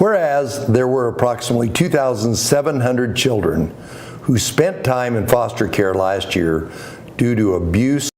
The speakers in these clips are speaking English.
Whereas there were approximately 2,700 children who spent time in foster care last year due to abuse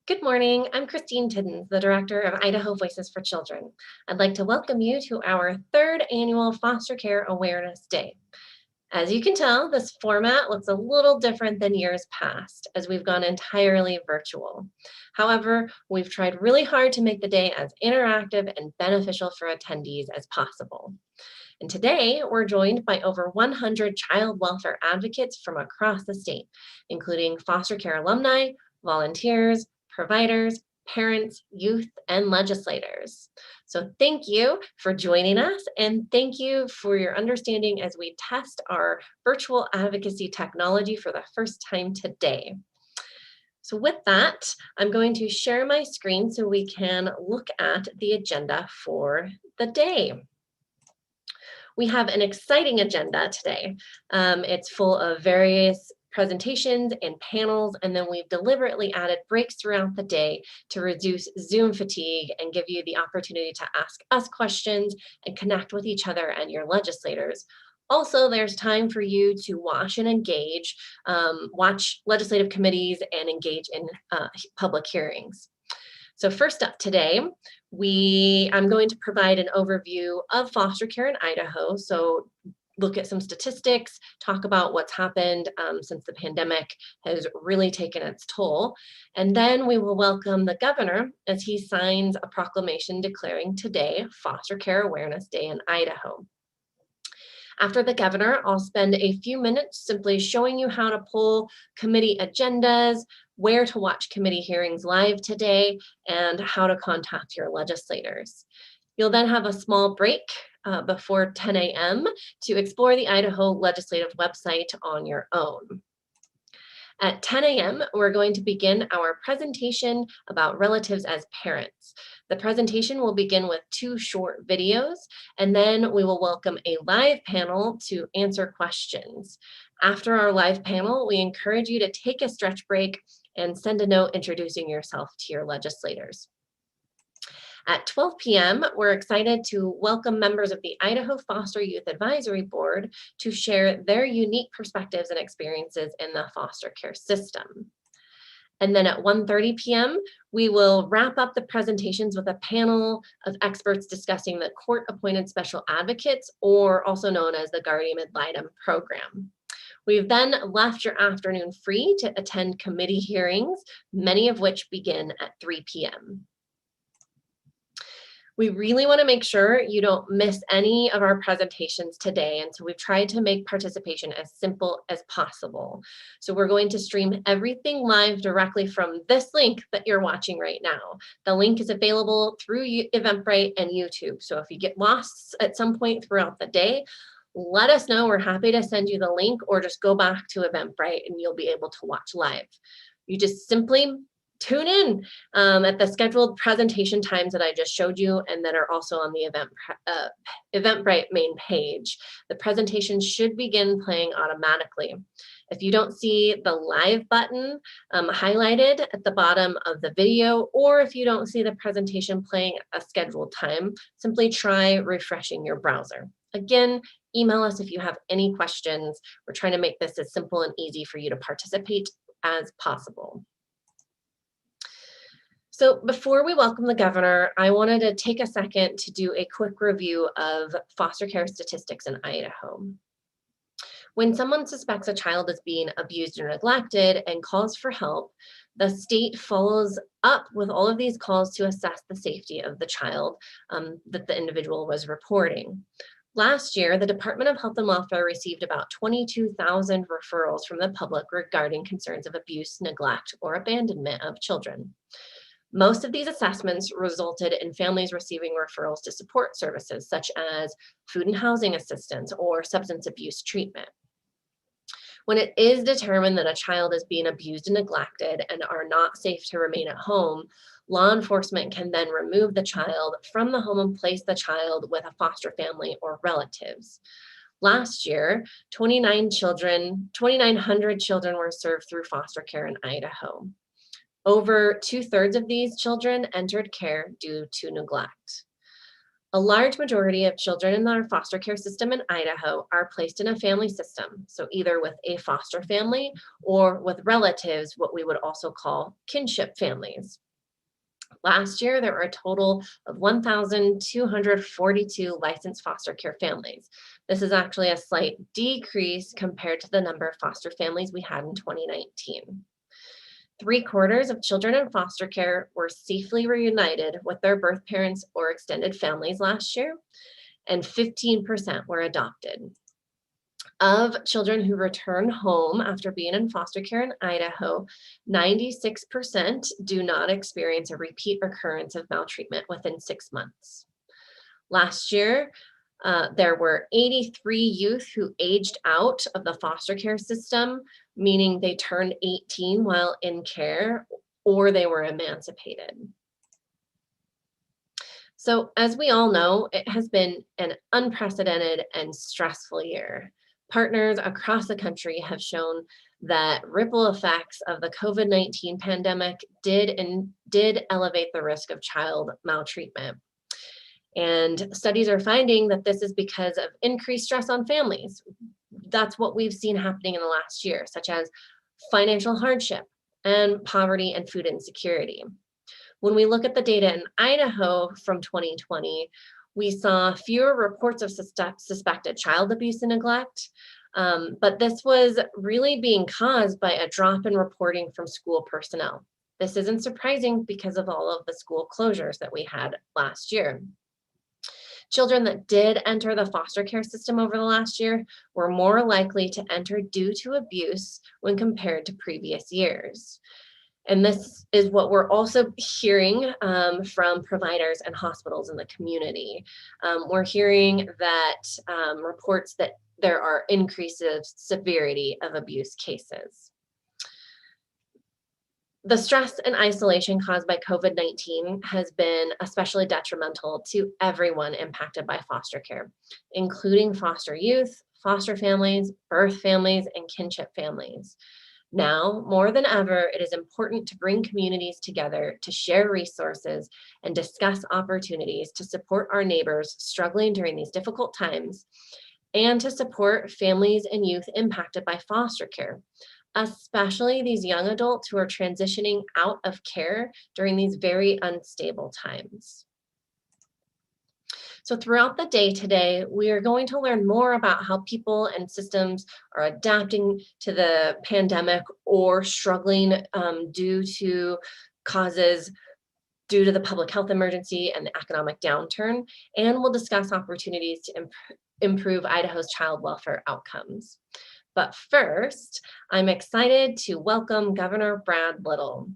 Good morning. I'm Christine Tiddens, the Director of Idaho Voices for Children. I'd like to welcome you to our third annual Foster Care Awareness Day. As you can tell, this format looks a little different than years past as we've gone entirely virtual. However, we've tried really hard to make the day as interactive and beneficial for attendees as possible. And today, we're joined by over 100 child welfare advocates from across the state, including foster care alumni, volunteers, providers, parents, youth, and legislators. So thank you for joining us, and thank you for your understanding as we test our virtual advocacy technology for the first time today. So with that, I'm going to share my screen so we can look at the agenda for the day. We have an exciting agenda today. It's full of various presentations and panels, and then we've deliberately added breaks throughout the day to reduce Zoom fatigue and give you the opportunity to ask us questions and connect with each other and your legislators. Also, there's time for you to watch and engage, watch legislative committees and engage in public hearings. So first up today, I'm going to provide an overview of foster care in Idaho. So look at some statistics, talk about what's happened since the pandemic has really taken its toll. And then we will welcome the governor as he signs a proclamation declaring today Foster Care Awareness Day in Idaho. After the governor, I'll spend a few minutes simply showing you how to pull committee agendas, where to watch committee hearings live today, and how to contact your legislators. You'll then have a small break before 10 a.m. to explore the Idaho legislative website on your own. At 10 a.m., we're going to begin our presentation about relatives as parents. The presentation will begin with 2 short videos, and then we will welcome a live panel to answer questions. After our live panel, we encourage you to take a stretch break and send a note introducing yourself to your legislators. At 12 p.m., we're excited to welcome members of the Idaho Foster Youth Advisory Board to share their unique perspectives and experiences in the foster care system. And then at 1:30 p.m., we will wrap up the presentations with a panel of experts discussing the court-appointed special advocates, or also known as the Guardian ad litem program. We've then left your afternoon free to attend committee hearings, many of which begin at 3 p.m. We really want to make sure you don't miss any of our presentations today, and so we've tried to make participation as simple as possible. So we're going to stream everything live directly from this link that you're watching right now. The link is available through Eventbrite and YouTube, so if you get lost at some point throughout the day, let us know. We're happy to send you the link, or just go back to Eventbrite and you'll be able to watch live. You just simply tune in at the scheduled presentation times that I just showed you and that are also on the Eventbrite main page. The presentation should begin playing automatically. If you don't see the live button highlighted at the bottom of the video, or if you don't see the presentation playing a scheduled time, simply try refreshing your browser. Again, email us if you have any questions. We're trying to make this as simple and easy for you to participate as possible. So before we welcome the governor, I wanted to take a second to do a quick review of foster care statistics in Idaho. When someone suspects a child is being abused or neglected and calls for help, the state follows up with all of these calls to assess the safety of the child that the individual was reporting. Last year, the Department of Health and Welfare received about 22,000 referrals from the public regarding concerns of abuse, neglect, or abandonment of children. Most of these assessments resulted in families receiving referrals to support services such as food and housing assistance or substance abuse treatment. When it is determined that a child is being abused and neglected and are not safe to remain at home, law enforcement can then remove the child from the home and place the child with a foster family or relatives. Last year, 2,900 children were served through foster care in Idaho. Over 2/3 of these children entered care due to neglect. A large majority of children in our foster care system in Idaho are placed in a family system, so either with a foster family or with relatives, what we would also call kinship families. Last year, there were a total of 1,242 licensed foster care families. This is actually a slight decrease compared to the number of foster families we had in 2019. 3/4 of children in foster care were safely reunited with their birth parents or extended families last year, and 15% were adopted. Of children who return home after being in foster care in Idaho, 96% do not experience a repeat occurrence of maltreatment within 6 months. Last year, there were 83 youth who aged out of the foster care system, meaning they turned 18 while in care or they were emancipated. So, as we all know, it has been an unprecedented and stressful year. Partners across the country have shown that ripple effects of the COVID-19 pandemic did elevate the risk of child maltreatment. And studies are finding that this is because of increased stress on families. That's what we've seen happening in the last year, such as financial hardship and poverty and food insecurity. When we look at the data in Idaho from 2020, we saw fewer reports of suspected child abuse and neglect, but this was really being caused by a drop in reporting from school personnel. This isn't surprising because of all of the school closures that we had last year. Children that did enter the foster care system over the last year were more likely to enter due to abuse when compared to previous years. And this is what we're also hearing from providers and hospitals in the community. We're hearing that reports that there are increases severity of abuse cases. The stress and isolation caused by COVID-19 has been especially detrimental to everyone impacted by foster care, including foster youth, foster families, birth families, and kinship families. Now, more than ever, it is important to bring communities together to share resources and discuss opportunities to support our neighbors struggling during these difficult times, and to support families and youth impacted by foster care, especially these young adults who are transitioning out of care during these very unstable times. So throughout the day today, we are going to learn more about how people and systems are adapting to the pandemic or struggling due to causes due to the public health emergency and the economic downturn, and we'll discuss opportunities to improve Idaho's child welfare outcomes. But first, I'm excited to welcome Governor Brad Little.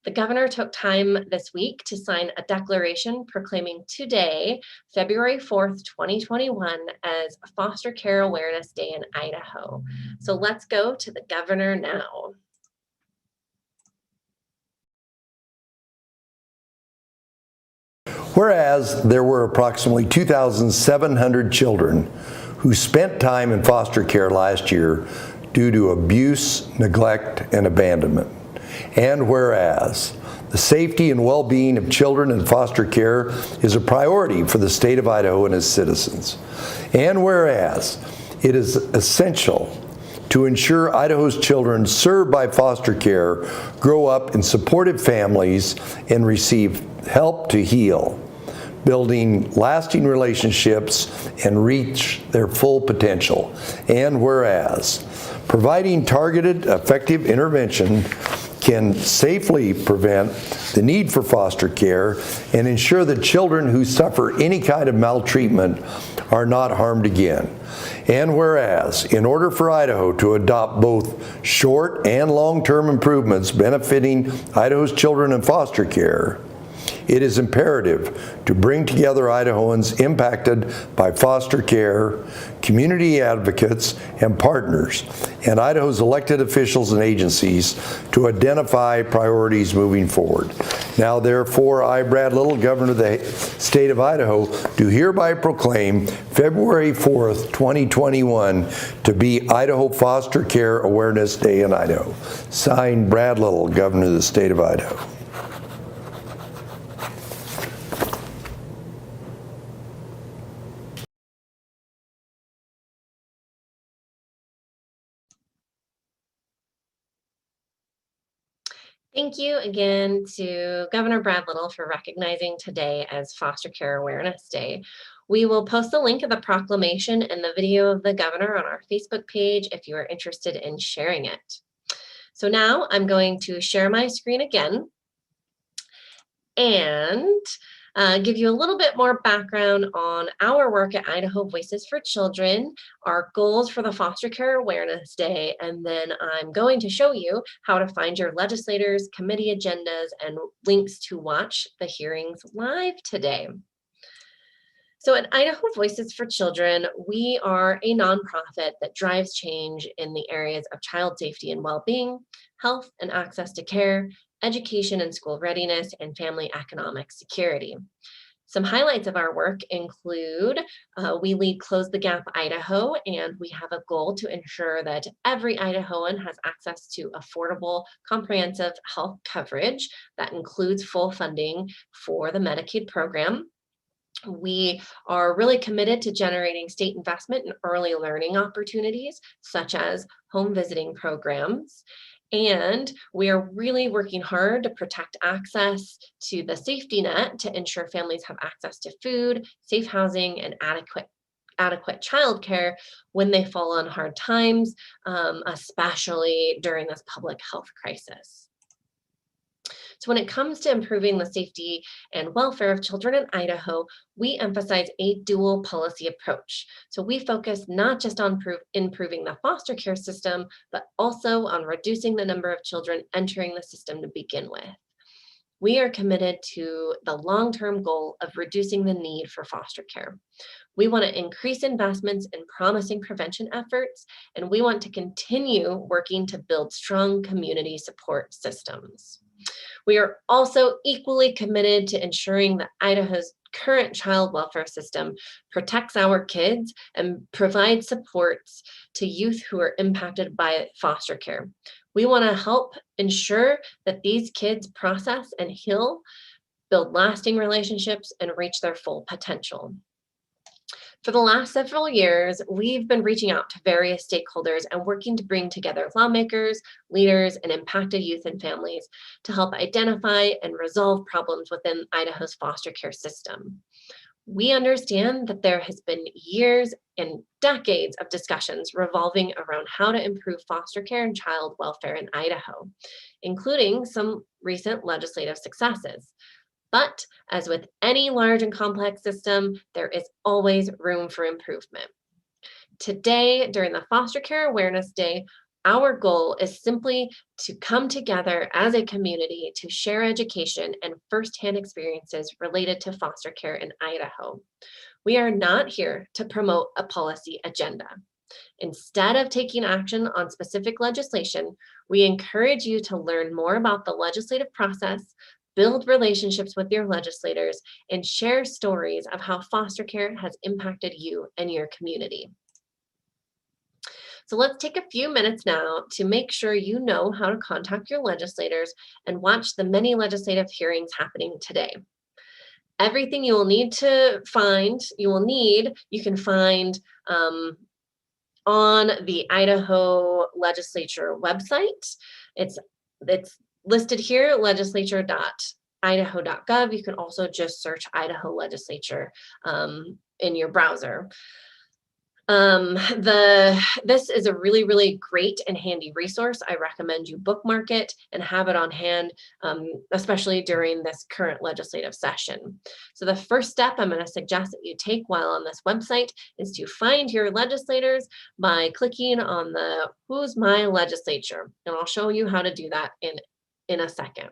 The governor took time this week to sign a declaration proclaiming today, February 4th, 2021, as Foster Care Awareness Day in Idaho. So let's go to the governor now. Whereas there were approximately 2,700 children who spent time in foster care last year due to abuse, neglect, and abandonment. And whereas the safety and well-being of children in foster care is a priority for the state of Idaho and its citizens. And whereas it is essential to ensure Idaho's children served by foster care grow up in supportive families and receive help to heal, building lasting relationships and reach their full potential. And whereas providing targeted, effective intervention can safely prevent the need for foster care and ensure that children who suffer any kind of maltreatment are not harmed again. And whereas, in order for Idaho to adopt both short and long-term improvements benefiting Idaho's children in foster care, it is imperative to bring together Idahoans impacted by foster care, community advocates, and partners, and Idaho's elected officials and agencies to identify priorities moving forward. Now, therefore, I, Brad Little, Governor of the state of Idaho, do hereby proclaim February 4th, 2021 to be Idaho Foster Care Awareness Day in Idaho. Signed, Brad Little, Governor of the state of Idaho. Thank you again to Governor Brad Little for recognizing today as Foster Care Awareness Day. We will post the link of the proclamation and the video of the governor on our Facebook page if you are interested in sharing it. So now I'm going to share my screen again and give you a little bit more background on our work at Idaho Voices for Children, our goals for the Foster Care Awareness Day, and then I'm going to show you how to find your legislators, committee agendas, and links to watch the hearings live today. So at Idaho Voices for Children, we are a nonprofit that drives change in the areas of child safety and well-being, health and access to care, education and school readiness, and family economic security. Some highlights of our work include we lead Close the Gap Idaho, and we have a goal to ensure that every Idahoan has access to affordable, comprehensive health coverage that includes full funding for the Medicaid program. We are really committed to generating state investment in early learning opportunities, such as home visiting programs. And we are really working hard to protect access to the safety net to ensure families have access to food, safe housing, and adequate childcare when they fall on hard times, especially during this public health crisis. So when it comes to improving the safety and welfare of children in Idaho, we emphasize a dual policy approach. So we focus not just on improving the foster care system, but also on reducing the number of children entering the system to begin with. We are committed to the long-term goal of reducing the need for foster care. We want to increase investments in promising prevention efforts, and we want to continue working to build strong community support systems. We are also equally committed to ensuring that Idaho's current child welfare system protects our kids and provides supports to youth who are impacted by foster care. We want to help ensure that these kids process and heal, build lasting relationships, and reach their full potential. For the last several years, we've been reaching out to various stakeholders and working to bring together lawmakers, leaders, and impacted youth and families to help identify and resolve problems within Idaho's foster care system. We understand that there has been years and decades of discussions revolving around how to improve foster care and child welfare in Idaho, including some recent legislative successes. But as with any large and complex system, there is always room for improvement. Today, during the Foster Care Awareness Day, our goal is simply to come together as a community to share education and firsthand experiences related to foster care in Idaho. We are not here to promote a policy agenda. Instead of taking action on specific legislation, we encourage you to learn more about the legislative process, build relationships with your legislators, and share stories of how foster care has impacted you and your community. So let's take a few minutes now to make sure you know how to contact your legislators and watch the many legislative hearings happening today. Everything you will need to find, you can find on the Idaho legislature website. It's listed here, legislature.idaho.gov. You can also just search Idaho legislature in your browser. This is a really, really great and handy resource. I recommend you bookmark it and have it on hand, especially during this current legislative session. So the first step I'm going to suggest that you take while on this website is to find your legislators by clicking on the Who's My Legislature, and I'll show you how to do that in a second.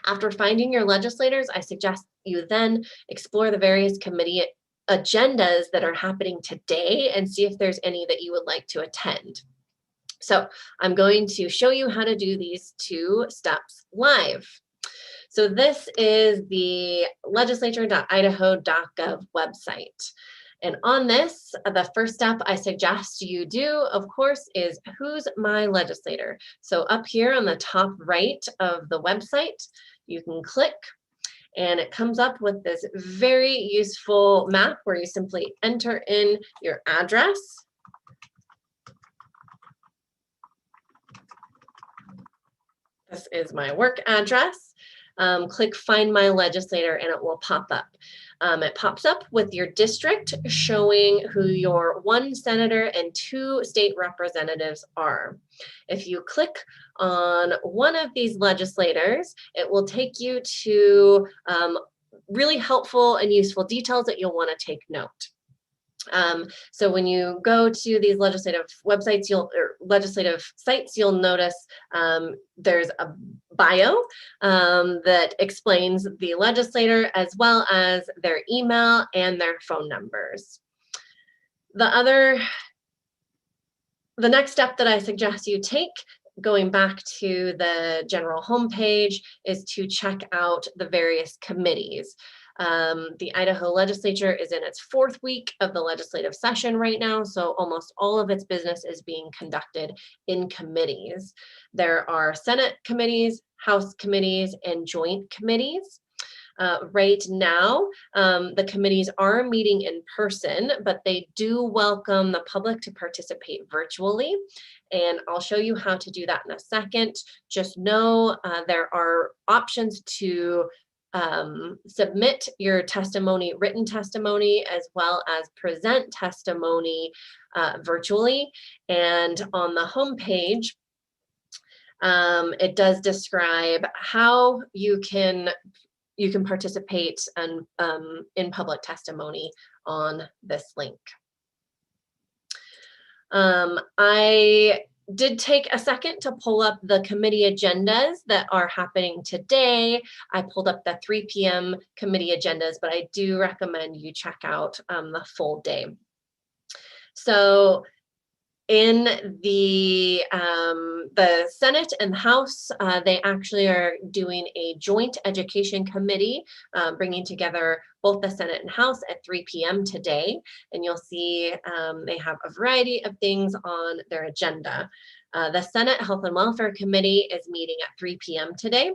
After finding your legislators, I suggest you then explore the various committee agendas that are happening today and see if there's any that you would like to attend. So I'm going to show you how to do these 2 steps live. So this is the legislature.idaho.gov website. And on this, the first step I suggest you do, of course, is Who's My Legislator? So up here on the top right of the website, you can click, and it comes up with this very useful map where you simply enter in your address. This is my work address. Click Find My Legislator and it will pop up. It pops up with your district showing who your 1 senator and 2 state representatives are. If you click on one of these legislators, it will take you to really helpful and useful details that you'll want to take note. So when you go to these legislative websites, legislative sites, you'll notice there's a bio that explains the legislator as well as their email and their phone numbers. The next step that I suggest you take, going back to the general homepage, is to check out the various committees. The Idaho legislature is in its 4th week of the legislative session right now, so almost all of its business is being conducted in committees. There are Senate committees, House committees, and joint committees. Right now, the committees are meeting in person, but they do welcome the public to participate virtually. And I'll show you how to do that in a second. Just know there are options to submit your testimony, written testimony, as well as present testimony virtually. And on the homepage, it does describe how you can participate in public testimony on this link. I did take a second to pull up the committee agendas that are happening today. I pulled up the 3 p.m. committee agendas, but I do recommend you check out the full day. So in the Senate and the House, they actually are doing a joint education committee, bringing together both the Senate and House at 3 p.m. today. And you'll see they have a variety of things on their agenda. The Senate Health and Welfare Committee is meeting at 3 p.m. today.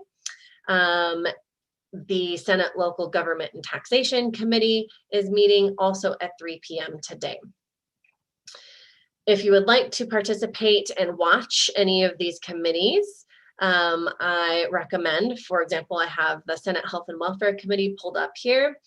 The Senate Local Government and Taxation Committee is meeting also at 3 p.m. today. If you would like to participate and watch any of these committees, I recommend, for example, I have the Senate Health and Welfare Committee pulled up here.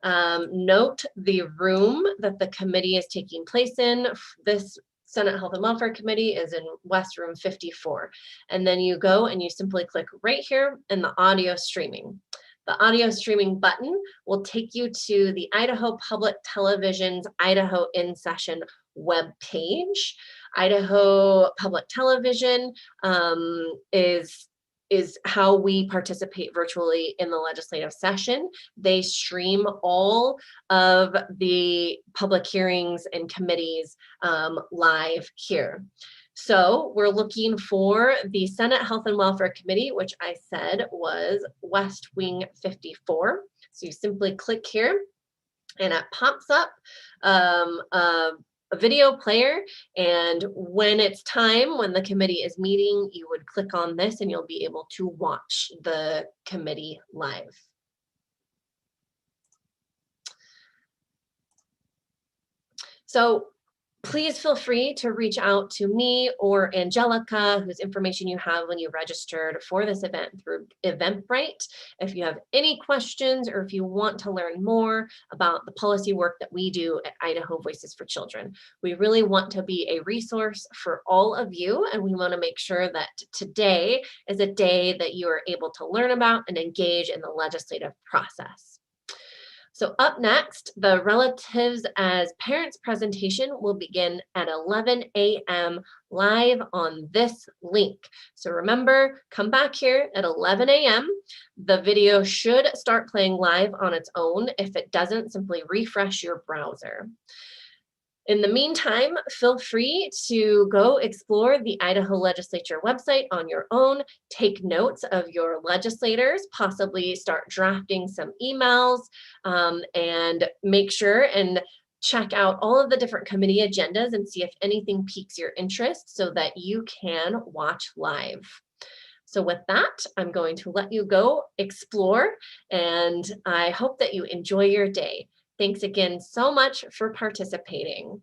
Note the room that the committee is taking place in. This Senate Health and Welfare Committee is in West Room 54. And then you go and you simply click right here in the audio streaming. The audio streaming button will take you to the Idaho Public Television's Idaho In Session web page. Idaho Public Television is how we participate virtually in the legislative session. They stream all of the public hearings and committees live here. So we're looking for the Senate Health and Welfare Committee, which I said was West Wing 54. So you simply click here and it pops up a video player, and when it's time, when the committee is meeting, you would click on this and you'll be able to watch the committee live. So please feel free to reach out to me or Angelica, whose information you have when you registered for this event through Eventbrite. If you have any questions or if you want to learn more about the policy work that we do at Idaho Voices for Children. We really want to be a resource for all of you, and we want to make sure that today is a day that you are able to learn about and engage in the legislative process. So up next, the Relatives as Parents presentation will begin at 11 a.m. live on this link. So remember, come back here at 11 a.m. The video should start playing live on its own. If it doesn't, simply refresh your browser. In the meantime, feel free to go explore the Idaho Legislature website on your own, take notes of your legislators, possibly start drafting some emails, and make sure and check out all of the different committee agendas and see if anything piques your interest so that you can watch live. So with that, I'm going to let you go explore, and I hope that you enjoy your day. Thanks again so much for participating.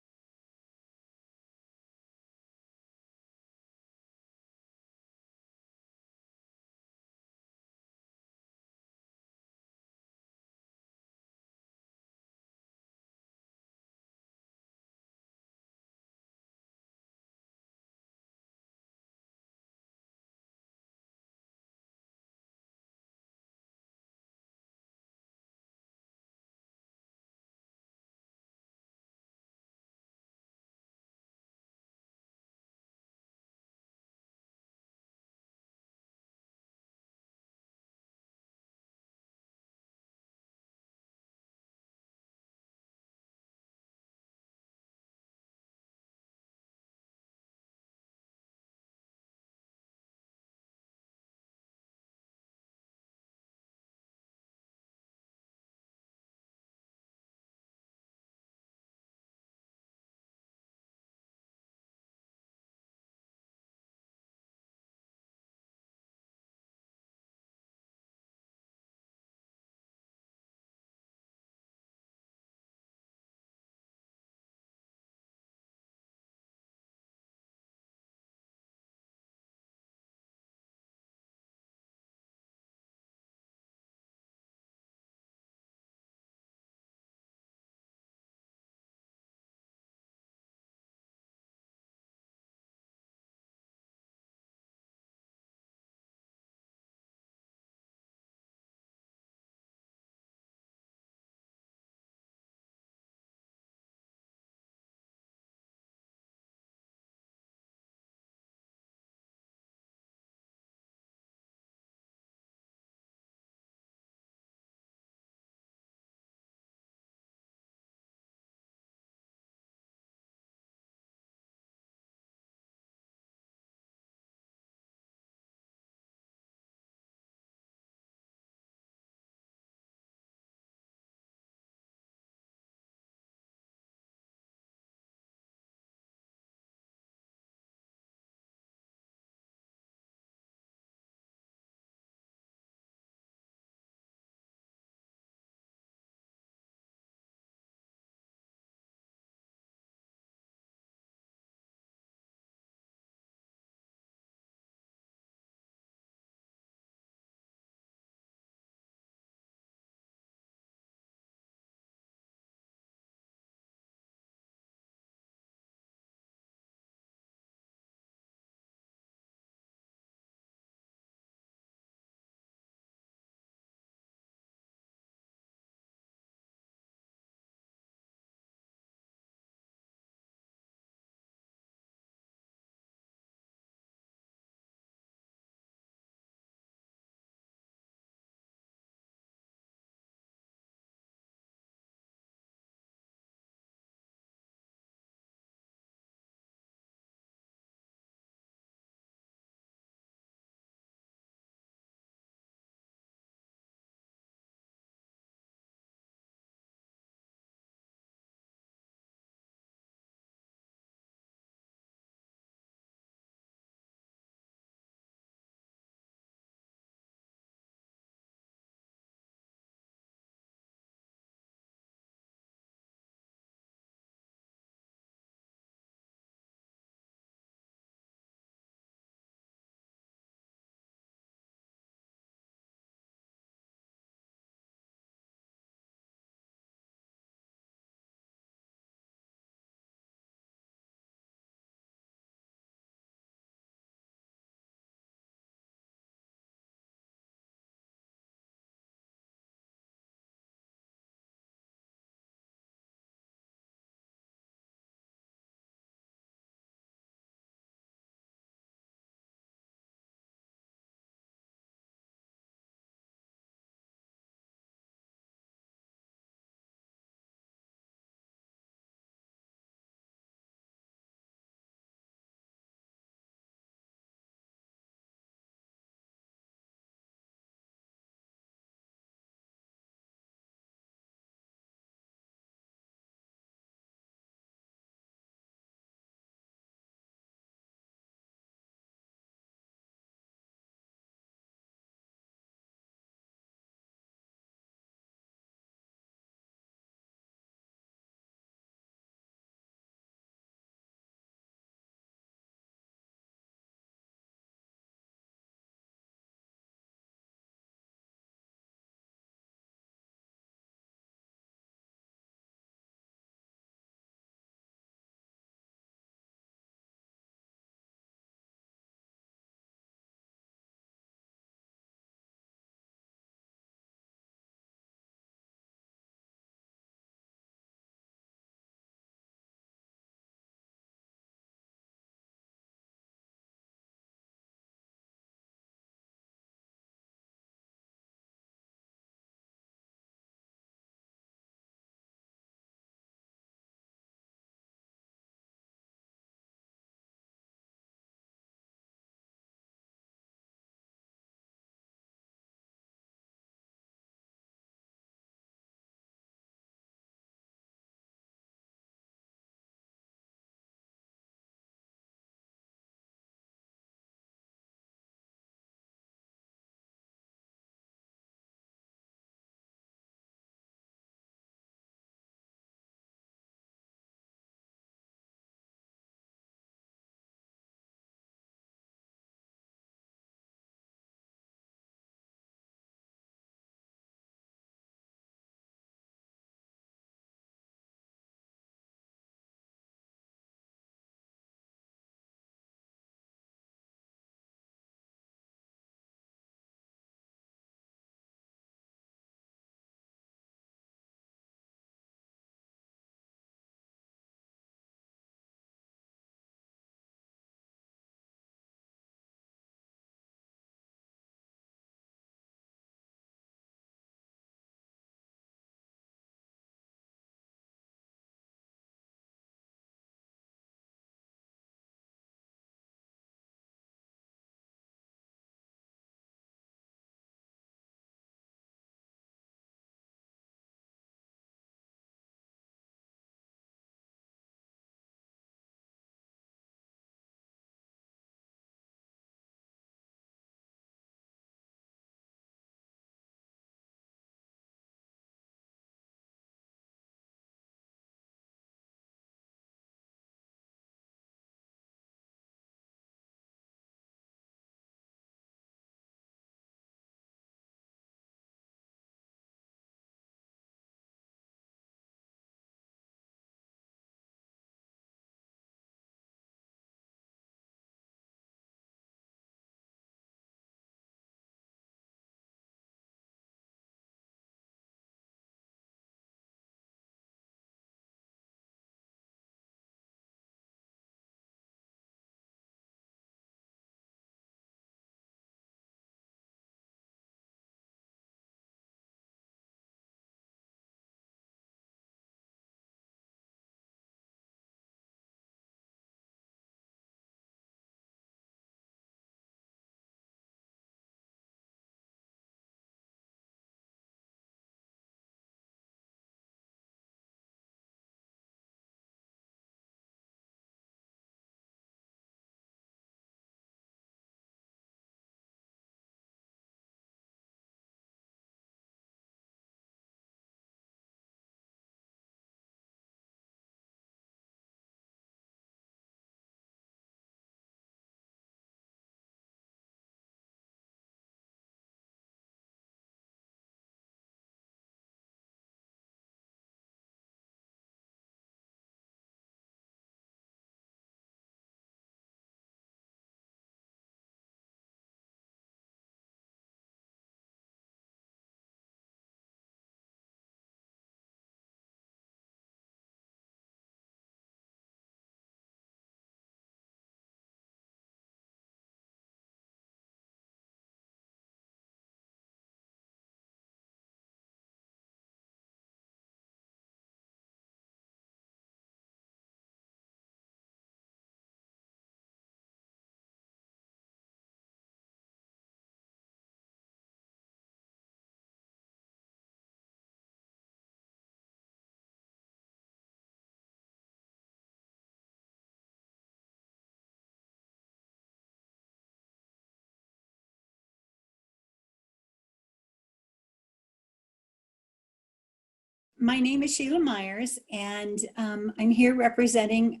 My name is Sheila Myers, and I'm here representing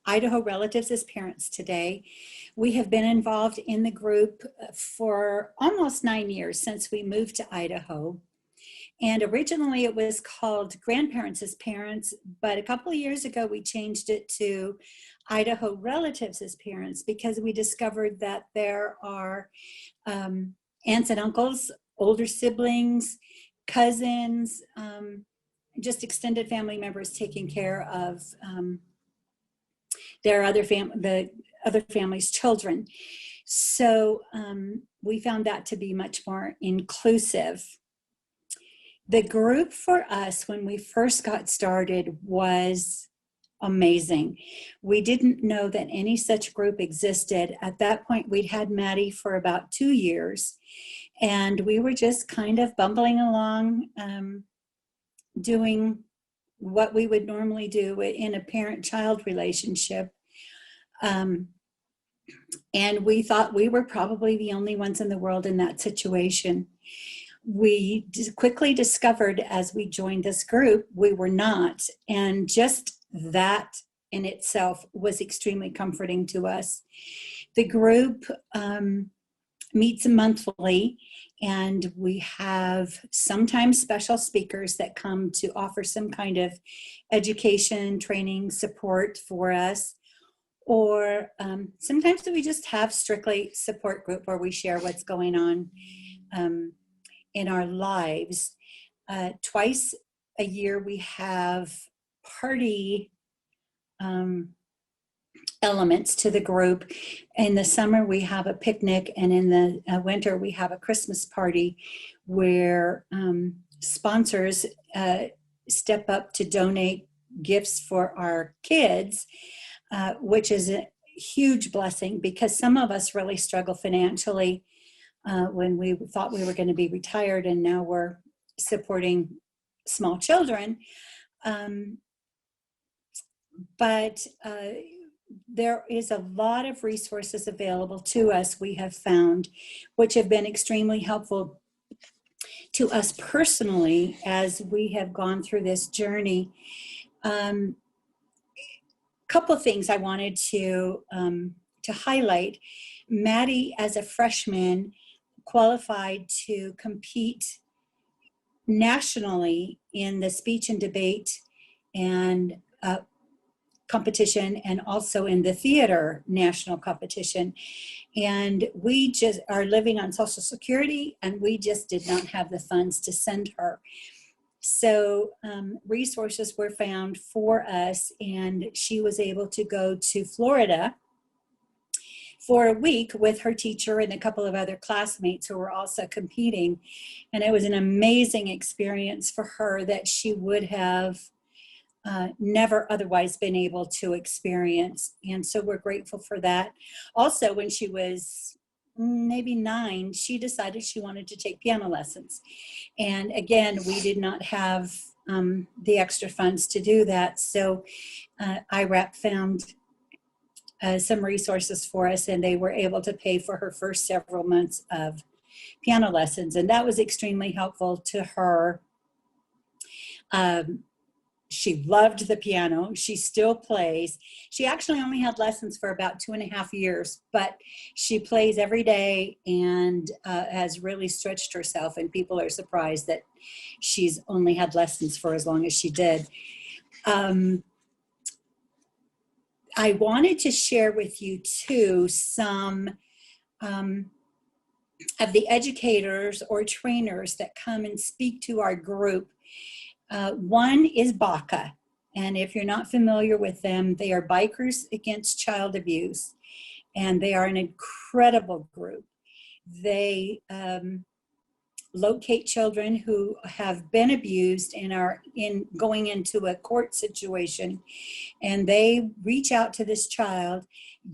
Idaho Relatives as Parents today. We have been involved in the group for almost 9 years since we moved to Idaho. And originally it was called Grandparents as Parents, but a couple of years ago we changed it to Idaho Relatives as Parents because we discovered that there are aunts and uncles, older siblings, cousins, just extended family members taking care of the other family's children. So we found that to be much more inclusive. The group for us when we first got started was amazing. We didn't know that any such group existed. At that point, we'd had Maddie for about 2 years, and we were just kind of bumbling along, doing what we would normally do in a parent-child relationship. And we thought we were probably the only ones in the world in that situation. We quickly discovered as we joined this group, we were not. And just that in itself was extremely comforting to us. The group meets monthly, and we have sometimes special speakers that come to offer some kind of education, training, support for us. Or sometimes we just have strictly support group where we share what's going on in our lives. Twice a year we have party elements to the group. In the summer we have a picnic, and in the winter we have a Christmas party where sponsors step up to donate gifts for our kids, which is a huge blessing because some of us really struggle financially when we thought we were going to be retired, and now we're supporting small children. But there is a lot of resources available to us, we have found, which have been extremely helpful to us personally as we have gone through this journey. Couple of things I wanted to highlight. Maddie, as a freshman, qualified to compete nationally in the speech and debate and competition, and also in the theater national competition. And we just are living on Social Security, and we just did not have the funds to send her. So resources were found for us, and she was able to go to Florida for a week with her teacher and a couple of other classmates who were also competing. And it was an amazing experience for her that she would have never otherwise been able to experience. And so we're grateful for that. Also, when she was maybe 9, she decided she wanted to take piano lessons. And again, we did not have the extra funds to do that. So IRAP found some resources for us, and they were able to pay for her first several months of piano lessons. And that was extremely helpful to her. She loved the piano. She still plays. She actually only had lessons for about 2.5 years, but she plays every day and has really stretched herself. And people are surprised that she's only had lessons for as long as she did. I wanted to share with you too some of the educators or trainers that come and speak to our group. One is BACA, and if you're not familiar with them, they are Bikers Against Child Abuse, and they are an incredible group. They locate children who have been abused and are going into a court situation, and they reach out to this child,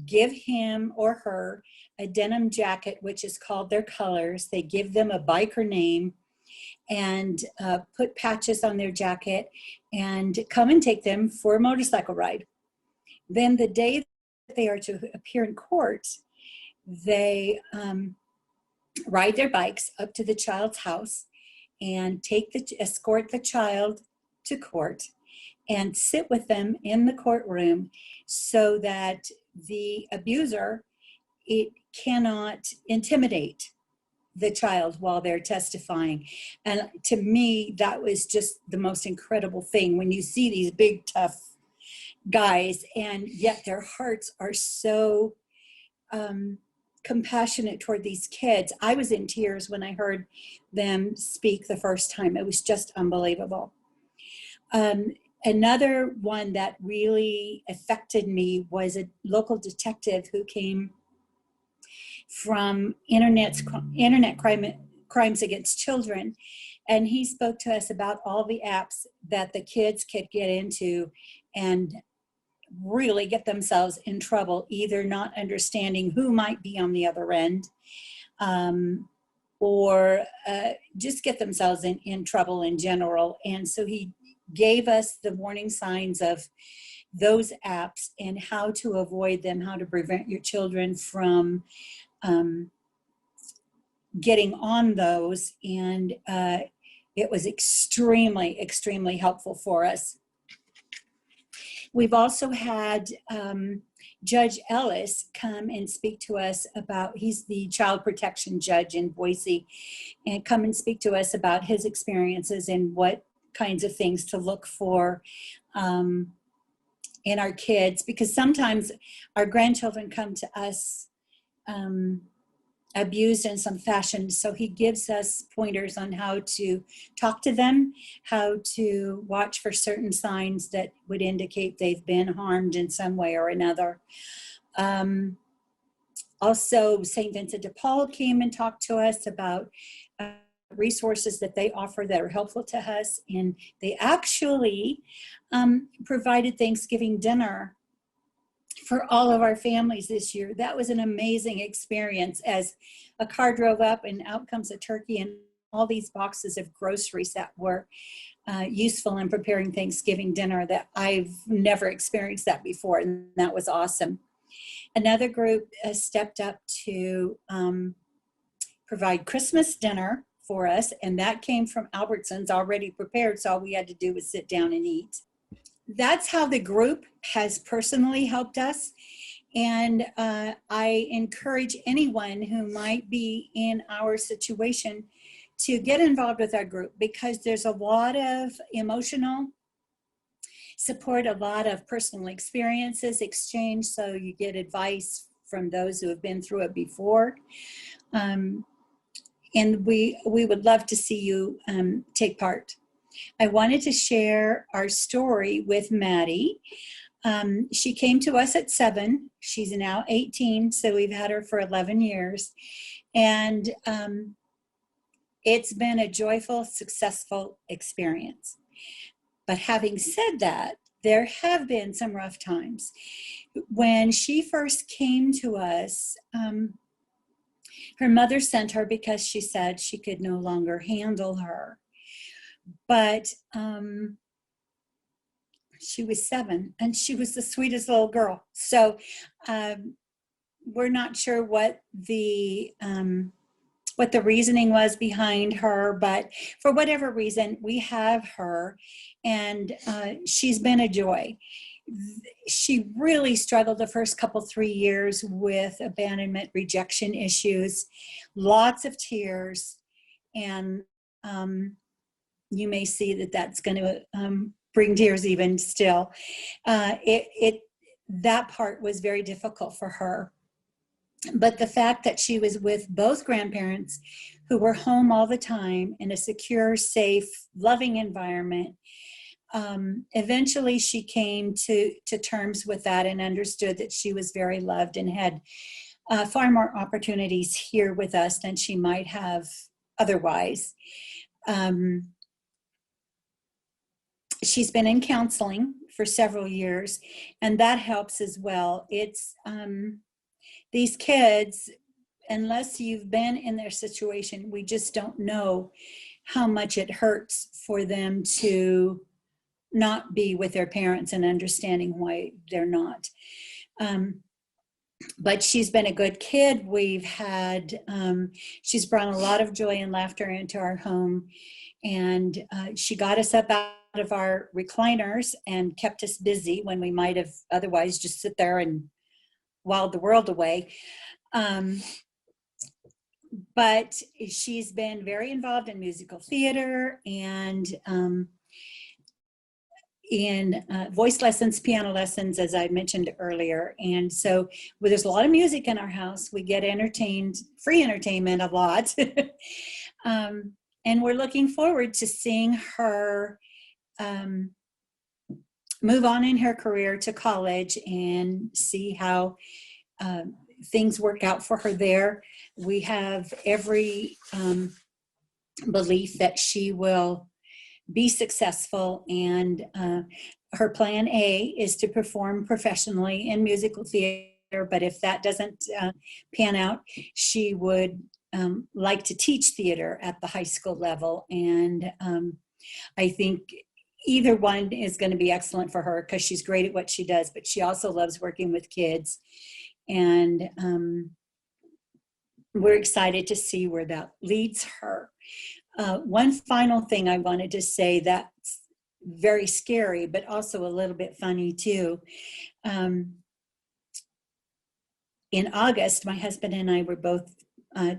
give him or her a denim jacket, which is called their colors. They give them a biker name and put patches on their jacket and come and take them for a motorcycle ride. Then the day that they are to appear in court, they ride their bikes up to the child's house and escort the child to court and sit with them in the courtroom so that the abuser, it cannot intimidate the child while they're testifying. And to me, that was just the most incredible thing when you see these big, tough guys, and yet their hearts are so compassionate toward these kids. I was in tears when I heard them speak the first time. It was just unbelievable. Another one that really affected me was a local detective who came from internet crimes against children. And he spoke to us about all the apps that the kids could get into and really get themselves in trouble, either not understanding who might be on the other end, or just get themselves in trouble in general. And so he gave us the warning signs of those apps and how to avoid them, how to prevent your children from getting on those. And it was extremely, extremely helpful for us. We've also had Judge Ellis come and speak to us about, he's the child protection judge in Boise, and come and speak to us about his experiences and what kinds of things to look for in our kids, because sometimes our grandchildren come to us abused in some fashion. So he gives us pointers on how to talk to them, how to watch for certain signs that would indicate they've been harmed in some way or another. Also, St. Vincent de Paul came and talked to us about resources that they offer that are helpful to us. And they actually provided Thanksgiving dinner for all of our families this year. That was an amazing experience, as a car drove up and out comes a turkey and all these boxes of groceries that were useful in preparing Thanksgiving dinner. That I've never experienced that before, and that was awesome. Another group stepped up to provide Christmas dinner for us, and that came from Albertsons already prepared, so all we had to do was sit down and eat. That's how the group has personally helped us. And I encourage anyone who might be in our situation to get involved with our group, because there's a lot of emotional support, a lot of personal experiences exchanged, so you get advice from those who have been through it before. And we would love to see you take part. I wanted to share our story with Maddie. She came to us at 7. She's now 18, so we've had her for 11 years. And it's been a joyful, successful experience. But having said that, there have been some rough times. When she first came to us, her mother sent her because she said she could no longer handle her. But she was 7 and she was the sweetest little girl. So we're not sure what the reasoning was behind her, but for whatever reason, we have her, and she's been a joy. She really struggled the first 3 years with abandonment, rejection issues, lots of tears, and you may see that that's going to bring tears even still. That part was very difficult for her. But the fact that she was with both grandparents who were home all the time in a secure, safe, loving environment, eventually she came to terms with that and understood that she was very loved and had far more opportunities here with us than she might have otherwise. She's been in counseling for several years, and that helps as well. It's these kids, unless you've been in their situation, we just don't know how much it hurts for them to not be with their parents and understanding why they're not. But she's been a good kid. We've had, she's brought a lot of joy and laughter into our home, and she got us up out of our recliners and kept us busy when we might have otherwise just sit there and whiled the world away. But she's been very involved in musical theater and in voice lessons, piano lessons, as I mentioned earlier. And so there's a lot of music in our house. We get entertained, free entertainment a lot. And we're looking forward to seeing her move on in her career to college and see how things work out for her there. We have every belief that she will be successful, and her plan A is to perform professionally in musical theater, but if that doesn't pan out, she would like to teach theater at the high school level. And I think either one is going to be excellent for her because she's great at what she does, but she also loves working with kids. And we're excited to see where that leads her. One final thing I wanted to say that's very scary, but also a little bit funny too. In August, my husband and I were both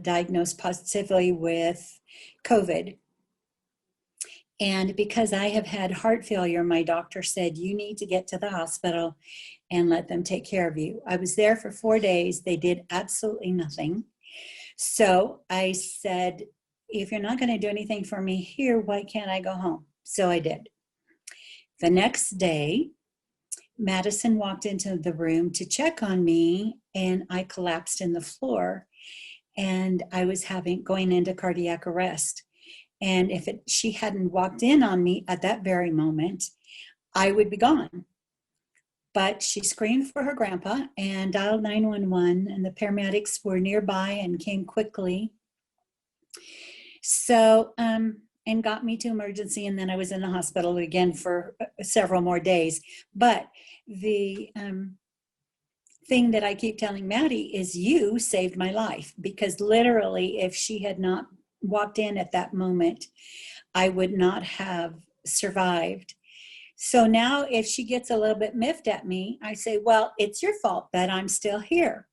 diagnosed positively with COVID. And because I have had heart failure, my doctor said, you need to get to the hospital and let them take care of you. I was there for 4 days. They did absolutely nothing. So I said, if you're not going to do anything for me here, why can't I go home? So I did. The next day, Madison walked into the room to check on me, and I collapsed in the floor, and I was going into cardiac arrest. And if she hadn't walked in on me at that very moment, I would be gone. But she screamed for her grandpa and dialed 911, and the paramedics were nearby and came quickly. So, and got me to emergency, and then I was in the hospital again for several more days. But the thing that I keep telling Maddie is you saved my life, because literally if she had not walked in at that moment, I would not have survived. So now if she gets a little bit miffed at me, I say, well, it's your fault that I'm still here.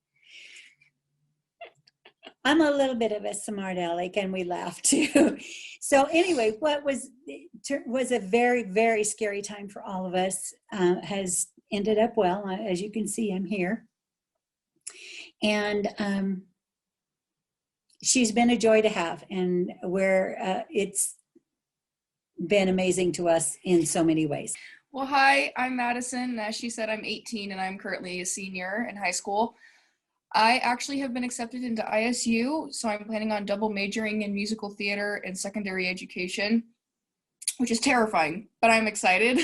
I'm a little bit of a smart aleck, and we laugh too. So anyway, what was a very, very scary time for all of us has ended up well. As you can see, I'm here. And she's been a joy to have, and it's been amazing to us in so many ways. Well, hi, I'm Madison. As she said, I'm 18 and I'm currently a senior in high school. I actually have been accepted into ISU, so I'm planning on double majoring in musical theater and secondary education, which is terrifying, but I'm excited.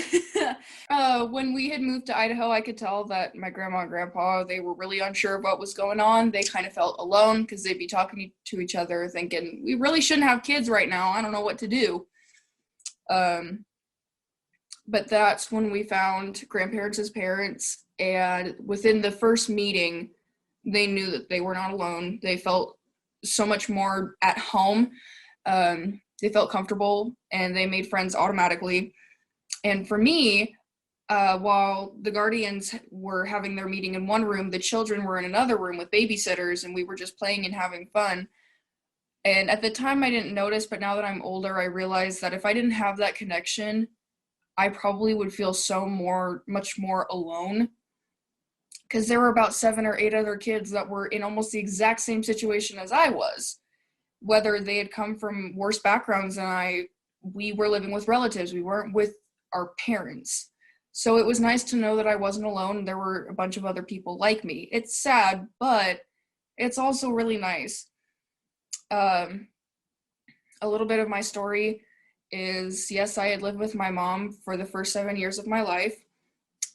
When we had moved to Idaho, I could tell that my grandma and grandpa, they were really unsure of what was going on. They kind of felt alone because they'd be talking to each other thinking, we really shouldn't have kids right now. I don't know what to do. But that's when we found grandparents as parents, and within the first meeting, they knew that they were not alone. They felt so much more at home. They felt comfortable, and they made friends automatically. And for me, while the guardians were having their meeting in one room, the children were in another room with babysitters, and we were just playing and having fun. And at the time I didn't notice, but now that I'm older, I realized that if I didn't have that connection, I probably would feel much more alone. Because there were about 7 or 8 other kids that were in almost the exact same situation as I was. Whether they had come from worse backgrounds than we were living with relatives. We weren't with our parents. So it was nice to know that I wasn't alone. There were a bunch of other people like me. It's sad, but it's also really nice. A little bit of my story is, yes, I had lived with my mom for the first 7 years of my life,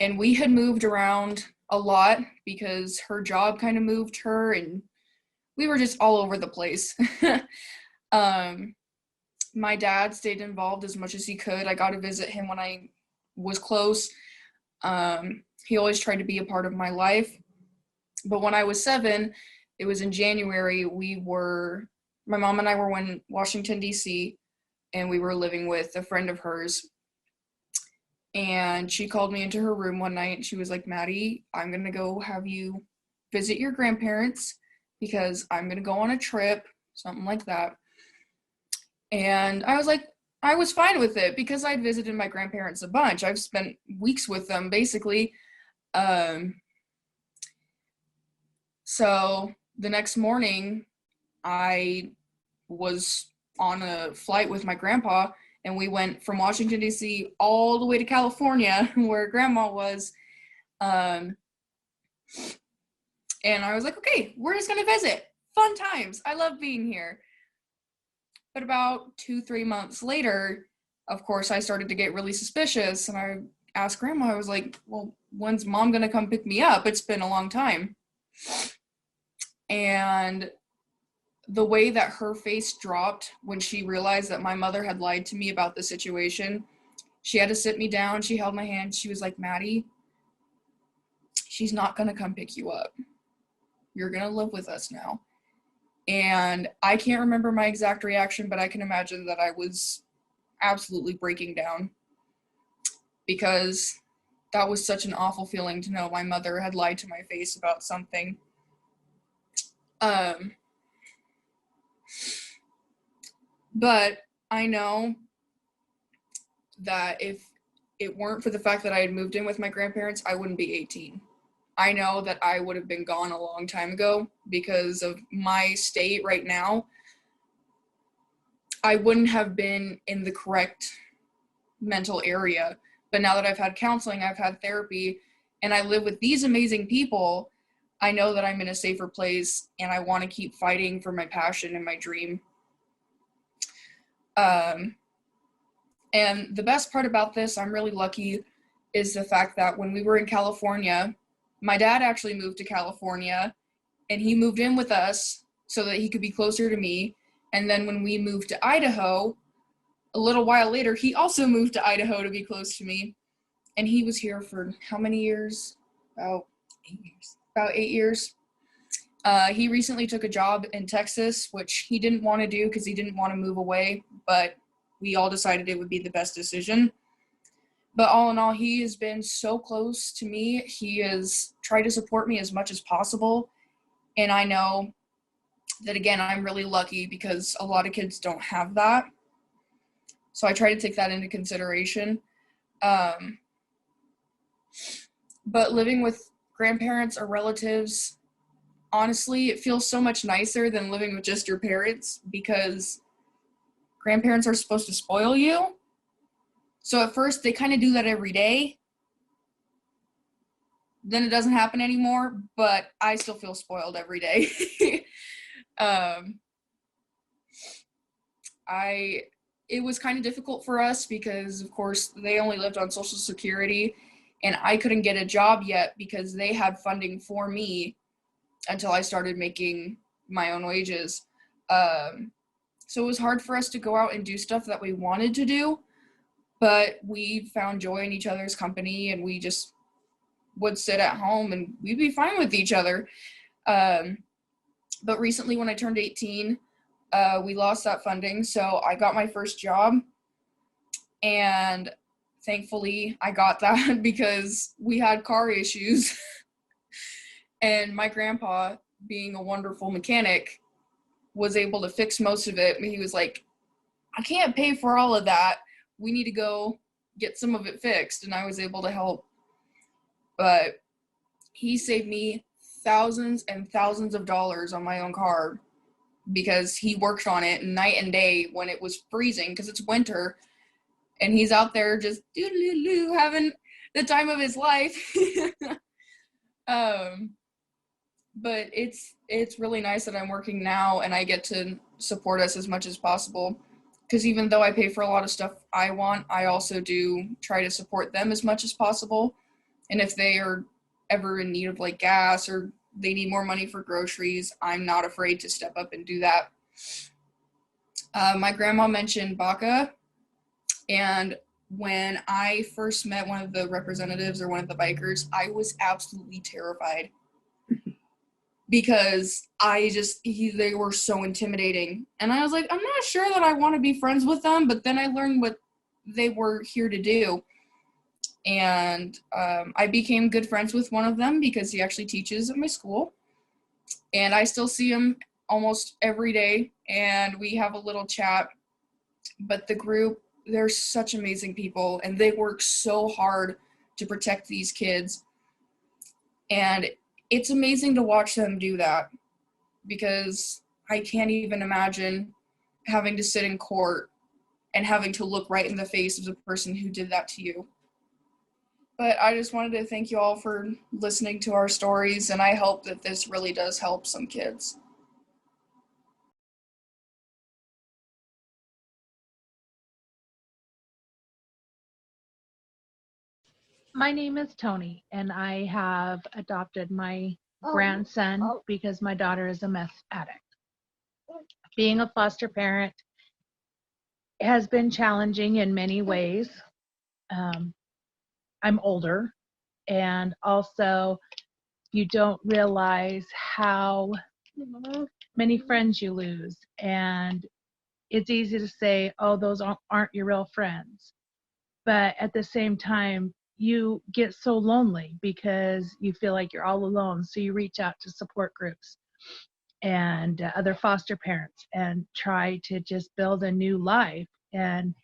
and we had moved around a lot because her job kind of moved her, and we were just all over the place. My dad stayed involved as much as he could. I got to visit him when I was close. He always tried to be a part of my life. But when I was 7, it was in January, my mom and I were in Washington, D.C., and we were living with a friend of hers. And she called me into her room one night and she was like, Maddie, I'm going to go have you visit your grandparents because I'm going to go on a trip, something like that. And I was like, I was fine with it because I'd visited my grandparents a bunch. I've spent weeks with them basically. So the next morning, I was on a flight with my grandpa and we went from Washington, D.C. all the way to California where grandma was. And I was like, okay, we're just going to visit. Fun times. I love being here. But about 2-3 months later, of course, I started to get really suspicious. And I asked grandma, I was like, well, when's mom going to come pick me up? It's been a long time. And the way that her face dropped when she realized that my mother had lied to me about the situation, she had to sit me down. She held my hand. She was like, Maddie, she's not going to come pick you up. You're going to live with us now. And I can't remember my exact reaction, but I can imagine that I was absolutely breaking down because that was such an awful feeling to know my mother had lied to my face about something. But I know that if it weren't for the fact that I had moved in with my grandparents, I wouldn't be 18. I know that I would have been gone a long time ago because of my state right now. I wouldn't have been in the correct mental area. But now that I've had counseling, I've had therapy, and I live with these amazing people, I know that I'm in a safer place and I want to keep fighting for my passion and my dream. And the best part about this, I'm really lucky, is the fact that when we were in California, my dad actually moved to California and he moved in with us so that he could be closer to me. And then when we moved to Idaho, a little while later, he also moved to Idaho to be close to me. And he was here for how many years? About 8 years. About 8 years. He recently took a job in Texas, which he didn't want to do because he didn't want to move away, but we all decided it would be the best decision. But all in all, he has been so close to me. He has tried to support me as much as possible. And I know that, again, I'm really lucky because a lot of kids don't have that. So I try to take that into consideration. But living with grandparents or relatives, honestly, it feels so much nicer than living with just your parents because grandparents are supposed to spoil you. So at first, they kind of do that every day. Then it doesn't happen anymore, but I still feel spoiled every day. It was kind of difficult for us because, of course, they only lived on Social Security, and I couldn't get a job yet because they had funding for me until I started making my own wages. So it was hard for us to go out and do stuff that we wanted to do, but we found joy in each other's company, and we just would sit at home and we'd be fine with each other. But recently when I turned 18, we lost that funding. So I got my first job, and thankfully I got that because we had car issues. And my grandpa, being a wonderful mechanic, was able to fix most of it. He was like, I can't pay for all of that. We need to go get some of it fixed. And I was able to help. But he saved me thousands and thousands of dollars on my own car because he worked on it night and day when it was freezing because it's winter. And he's out there just doo-doo-doo, having the time of his life. But it's really nice that I'm working now and I get to support us as much as possible. Because even though I pay for a lot of stuff I want, I also do try to support them as much as possible. And if they are ever in need of like gas or they need more money for groceries, I'm not afraid to step up and do that. My grandma mentioned BACA, and when I first met one of the representatives or one of the bikers, I was absolutely terrified because they were so intimidating. And I was like, I'm not sure that I want to be friends with them, but then I learned what they were here to do. And I became good friends with one of them because he actually teaches at my school. And I still see him almost every day, and we have a little chat. But the group, they're such amazing people, and they work so hard to protect these kids. And it's amazing to watch them do that, because I can't even imagine having to sit in court and having to look right in the face of the person who did that to you. But I just wanted to thank you all for listening to our stories, and I hope that this really does help some kids. My name is Tony, and I have adopted my grandson because my daughter is a meth addict. Being a foster parent has been challenging in many ways. I'm older, and also you don't realize how many friends you lose. And it's easy to say, oh, those aren't your real friends. But at the same time, you get so lonely because you feel like you're all alone. So you reach out to support groups and other foster parents and try to just build a new life. And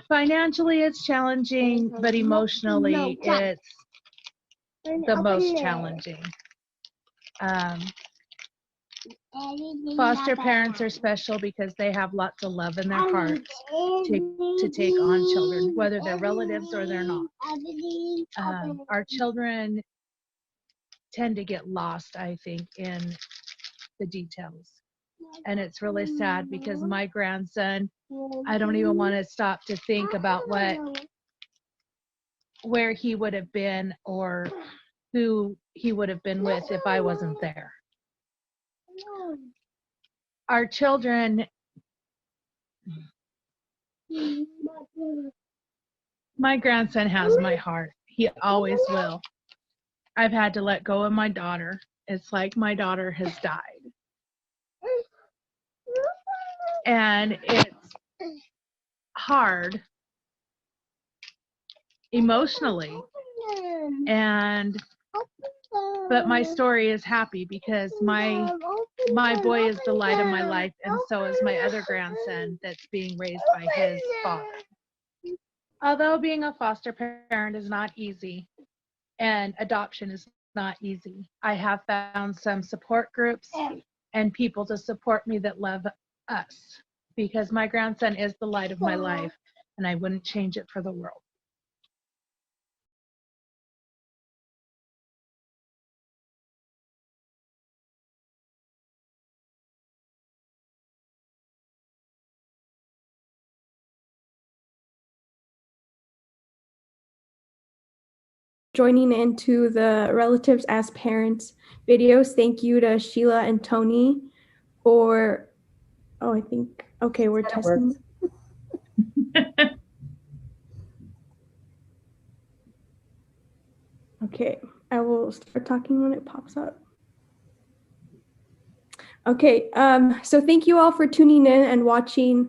financially, it's challenging, but emotionally, it's the most challenging. Foster parents are special because they have lots of love in their hearts to take on children, whether they're relatives or they're not. Our children tend to get lost, I think, in the details. And it's really sad because my grandson, I don't even want to stop to think about where he would have been or who he would have been with if I wasn't there. Our children, my grandson has my heart. He always will. I've had to let go of my daughter. It's like my daughter has died. And it's hard emotionally. But my story is happy because my boy is the light of my life, and so is my other grandson that's being raised by his father. Although being a foster parent is not easy and adoption is not easy, I have found some support groups and people to support me that love us, because my grandson is the light of my life and I wouldn't change it for the world. Joining into the Relatives as Parents videos. Thank you to Sheila and Tony for, I think, okay, we're testing. Okay, I will start talking when it pops up. Okay, so thank you all for tuning in and watching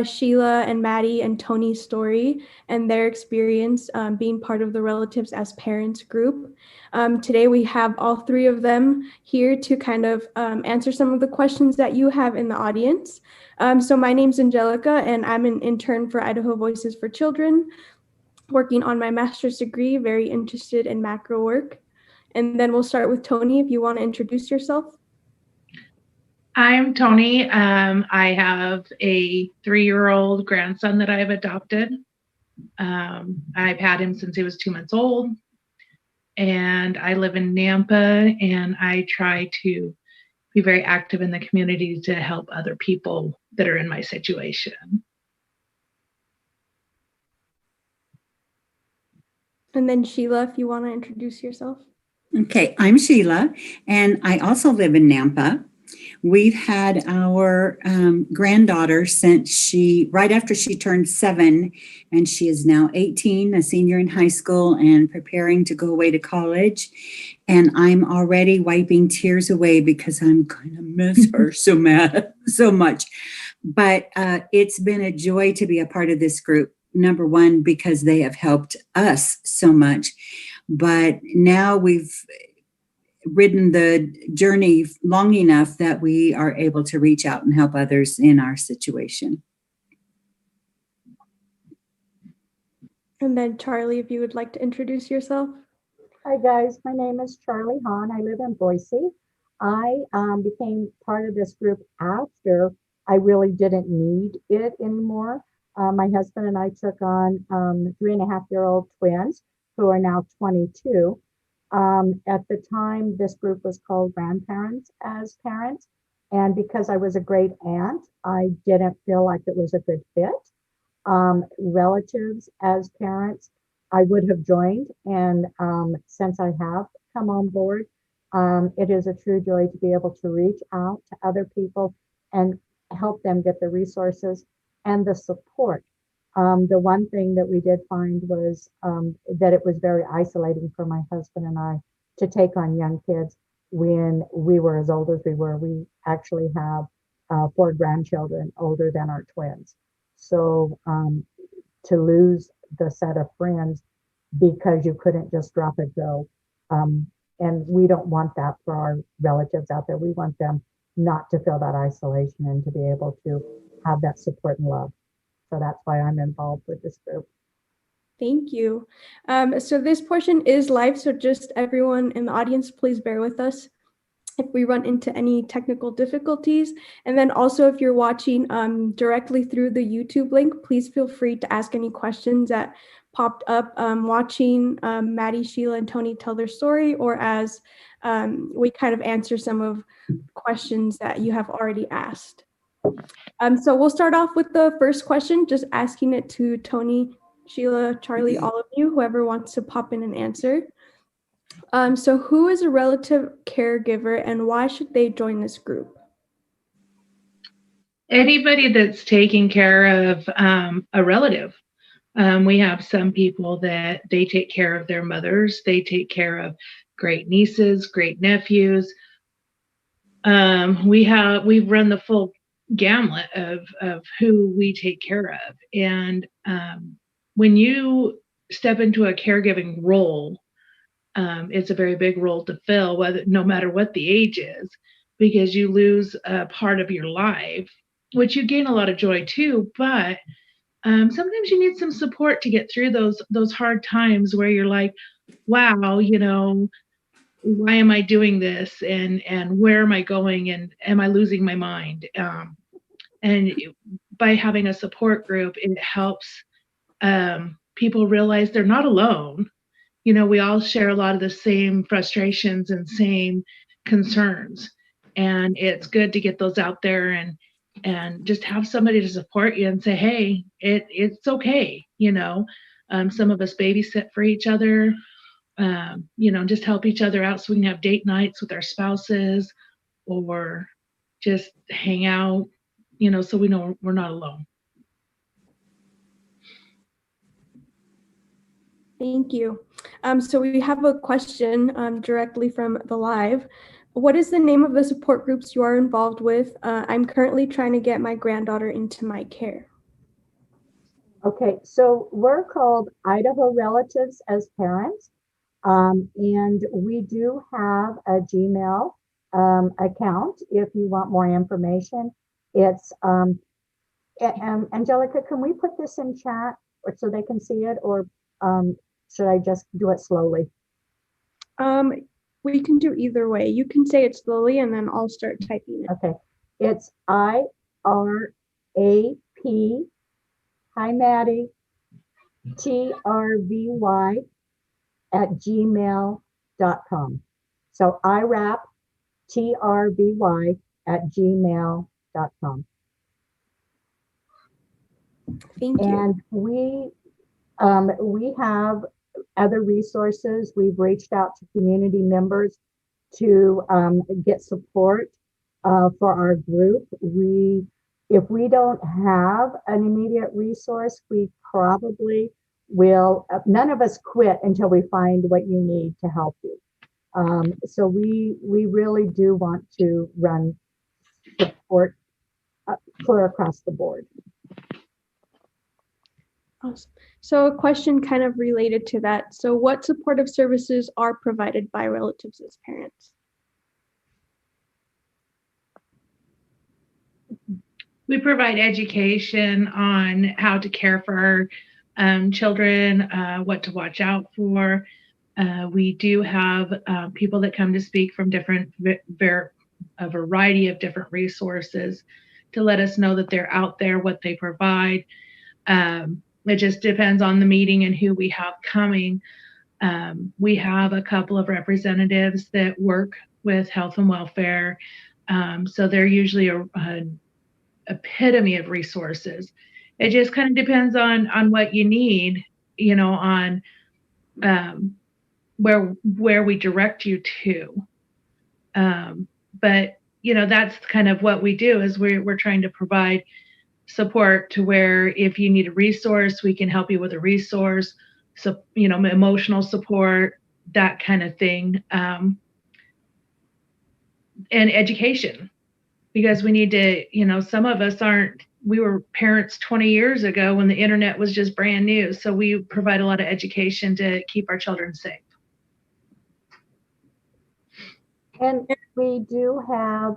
Sheila and Maddie and Tony's story and their experience being part of the Relatives as Parents group. Today we have all three of them here to kind of answer some of the questions that you have in the audience. So my name's Angelica, and I'm an intern for Idaho Voices for Children, working on my master's degree, very interested in macro work. And then we'll start with Tony, if you want to introduce yourself. I'm Tony. I have a 3-year-old grandson that I've adopted. I've had him since he was 2 months old. And I live in Nampa, and I try to be very active in the community to help other people that are in my situation. And then Sheila, if you want to introduce yourself. Okay, I'm Sheila, and I also live in Nampa. We've had our granddaughter since right after she turned 7, and she is now 18, a senior in high school and preparing to go away to college. And I'm already wiping tears away because I'm going to miss her so much. But it's been a joy to be a part of this group. number one, because they have helped us so much. But now we've ridden the journey long enough that we are able to reach out and help others in our situation. And then Charlie, if you would like to introduce yourself. Hi guys, my name is Charlie Hahn. I live in Boise. I became part of this group after I really didn't need it anymore. My husband and I took on 3.5-year-old twins who are now 22. At the time, this group was called Grandparents as Parents. And because I was a great aunt, I didn't feel like it was a good fit. Relatives as parents, I would have joined. And since I have come on board, it is a true joy to be able to reach out to other people and help them get the resources and the support. The one thing that we did find was that it was very isolating for my husband and I to take on young kids when we were as old as we were. We actually have 4 grandchildren older than our twins. So to lose the set of friends because you couldn't just drop a go. And we don't want that for our relatives out there. We want them not to feel that isolation and to be able to have that support and love. So that's why I'm involved with this group. Thank you. So this portion is live, so just everyone in the audience, please bear with us if we run into any technical difficulties. And then also if you're watching directly through the YouTube link, please feel free to ask any questions that popped up watching Maddie, Sheila, and Tony tell their story, or as we kind of answer some of questions that you have already asked. So we'll start off with the first question, just asking it to Tony, Sheila, Charlie, all of you, whoever wants to pop in and answer. So who is a relative caregiver and why should they join this group? Anybody that's taking care of a relative. We have some people that they take care of their mothers. They take care of great nieces, great nephews. We've run the full gamut of who we take care of. And when you step into a caregiving role, it's a very big role to fill, no matter what the age is, because you lose a part of your life, which you gain a lot of joy too. But sometimes you need some support to get through those hard times where you're like, wow, why am I doing this, and where am I going, and am I losing my mind? And by having a support group, it helps people realize they're not alone. We all share a lot of the same frustrations and same concerns, and it's good to get those out there and just have somebody to support you and say, hey, it's okay. Some of us babysit for each other, just help each other out so we can have date nights with our spouses or just hang out, so we know we're not alone. Thank you. So we have a question directly from the live. What is the name of the support groups you are involved with? I'm currently trying to get my granddaughter into my care. Okay, so we're called Idaho Relatives as Parents. And we do have a Gmail account if you want more information. It's Angelica, can we put this in chat or so they can see it, or should I just do it slowly? We can do either way. You can say it slowly and then I'll start typing it. Okay, it's IRAP, hi Maddie, TRVY @gmail.com. So IRAP, TRVY @gmail.com. Thank you. And we have other resources. We've reached out to community members to get support for our group. If we don't have an immediate resource, we probably will. None of us quit until we find what you need to help you. So we really do want to run support clear across the board. Awesome. So a question kind of related to that. So what supportive services are provided by relatives as parents? We provide education on how to care for our children, what to watch out for. We do have people that come to speak from a variety of different resources to let us know that they're out there, what they provide. It just depends on the meeting and who we have coming. We have a couple of representatives that work with health and welfare. So they're usually an epitome of resources. It just kind of depends on what you need, on where we direct you to. But that's kind of what we do is we're trying to provide support to where if you need a resource, we can help you with a resource. So, emotional support, that kind of thing. And education, because we need to, some of us we were parents 20 years ago when the internet was just brand new. So we provide a lot of education to keep our children safe. And we do have,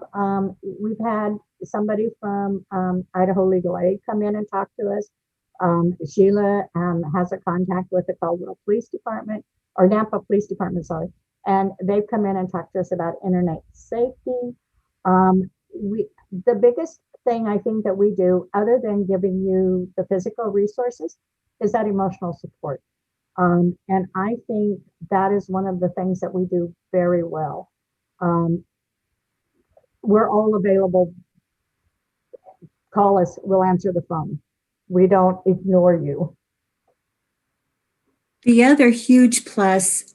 we've had somebody from Idaho Legal Aid come in and talk to us. Sheila has a contact with the Caldwell Police Department, or Napa Police Department, sorry. And they've come in and talked to us about internet safety. The biggest thing I think that we do, other than giving you the physical resources, is that emotional support. And I think that is one of the things that we do very well. We're all available. Call us, we'll answer the phone. We don't ignore you. The other huge plus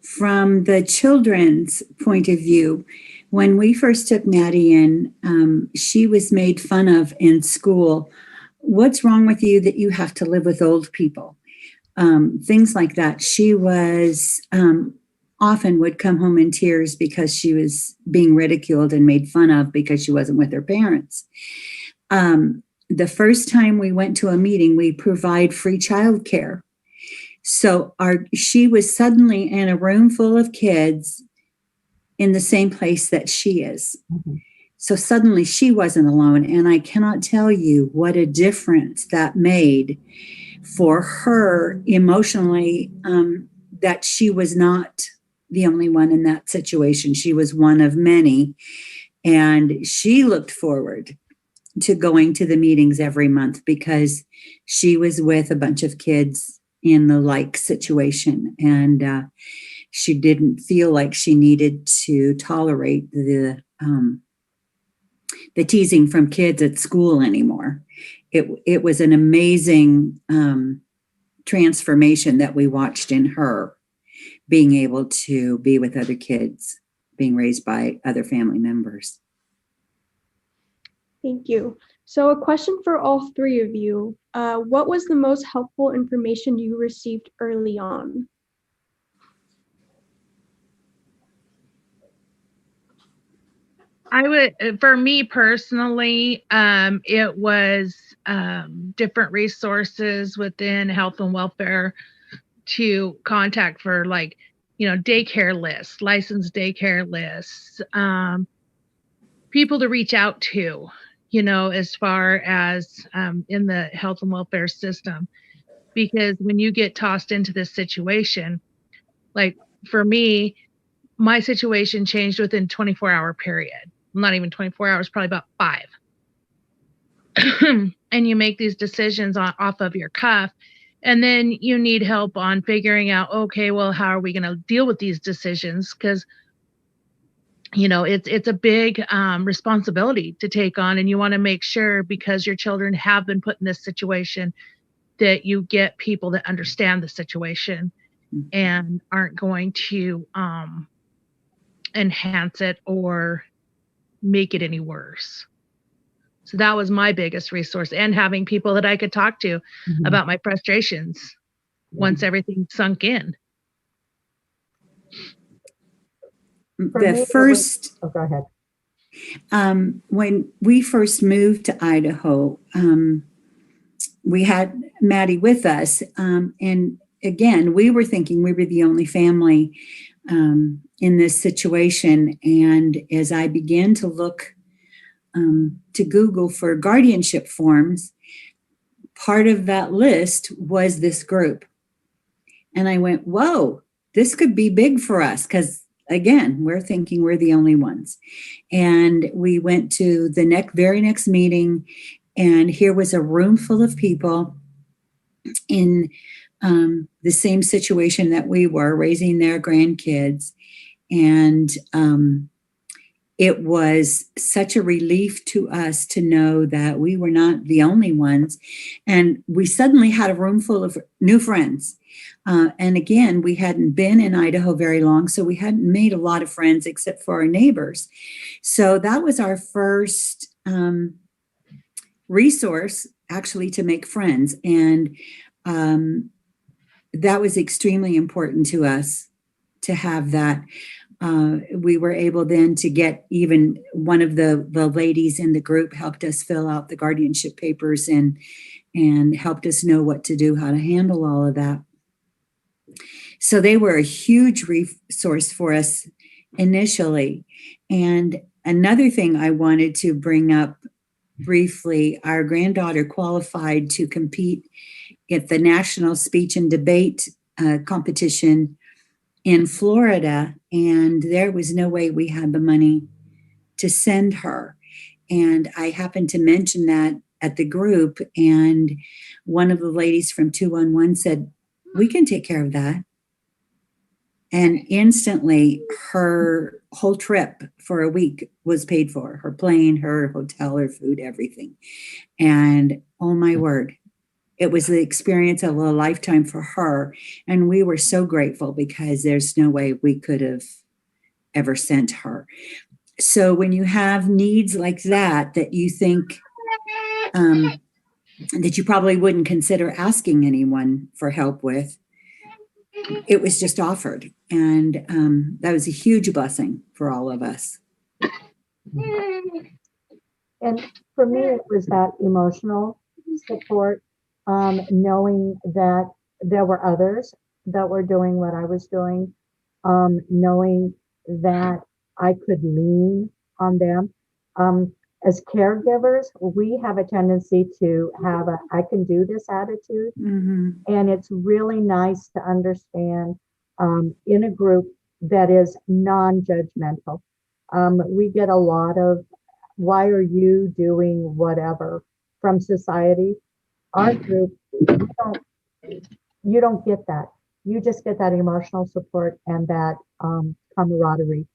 from the children's point of view, when we first took Maddie in, she was made fun of in school. What's wrong with you that you have to live with old people? Things like that. She was often would come home in tears because she was being ridiculed and made fun of because she wasn't with her parents. The first time we went to a meeting, we provide free childcare. So she was suddenly in a room full of kids in the same place that she is. Mm-hmm. So suddenly she wasn't alone. And I cannot tell you what a difference that made for her emotionally, that she was not the only one in that situation. She was one of many. And she looked forward to going to the meetings every month because she was with a bunch of kids in the like situation. And she didn't feel like she needed to tolerate the teasing from kids at school anymore. It was an amazing transformation that we watched in her, being able to be with other kids, being raised by other family members. Thank you. So a question for all three of you. What was the most helpful information you received early on? For me personally, it was different resources within health and welfare to contact for, like, daycare lists, licensed daycare lists, people to reach out to, as far as in the health and welfare system. Because when you get tossed into this situation, like for me, my situation changed within 24-hour period. Not even 24 hours, probably about 5. And you make these decisions off of your cuff. And then you need help on figuring out, okay, well, how are we going to deal with these decisions? Because, it's a big responsibility to take on. And you want to make sure, because your children have been put in this situation, that you get people that understand the situation and aren't going to enhance it or make it any worse. So that was my biggest resource, and having people that I could talk to about my frustrations once everything sunk in. The first, go ahead. When we first moved to Idaho, we had Maddie with us. And again, we were thinking we were the only family in this situation. And as I began to look to Google for guardianship forms, part of that list was this group. And I went, whoa, this could be big for us, because again, we're thinking we're the only ones. And we went to the very next meeting, and here was a room full of people in the same situation that we were, raising their grandkids. And it was such a relief to us to know that we were not the only ones. And we suddenly had a room full of new friends. And again, we hadn't been in Idaho very long, so we hadn't made a lot of friends except for our neighbors. So that was our first resource, actually, to make friends. And that was extremely important to us to have that. We were able then to get, even one of the ladies in the group helped us fill out the guardianship papers and helped us know what to do, how to handle all of that. So they were a huge resource for us initially. And another thing I wanted to bring up briefly, our granddaughter qualified to compete at the National Speech and Debate competition in Florida, and there was no way we had the money to send her. And I happened to mention that at the group, and one of the ladies from 211 said, we can take care of that. And instantly her whole trip for a week was paid for, her plane, her hotel, her food, everything. And oh my word, it was the experience of a lifetime for her. And we were so grateful, because there's no way we could have ever sent her. So when you have needs like that, that you think that you probably wouldn't consider asking anyone for help with, it was just offered. And that was a huge blessing for all of us. And for me, it was that emotional support, knowing that there were others that were doing what I was doing, knowing that I could lean on them. As caregivers, we have a tendency to have a I can do this attitude. Mm-hmm. And it's really nice to understand in a group that is non-judgmental. We get a lot of, why are you doing whatever, from society. Our group, you don't get that. You just get that emotional support and that camaraderie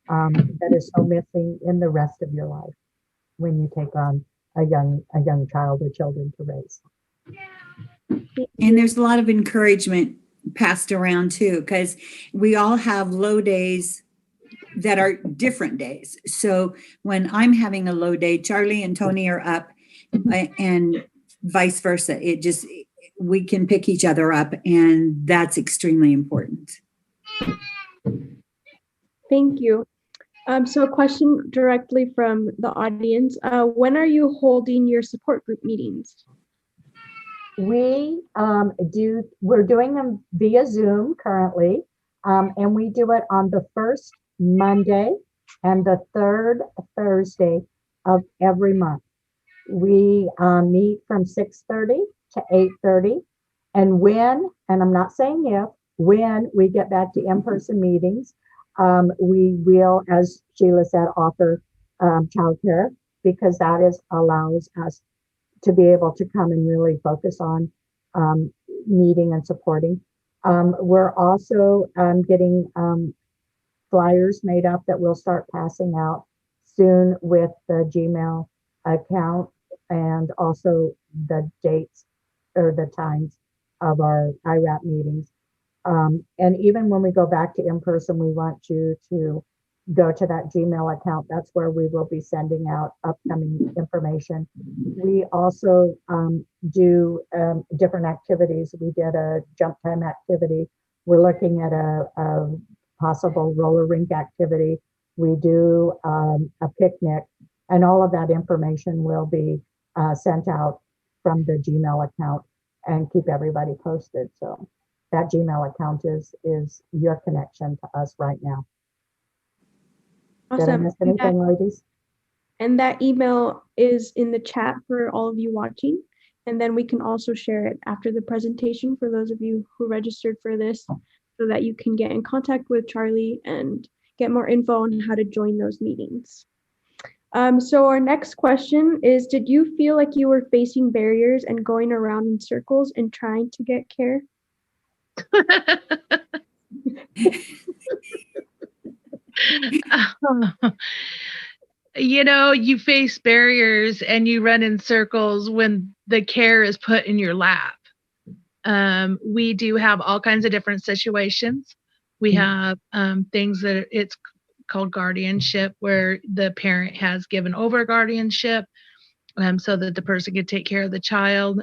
that is so missing in the rest of your life when you take on a young child or children to raise. And there's a lot of encouragement passed around too, because we all have low days that are different days. So when I'm having a low day, Charlie and Tony are up, and vice versa. We can pick each other up, and that's extremely important. Thank you. So a question directly from the audience. When are you holding your support group meetings? We're doing them via Zoom currently, and we do it on the first Monday and the third Thursday of every month. We meet from 6:30 to 8:30, and I'm not saying if, when we get back to in-person meetings, we will, as Sheila said, offer childcare, because that allows us to be able to come and really focus on meeting and supporting. We're also getting flyers made up that we'll start passing out soon with the Gmail account, and also the dates or the times of our IRAP meetings. And even when we go back to in-person, we want you to go to that Gmail account. That's where we will be sending out upcoming information. We also do different activities. We did a jump time activity. We're looking at a possible roller rink activity. We do a picnic, and all of that information will be sent out from the Gmail account and keep everybody posted. So that Gmail account is your connection to us right now. Did I Awesome. miss anything, ladies? And that email is in the chat for all of you watching. And then we can also share it after the presentation for those of you who registered for this, so that you can get in contact with Charlie and get more info on how to join those meetings. So our next question is, did you feel like you were facing barriers and going around in circles and trying to get care? You know, you face barriers and you run in circles when the care is put in your lap. We do have all kinds of different situations. We have things that it's called guardianship, where the parent has given over guardianship so that the person can take care of the child.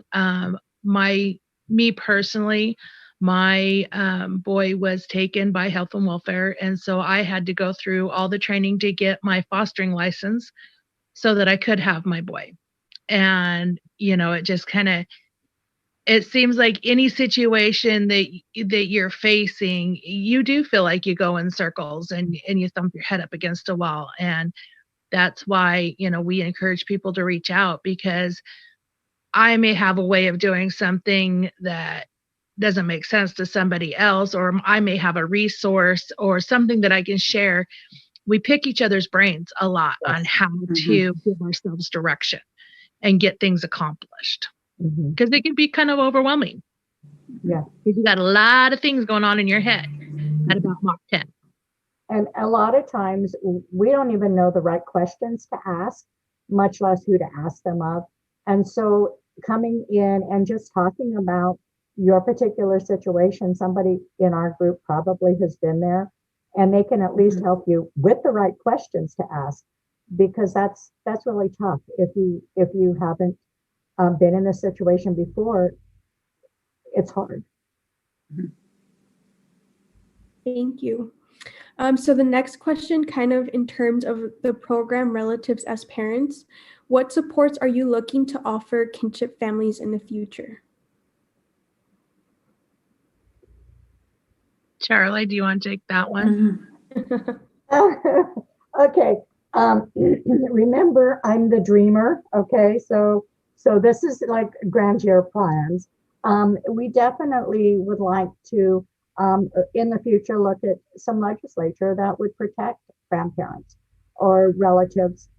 Me personally, my boy was taken by health and welfare, and so I had to go through all the training to get my fostering license so that I could have my boy. And you know, it just kind of, it seems like any situation that you're facing, you do feel like you go in circles and you thump your head up against a wall. And that's why, you know, we encourage people to reach out, because I may have a way of doing something that doesn't make sense to somebody else, or I may have a resource or something that I can share. We pick each other's brains a lot on how to give ourselves direction and get things accomplished, because it can be kind of overwhelming. Yeah. You got a lot of things going on in your head at about Mach 10. And a lot of times we don't even know the right questions to ask, much less who to ask them of. And so coming in and just talking about your particular situation, somebody in our group probably has been there, and they can at least help you with the right questions to ask, because that's really tough. If you haven't been in this situation before, it's hard. Thank you. So the next question, kind of in terms of the program Relatives as Parents, what supports are you looking to offer kinship families in the future? Charlie, do you want to take that one? Okay. Remember, I'm the dreamer. Okay. So this is like grandeur plans. We definitely would like to, in the future, look at some legislature that would protect grandparents or relatives.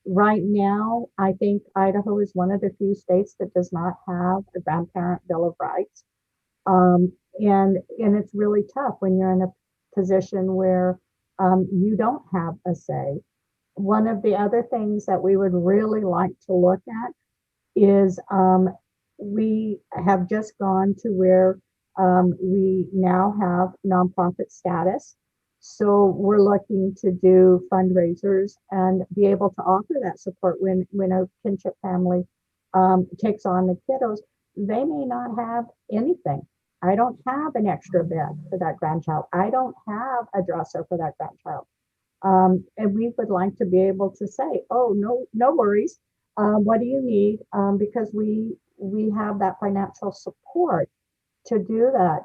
Right now, I think Idaho is one of the few states that does not have a grandparent bill of rights. And it's really tough when you're in a position where you don't have a say. One of the other things that we would really like to look at is we have just gone to where we now have nonprofit status. So we're looking to do fundraisers and be able to offer that support when a kinship family takes on the kiddos. They may not have anything. I don't have an extra bed for that grandchild. I don't have a dresser for that grandchild. And we would like to be able to say, oh, no worries. What do you need? Because we have that financial support to do that.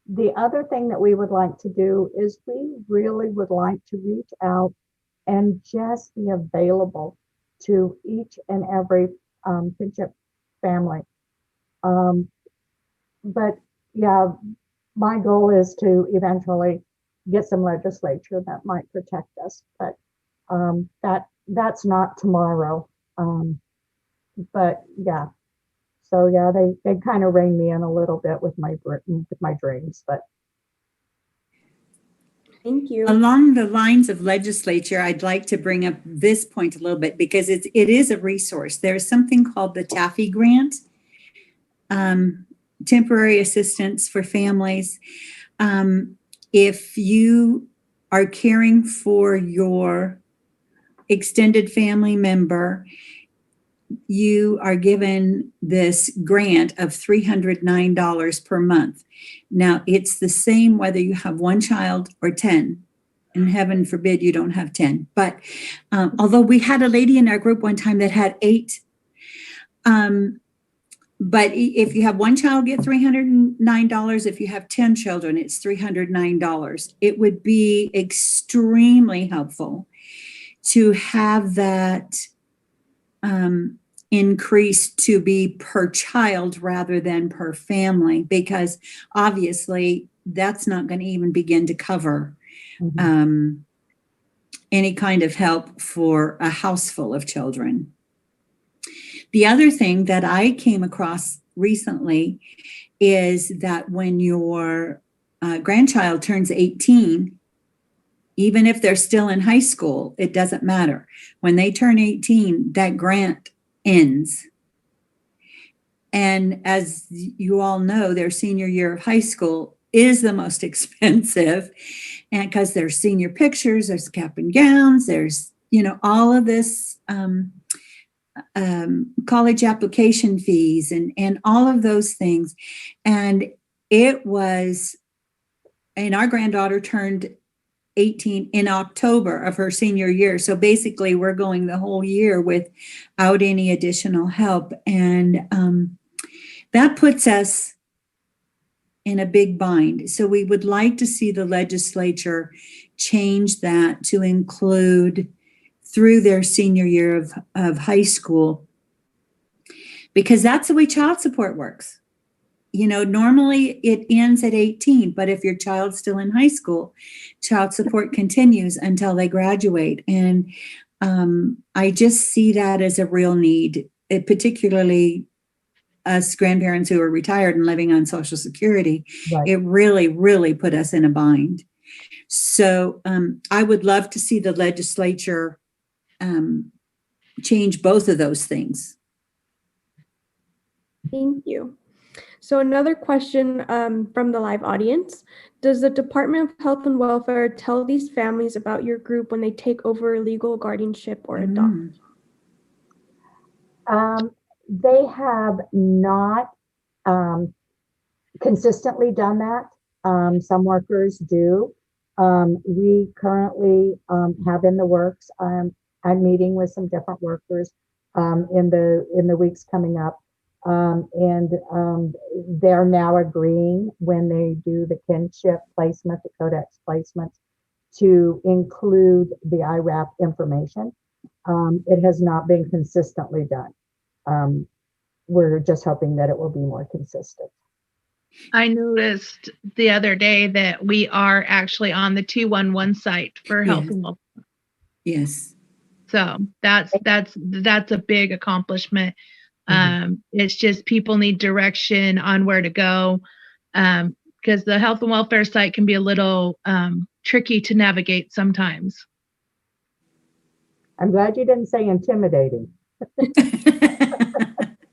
The other thing that we would like to do is we really would like to reach out and just be available to each and every kinship family. But yeah, my goal is to eventually get some legislature that might protect us, but that's not tomorrow. But yeah, so yeah, they kind of rein me in a little bit with my dreams, but. Thank you. Along the lines of legislature, I'd like to bring up this point a little bit, because it is a resource. There's something called the Taffy Grant, temporary assistance for families. If you are caring for your extended family member, you are given this grant of $309 per month. Now, it's the same whether you have one child or 10. And heaven forbid you don't have 10. But although we had a lady in our group one time that had 8, but if you have one child, get $309. If you have 10 children, it's $309. It would be extremely helpful to have that increase to be per child rather than per family, because obviously that's not going to even begin to cover any kind of help for a house full of children. The other thing that I came across recently is that when your grandchild turns 18, even if they're still in high school, it doesn't matter. When they turn 18, that grant ends. And as you all know, their senior year of high school is the most expensive, and because there's senior pictures, there's cap and gowns, there's, all of this college application fees and all of those things. And our granddaughter turned 18 in October of her senior year. So basically we're going the whole year without any additional help. And that puts us in a big bind. So we would like to see the legislature change that to include through their senior year of high school, because that's the way child support works. Normally it ends at 18, but if your child's still in high school, child support continues until they graduate. And I just see that as a real need, particularly us grandparents who are retired and living on Social Security. Right. It really, really put us in a bind. So I would love to see the legislature change both of those things. Thank you. So another question from the live audience. Does the Department of Health and Welfare tell these families about your group when they take over legal guardianship or adopt? They have not consistently done that. Some workers do. We currently have in the works. I'm meeting with some different workers in the weeks coming up. They're now agreeing when they do the kinship placement, the codex placements, to include the IRAP information. It has not been consistently done. We're just hoping that it will be more consistent. I noticed the other day that we are actually on the 211 site for health and welfare. Yes. So that's a big accomplishment. It's just people need direction on where to go, because the health and welfare site can be a little tricky to navigate sometimes. I'm glad you didn't say intimidating.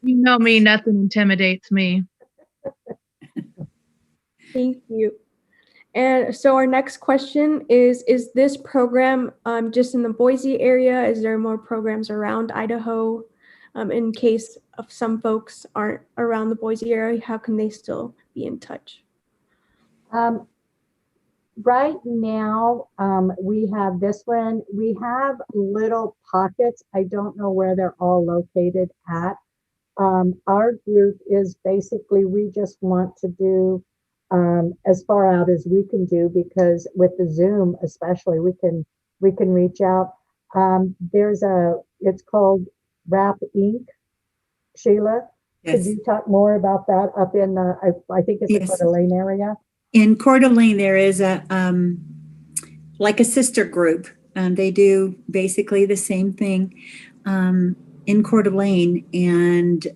You know me, nothing intimidates me. Thank you. And so our next question is this program just in the Boise area? Is there more programs around Idaho? In case of some folks aren't around the Boise area, how can they still be in touch? Right now, we have this one. We have little pockets. I don't know where they're all located at. Our group is basically, we just want to do as far out as we can do, because with the Zoom especially, we can reach out. It's called RAP Inc. Sheila, yes. Could you talk more about that up in I think it's the Coeur d'Alene area? In Coeur d'Alene, there is a like a sister group. They do basically the same thing in Coeur d'Alene, and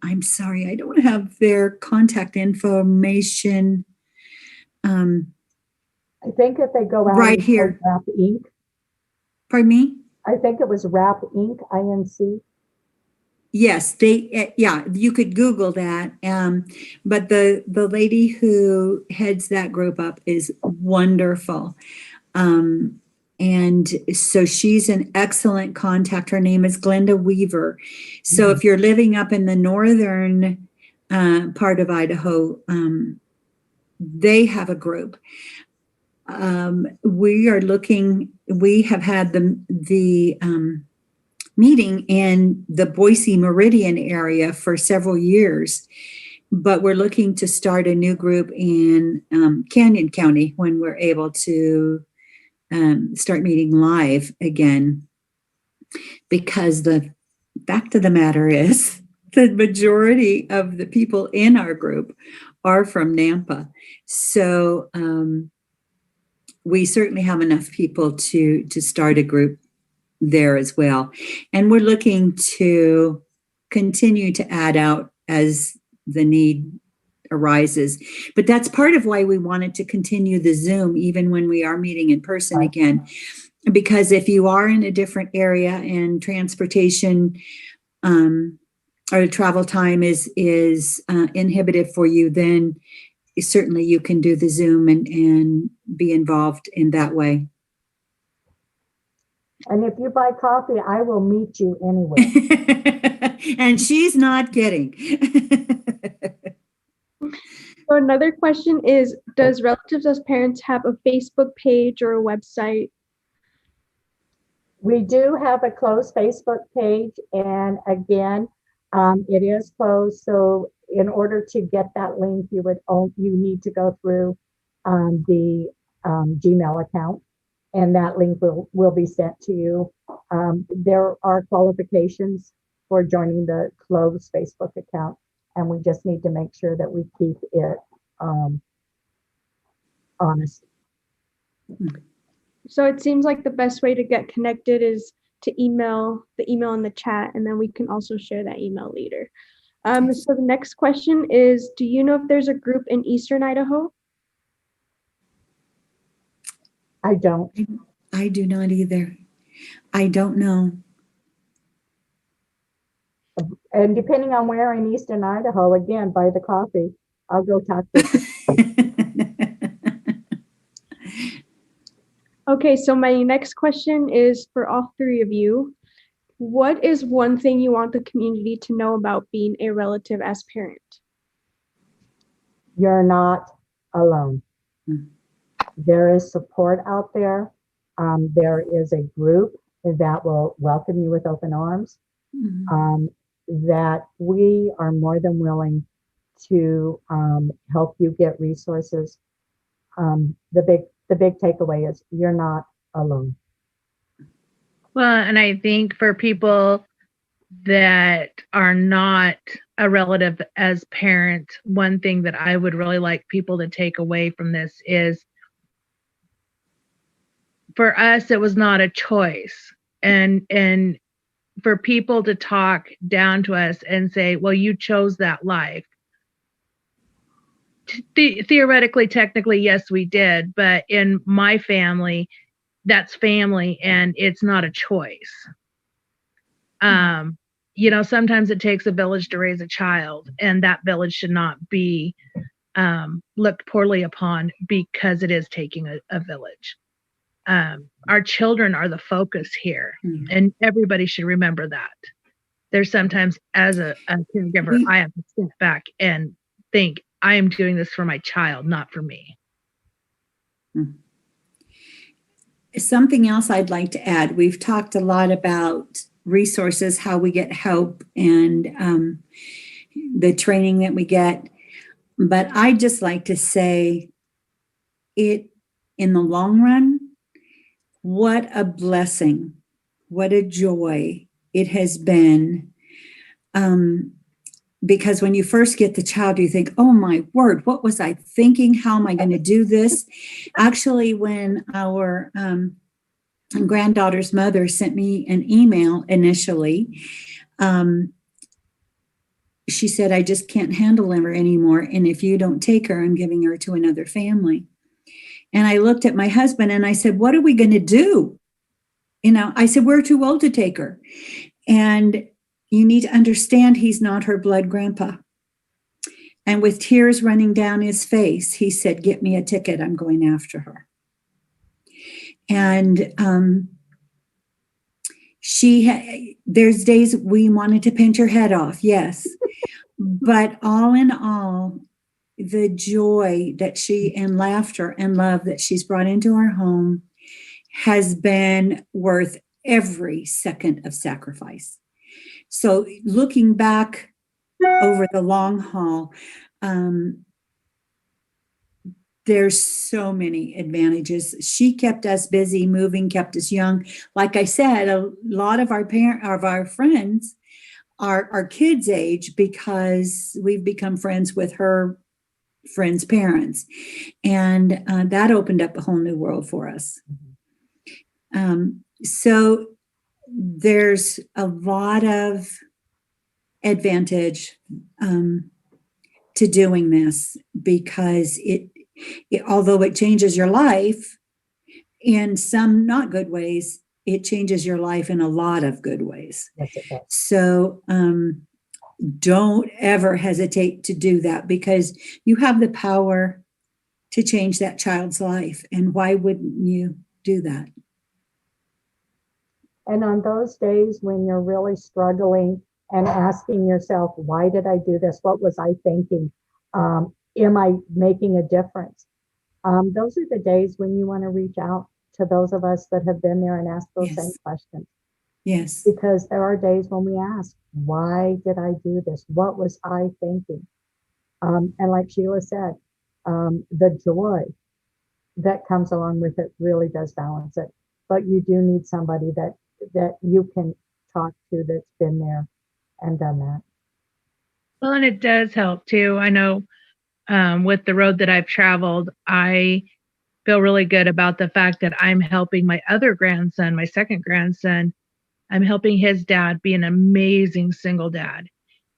I'm sorry, I don't have their contact information. I think if they go out right here, RAP Inc. Pardon me? I think it was RAP Inc. INC. Yes, you could Google that. But the lady who heads that group up is wonderful. And so she's an excellent contact. Her name is Glenda Weaver. So if you're living up in the northern part of Idaho, they have a group. We have had the meeting in the Boise Meridian area for several years, but we're looking to start a new group in Canyon County when we're able to start meeting live again. Because the fact of the matter is, the majority of the people in our group are from Nampa. So we certainly have enough people to start a group there as well. And we're looking to continue to add out as the need arises. But that's part of why we wanted to continue the Zoom even when we are meeting in person again. Because if you are in a different area and transportation or travel time is inhibitive for you, then certainly you can do the Zoom and be involved in that way. And if you buy coffee, I will meet you anywhere. And she's not kidding. So another question is, does Relatives as Parents have a Facebook page or a website? We do have a closed Facebook page, and again, it is closed. So in order to get that link, you need to go through the Gmail account, and that link will be sent to you. There are qualifications for joining the closed Facebook account, and we just need to make sure that we keep it honest. So it seems like the best way to get connected is to email the email in the chat, and then we can also share that email later. So the next question is, do you know if there's a group in Eastern Idaho? I don't. I do not either. I don't know. And depending on where in Eastern Idaho, again, buy the coffee. I'll go talk to you. Okay, so my next question is for all three of you. What is one thing you want the community to know about being a relative as parent? You're not alone. There is support out there. There is a group that will welcome you with open arms. That we are more than willing to help you get resources. The big takeaway is you're not alone. Well, and I think for people that are not a relative as parents, one thing that I would really like people to take away from this is, for us, it was not a choice. And for people to talk down to us and say, well, you chose that life. Theoretically, technically, yes, we did. But in my family, that's family and it's not a choice. Sometimes it takes a village to raise a child, and that village should not be looked poorly upon because it is taking a village. Our children are the focus here, and everybody should remember that. There's sometimes, as a caregiver, I have to step back and think, I am doing this for my child, not for me. Something else I'd like to add. We've talked a lot about resources, how we get help, and the training that we get. But I'd just like to say, in the long run, what a blessing, what a joy it has been. Because when you first get the child, you think, oh my word, what was I thinking? How am I going to do this? Actually, when our granddaughter's mother sent me an email initially, she said, I just can't handle her anymore. And if you don't take her, I'm giving her to another family. And I looked at my husband and I said, what are we going to do? I said, we're too old to take her. And you need to understand he's not her blood grandpa. And with tears running down his face, he said, get me a ticket. I'm going after her. And there's days we wanted to pinch her head off, yes. But all in all, the joy that and laughter and love that she's brought into our home has been worth every second of sacrifice. So looking back over the long haul, there's so many advantages. She kept us busy, moving, kept us young. Like I said, a lot of our friends are kids' age because we've become friends with her friends' parents, and that opened up a whole new world for us. So there's a lot of advantage to doing this because it, although it changes your life in some not good ways, it changes your life in a lot of good ways. Yes, it does. So don't ever hesitate to do that because you have the power to change that child's life. And why wouldn't you do that? And on those days when you're really struggling and asking yourself, why did I do this? What was I thinking? Am I making a difference? Those are the days when you want to reach out to those of us that have been there and ask those Yes. same questions. Yes. Because there are days when we ask, why did I do this? What was I thinking? And like Sheila said, the joy that comes along with it really does balance it. But you do need somebody that you can talk to that's been there and done that. Well, and it does help too. I know with the road that I've traveled, I feel really good about the fact that I'm helping my other grandson, my second grandson. I'm helping his dad be an amazing single dad.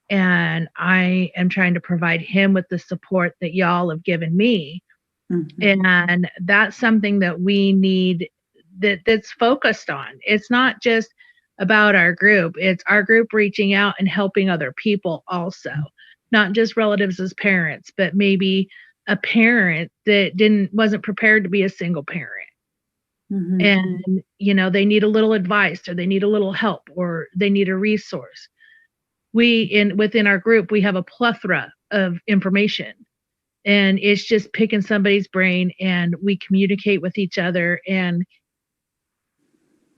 And I am trying to provide him with the support that y'all have given me. Mhm. And that's something that we need that's focused on. It's not just about our group, it's our group reaching out and helping other people also, not just relatives as parents, but maybe a parent that wasn't prepared to be a single parent. Mhm. And they need a little advice or they need a little help or they need a resource. Within our group we have a plethora of information, and it's just picking somebody's brain and we communicate with each other, and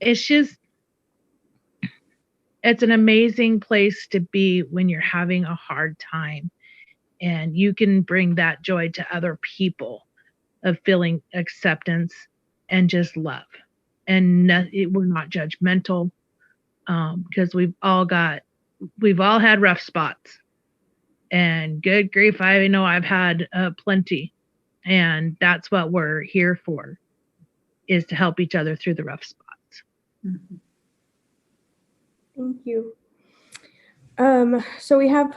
it's an amazing place to be when you're having a hard time, and you can bring that joy to other people of feeling acceptance and just love, and we're not judgmental, because we've all had rough spots, and good grief, I know I've had plenty, and that's what we're here for, is to help each other through the rough spots. Mhm. Thank you. So we have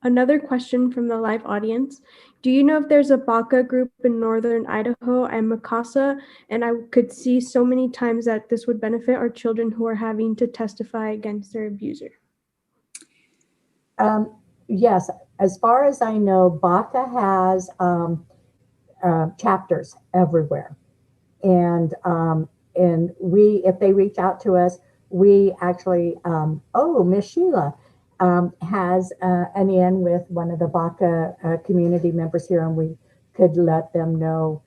another question from the live audience. Do you know if there's a BACA group in northern Idaho? I'm Mikasa, and I could see so many times that this would benefit our children who are having to testify against their abuser. Yes, as far as I know, BACA has chapters everywhere, and we, if they reach out to us, we actually, Miss Sheila has an in with one of the BACA community members here, and we could let them know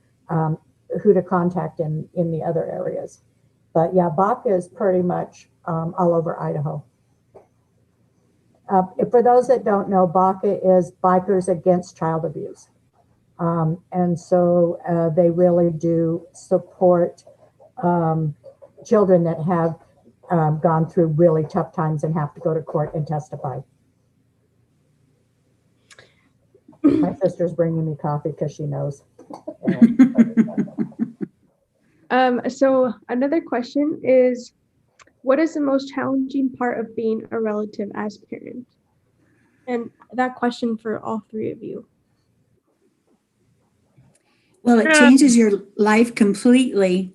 who to contact in the other areas. But yeah, BACA is pretty much all over Idaho. For those that don't know, BACA is Bikers Against Child Abuse. And so they really do support children that have gone through really tough times and have to go to court and testify. My sister's bringing me coffee because she knows. So another question is, what is the most challenging part of being a relative as parent? And that question for all three of you. Well, it changes your life completely.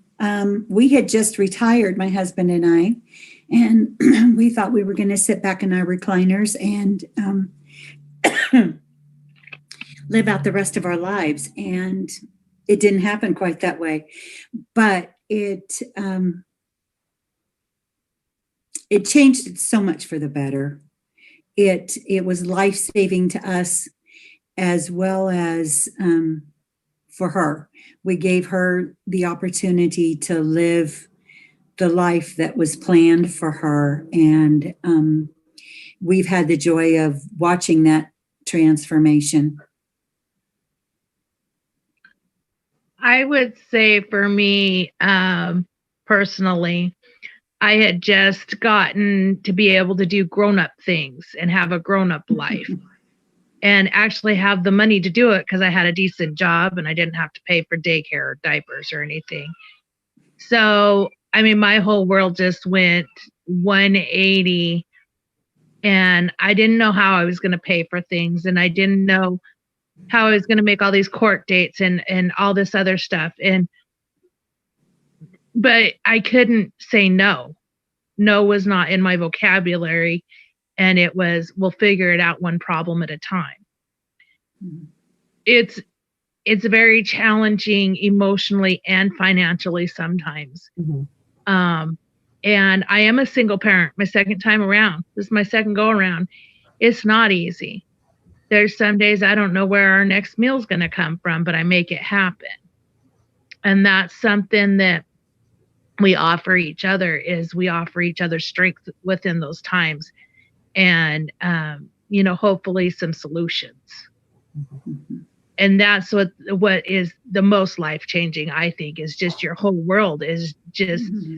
We had just retired, my husband and I, and we thought we were going to sit back in our recliners and live out the rest of our lives. And it didn't happen quite that way. But it changed it so much for the better. It was life-saving to us as well as for her. We gave her the opportunity to live the life that was planned for her. And we've had the joy of watching that transformation. I would say for me, personally, I had just gotten to be able to do grown-up things and have a grown-up life and actually have the money to do it because I had a decent job and I didn't have to pay for daycare or diapers or anything. So, I mean, my whole world just went 180 and I didn't know how I was going to pay for things, and I didn't know how I was going to make all these court dates and all this other stuff. But I couldn't say no. No was not in my vocabulary. And it was, we'll figure it out one problem at a time. Mm-hmm. It's very challenging emotionally and financially sometimes. Mm-hmm. And I am a single parent, my second time around. This is my second go around. It's not easy. There's some days I don't know where our next meal is going to come from, but I make it happen. And that's something that we offer each other, is we offer each other strength within those times. And, hopefully some solutions. Mm-hmm. And that's what is the most life-changing, I think, is just your whole world is just, mm-hmm.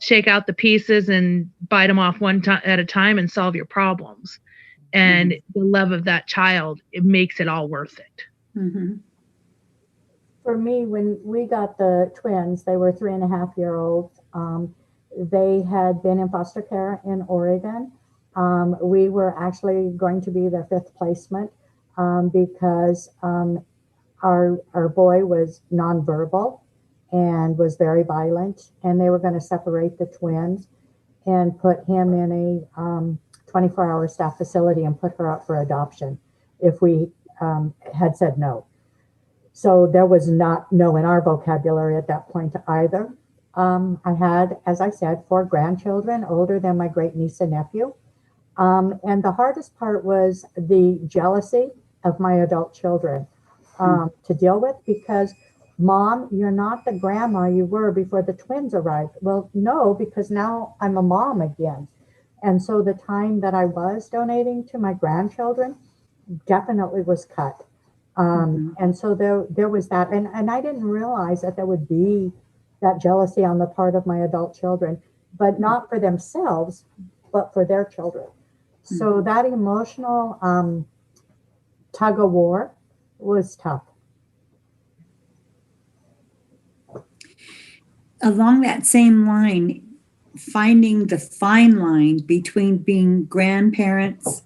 Shake out the pieces and bite them off one time at a time and solve your problems. And mm-hmm. the love of that child, it makes it all worth it. Mm-hmm. For me, when we got the twins, they were 3.5-year-olds. They had been in foster care in Oregon. We were actually going to be their 5th placement because our boy was nonverbal and was very violent, and they were going to separate the twins and put him in a 24-hour staff facility and put her up for adoption if we had said no. So there was not no in our vocabulary at that point either. I had, as I said, 4 grandchildren, older than my great niece and nephew. And the hardest part was the jealousy of my adult children to deal with, because, Mom, you're not the grandma you were before the twins arrived. Well, no, because now I'm a mom again. And so the time that I was donating to my grandchildren definitely was cut. And so there was that. And I didn't realize that there would be that jealousy on the part of my adult children, but not for themselves, but for their children. So that emotional tug of war was tough. Along that same line, finding the fine line between being grandparents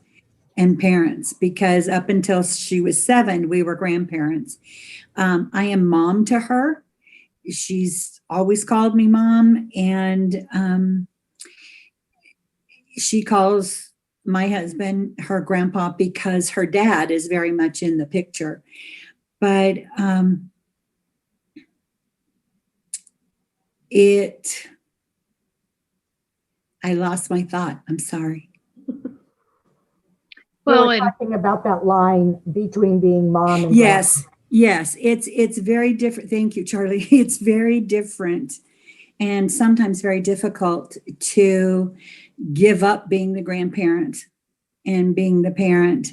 and parents, because up until she was 7, we were grandparents. I am mom to her. She's always called me mom, and she calls my husband her grandpa because her dad is very much in the picture. But I lost my thought. I'm sorry. Well, we're talking about that line between being mom and yes, it's very different. Thank you, Charlie. It's very different, and sometimes very difficult to give up being the grandparent and being the parent.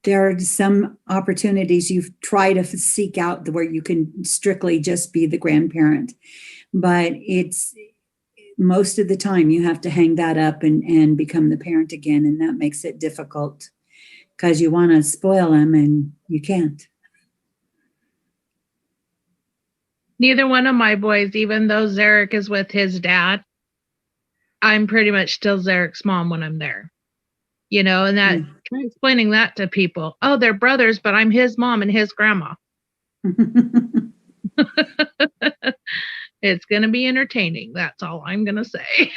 There are some opportunities you try to seek out where you can strictly just be the grandparent, but it's most of the time you have to hang that up and become the parent again. And that makes it difficult because you want to spoil them and you can't. Neither one of my boys, even though Zarek is with his dad, I'm pretty much still Zarek's mom when I'm there. And that explaining that to people. Oh, they're brothers, but I'm his mom and his grandma. It's going to be entertaining. That's all I'm going to say.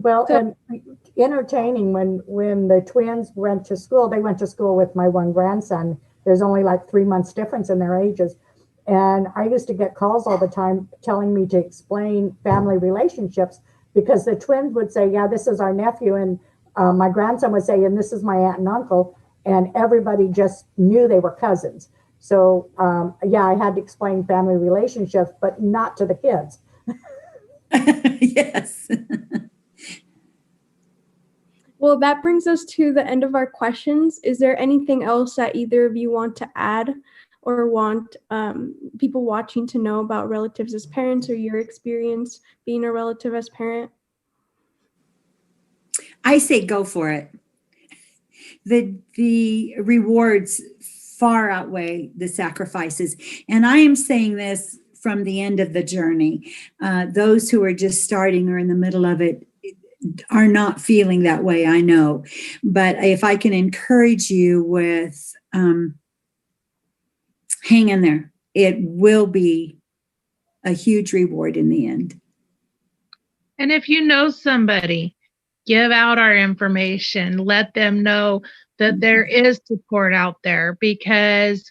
Well, and entertaining when the twins went to school, they went to school with my one grandson. There's only like 3 months difference in their ages. And I used to get calls all the time telling me to explain family relationships, because the twins would say, yeah, this is our nephew. And my grandson would say, and this is my aunt and uncle. And everybody just knew they were cousins. So, yeah, I had to explain family relationships, but not to the kids. Yes. Well, that brings us to the end of our questions. Is there anything else that either of you want to add or want people watching to know about relatives as parents or your experience being a relative as parent? I say go for it. The rewards far outweigh the sacrifices. And I am saying this from the end of the journey. Those who are just starting or in the middle of it are not feeling that way, I know. But if I can encourage you with hang in there, it will be a huge reward in the end. And if you know somebody, give out our information. Let them know that there is support out there, because,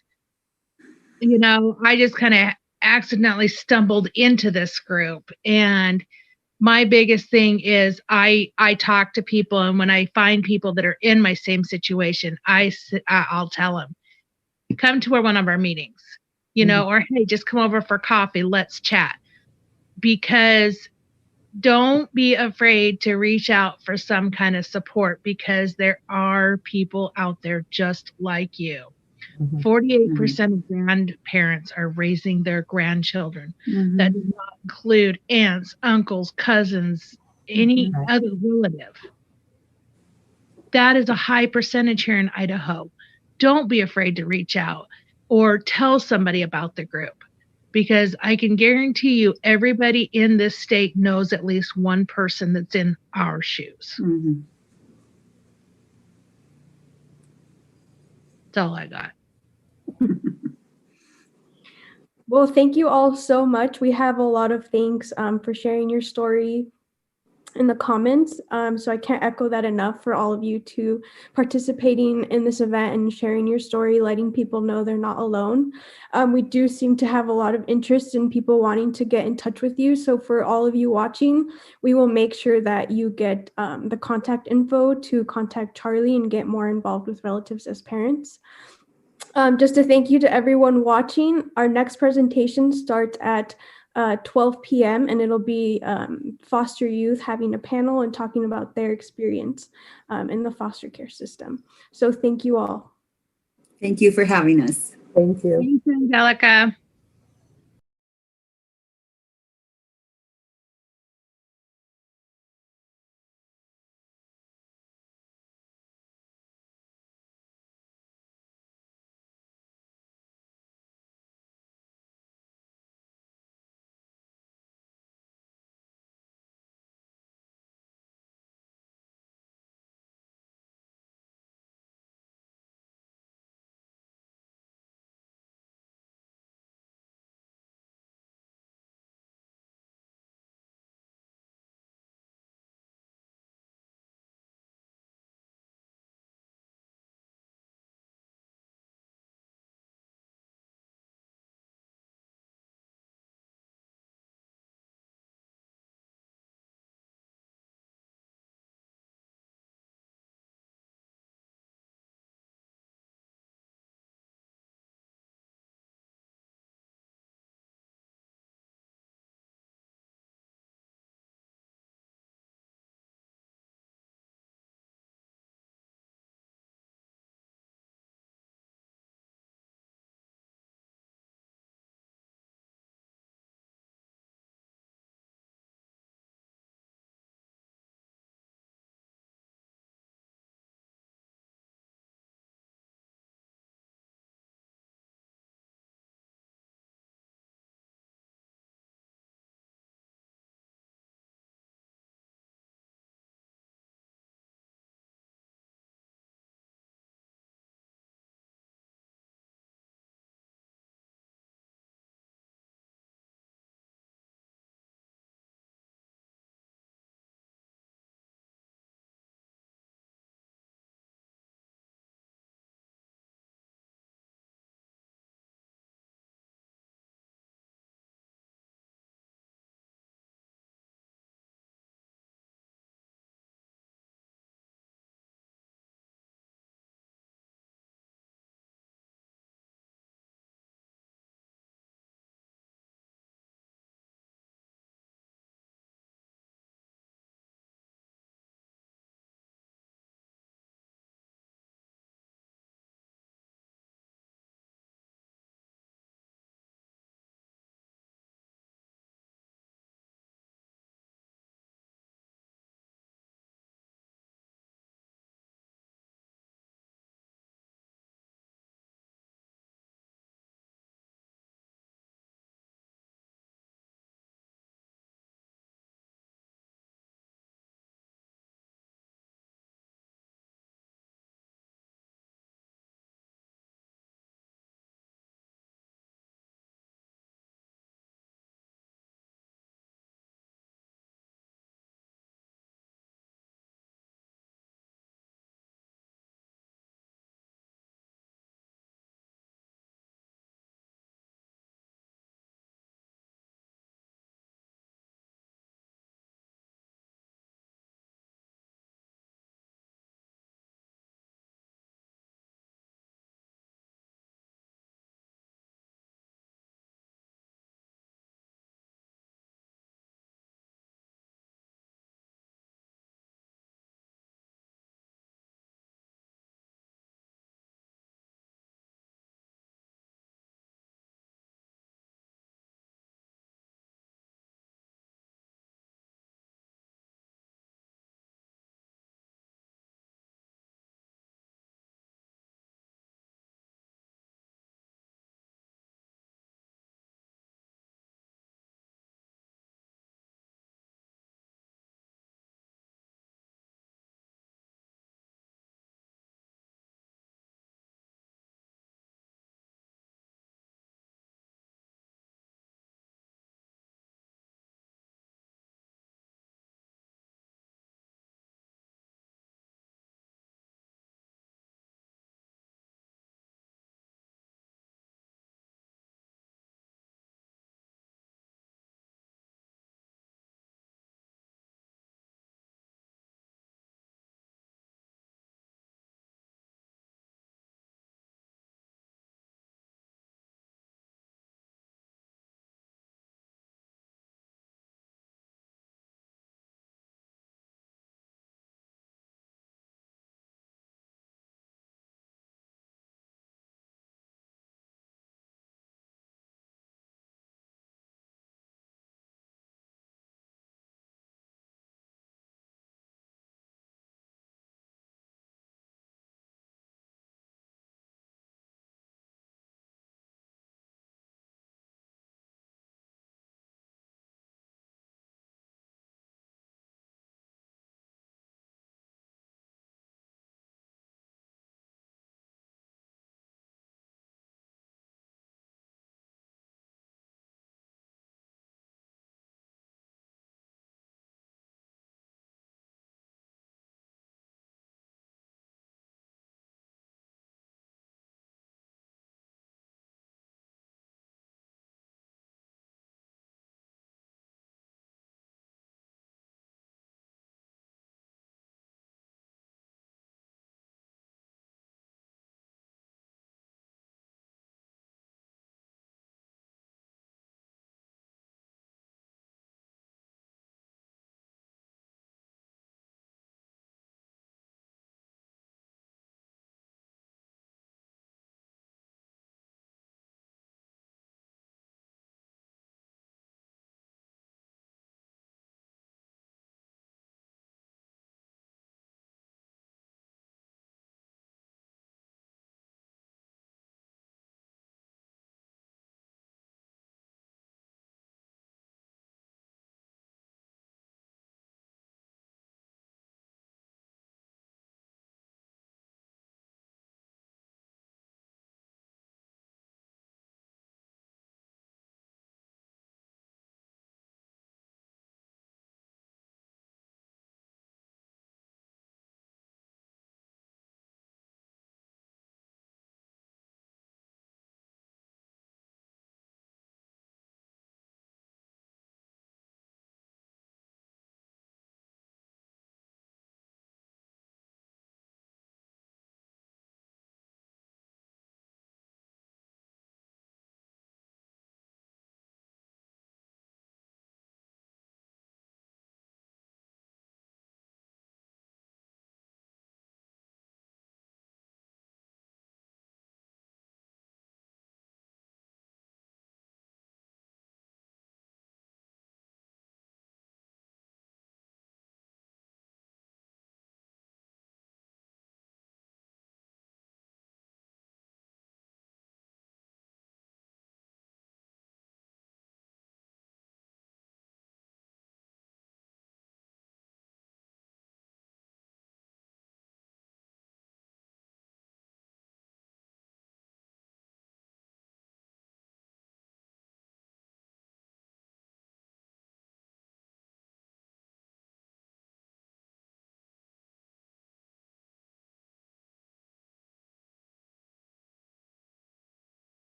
you know, I just kind of accidentally stumbled into this group. And my biggest thing is I talk to people, and when I find people that are in my same situation, I'll tell them, come to one of our meetings, you know, or hey, just come over for coffee, let's chat. Because don't be afraid to reach out for some kind of support, because there are people out there just like you. 48% of grandparents are raising their grandchildren. That does not include aunts, uncles, cousins, any other relative. That is a high percentage here in Idaho. Don't be afraid to reach out or tell somebody about the group, because I can guarantee you everybody in this state knows at least one person that's in our shoes. Mm-hmm. That's all I got. Well, thank you all so much. We have a lot of thanks for sharing your story in the comments. So I can't echo that enough for all of you to participating in this event and sharing your story, letting people know they're not alone. We do seem to have a lot of interest in people wanting to get in touch with you. So for all of you watching, we will make sure that you get the contact info to contact Charlie and get more involved with relatives as parents. Just a thank you to everyone watching. Our next presentation starts at 12 p.m. and it'll be foster youth having a panel and talking about their experience in the foster care system. So thank you all. Thank you for having us. Thank you. Thanks, Angelica.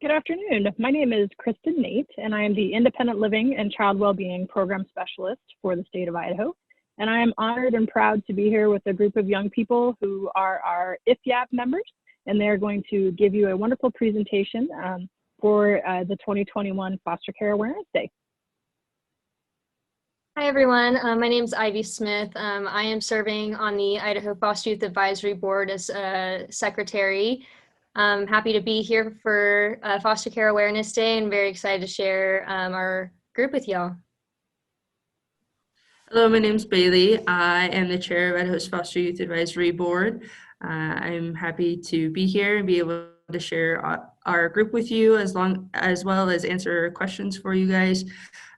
Good afternoon. My name is Kristen Nate, and I am the Independent Living and Child Wellbeing Program Specialist for the state of Idaho. And I am honored and proud to be here with a group of young people who are our IFYAP members, and they're going to give you a wonderful presentation for the 2021 Foster Care Awareness Day. Hi everyone, my name is Ivy Smith. I am serving on the Idaho Foster Youth Advisory Board as secretary. I'm happy to be here for Foster Care Awareness Day and very excited to share our group with y'all. Hello, my name is Bailey. I am the chair of Idaho's Foster Youth Advisory Board. I'm happy to be here and be able to share our group with you as well as answer questions for you guys.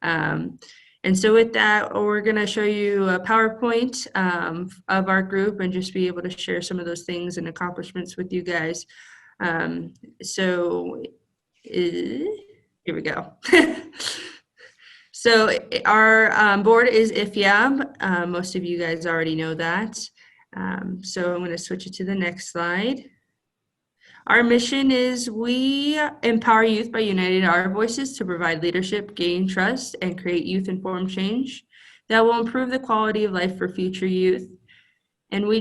And so with that, we're going to show you a PowerPoint of our group and just be able to share some of those things and accomplishments with you guys. So here we go. So our board is IFYAB. Most of you guys already know that. So I'm going to switch it to the next slide. Our mission is we empower youth by uniting our voices to provide leadership, gain trust, and create youth-informed change that will improve the quality of life for future youth. And we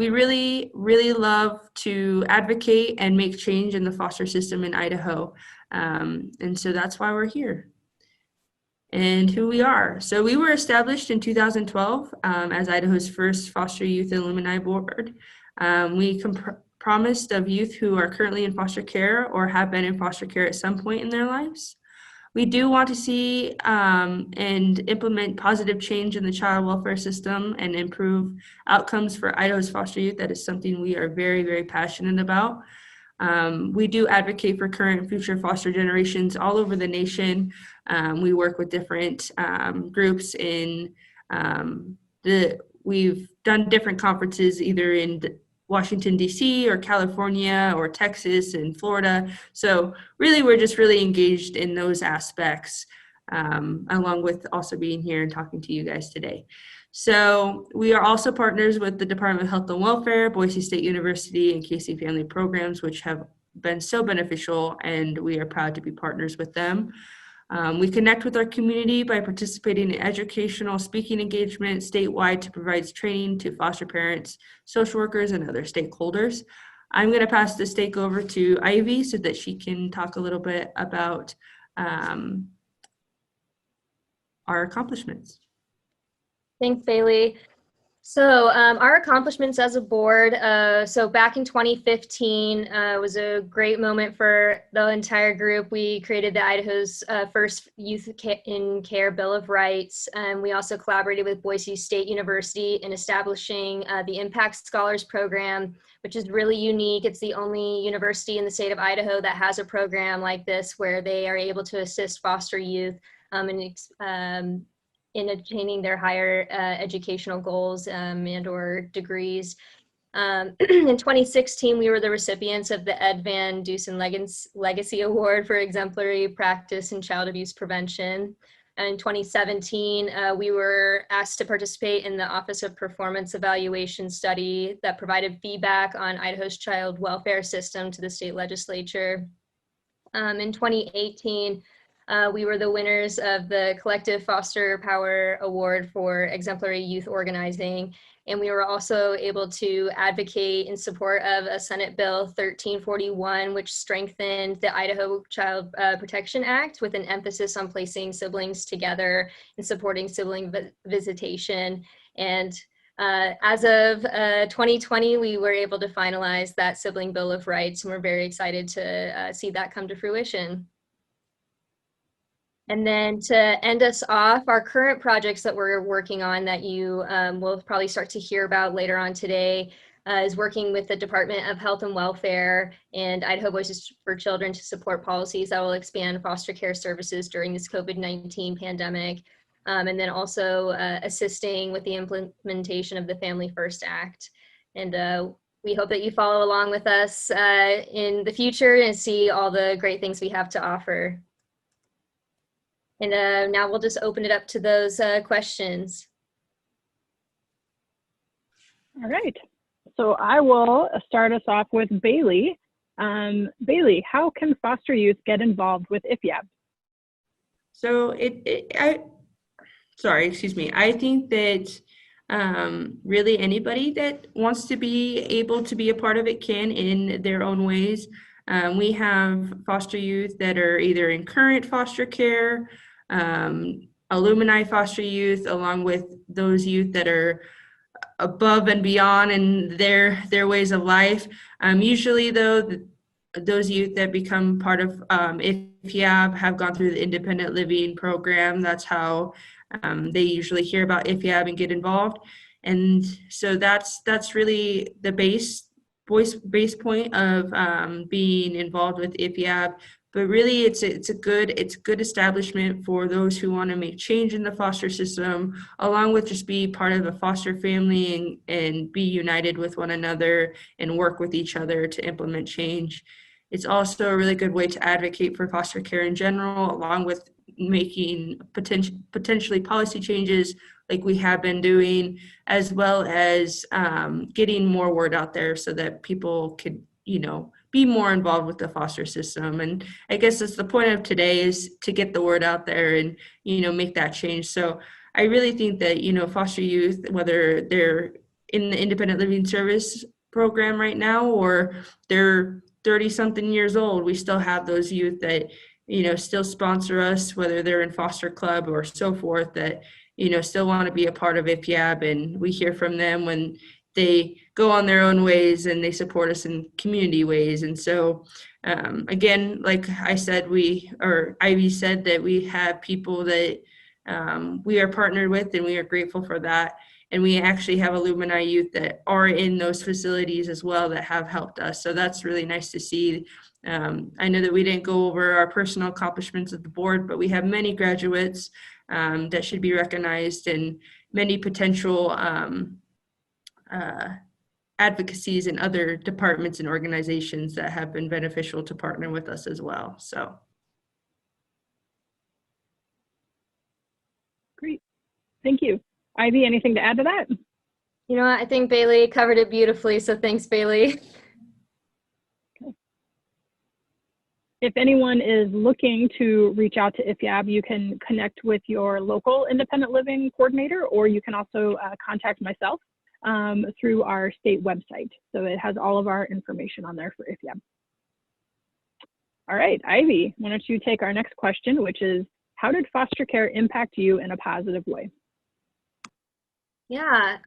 really, really love to advocate and make change in the foster system in Idaho. And so that's why we're here. And who we are. So we were established in 2012 as Idaho's first foster youth alumni board. We promised of youth who are currently in foster care or have been in foster care at some point in their lives. We do want to see and implement positive change in the child welfare system and improve outcomes for Idaho's foster youth. That is something we are very, very passionate about. We do advocate for current and future foster generations all over the nation. We work with different groups in we've done different conferences either in Washington, D.C. or California or Texas and Florida. So really, we're just really engaged in those aspects, along with also being here and talking to you guys today. So we are also partners with the Department of Health and Welfare, Boise State University, and Casey Family Programs, which have been so beneficial, and we are proud to be partners with them. We connect with our community by participating in educational speaking engagement statewide to provide training to foster parents, social workers, and other stakeholders. I'm going to pass the stake over to Ivy so that she can talk a little bit about our accomplishments. Thanks, Bailey. So our accomplishments as a board, so back in 2015 was a great moment for the entire group. We created the Idaho's first Youth in Care Bill of Rights. We also collaborated with Boise State University in establishing the Impact Scholars Program, which is really unique. It's the only university in the state of Idaho that has a program like this where they are able to assist foster youth in attaining their higher educational goals and or degrees. In 2016, we were the recipients of the Ed Van Dusen Legacy Award for Exemplary Practice in Child Abuse Prevention. And in 2017, we were asked to participate in the Office of Performance Evaluation study that provided feedback on Idaho's child welfare system to the state legislature. In 2018, we were the winners of the Collective Foster Power Award for Exemplary Youth Organizing, and we were also able to advocate in support of a Senate Bill 1341, which strengthened the Idaho Child Protection Act with an emphasis on placing siblings together and supporting sibling visitation. And as of 2020, we were able to finalize that Sibling Bill of Rights, and we're very excited to see that come to fruition. And then to end us off, our current projects that we're working on that you will probably start to hear about later on today is working with the Department of Health and Welfare and Idaho Voices for Children to support policies that will expand foster care services during this COVID-19 pandemic. And then also assisting with the implementation of the Family First Act. And we hope that you follow along with us in the future and see all the great things we have to offer. And now we'll just open it up to those questions. All right. So I will start us off with Bailey. Bailey, how can foster youth get involved with IFYAB? So I think that really anybody that wants to be able to be a part of it can in their own ways. We have foster youth that are either in current foster care, alumni foster youth, along with those youth that are above and beyond in their ways of life. Usually, though, those youth that become part of IFYAB have gone through the independent living program. That's how they usually hear about IFYAB and get involved. And so that's really the base point of being involved with IFYAB. But really, it's a good establishment for those who want to make change in the foster system, along with just be part of a foster family and be united with one another and work with each other to implement change. It's also a really good way to advocate for foster care in general, along with making potentially policy changes like we have been doing, as well as getting more word out there so that people could, be more involved with the foster system. And I guess that's the point of today, is to get the word out there and, make that change. So I really think that, foster youth, whether they're in the independent living service program right now or they're 30-something years old, we still have those youth that, still sponsor us, whether they're in foster club or so forth, that, still want to be a part of IFYAB. And we hear from them when they go on their own ways and they support us in community ways. And so, again, like I said, Ivy said that we have people that we are partnered with, and we are grateful for that. And we actually have alumni youth that are in those facilities as well that have helped us. So that's really nice to see. I know that we didn't go over our personal accomplishments of the board, but we have many graduates that should be recognized, and many potential advocacies in other departments and organizations that have been beneficial to partner with us as well. So. Great. Thank you. Ivy, anything to add to that? I think Bailey covered it beautifully, so thanks, Bailey. Okay. If anyone is looking to reach out to IFYAB, you can connect with your local independent living coordinator, or you can also contact myself through our state website. So it has all of our information on there for IFYAB. All right, Ivy, why don't you take our next question, which is, how did foster care impact you in a positive way? Yeah,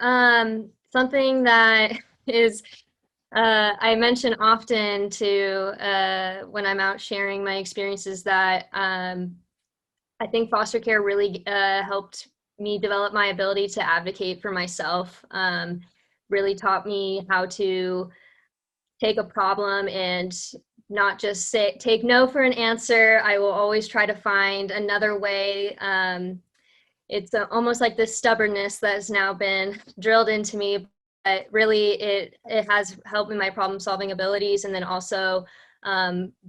something that is I mention often to when I'm out sharing my experiences, that I think foster care really helped me develop my ability to advocate for myself. Really taught me how to take a problem and not just take no for an answer. I will always try to find another way. It's almost like this stubbornness that has now been drilled into me, but really it has helped in my problem solving abilities, and then also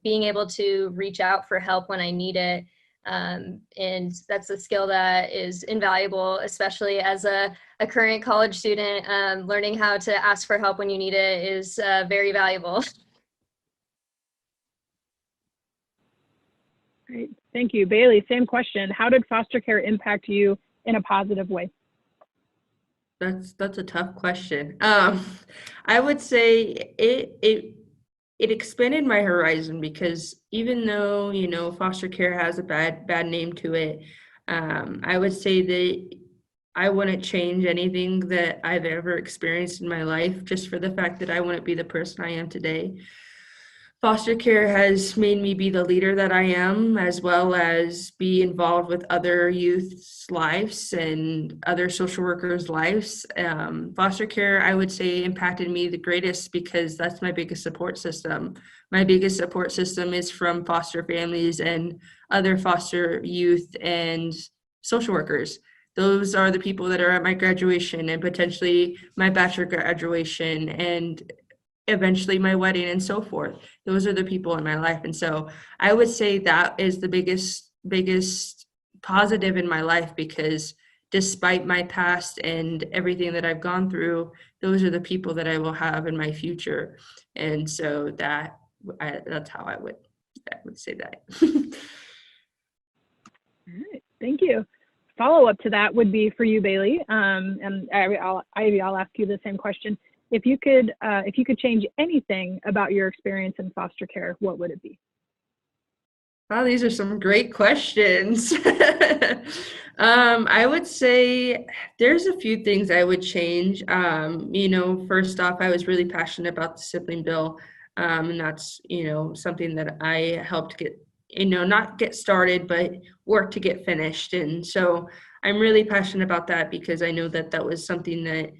being able to reach out for help when I need it. And that's a skill that is invaluable, especially as a current college student. Learning how to ask for help when you need it is very valuable. Great, thank you. Bailey, same question. How did foster care impact you in a positive way? That's a tough question. I would say it expanded my horizon, because even though, foster care has a bad name to it, I would say that I wouldn't change anything that I've ever experienced in my life just for the fact that I wouldn't be the person I am today. Foster care has made me be the leader that I am, as well as be involved with other youth's lives and other social workers' lives. Foster care, I would say, impacted me the greatest because that's my biggest support system. My biggest support system is from foster families and other foster youth and social workers. Those are the people that are at my graduation and potentially my bachelor graduation and eventually my wedding and so forth. Those are the people in my life. And so I would say that is the biggest positive in my life, because despite my past and everything that I've gone through, those are the people that I will have in my future. And so that That's how I would say that. All right, thank you. Follow-up to that would be for you, Bailey, and Ivy, I'll ask you the same question. If you could change anything about your experience in foster care, what would it be? Wow, these are some great questions. I would say there's a few things I would change. First off, I was really passionate about the sibling bill, and that's, something that I helped get, not get started, but work to get finished. And so I'm really passionate about that because I know that that was something that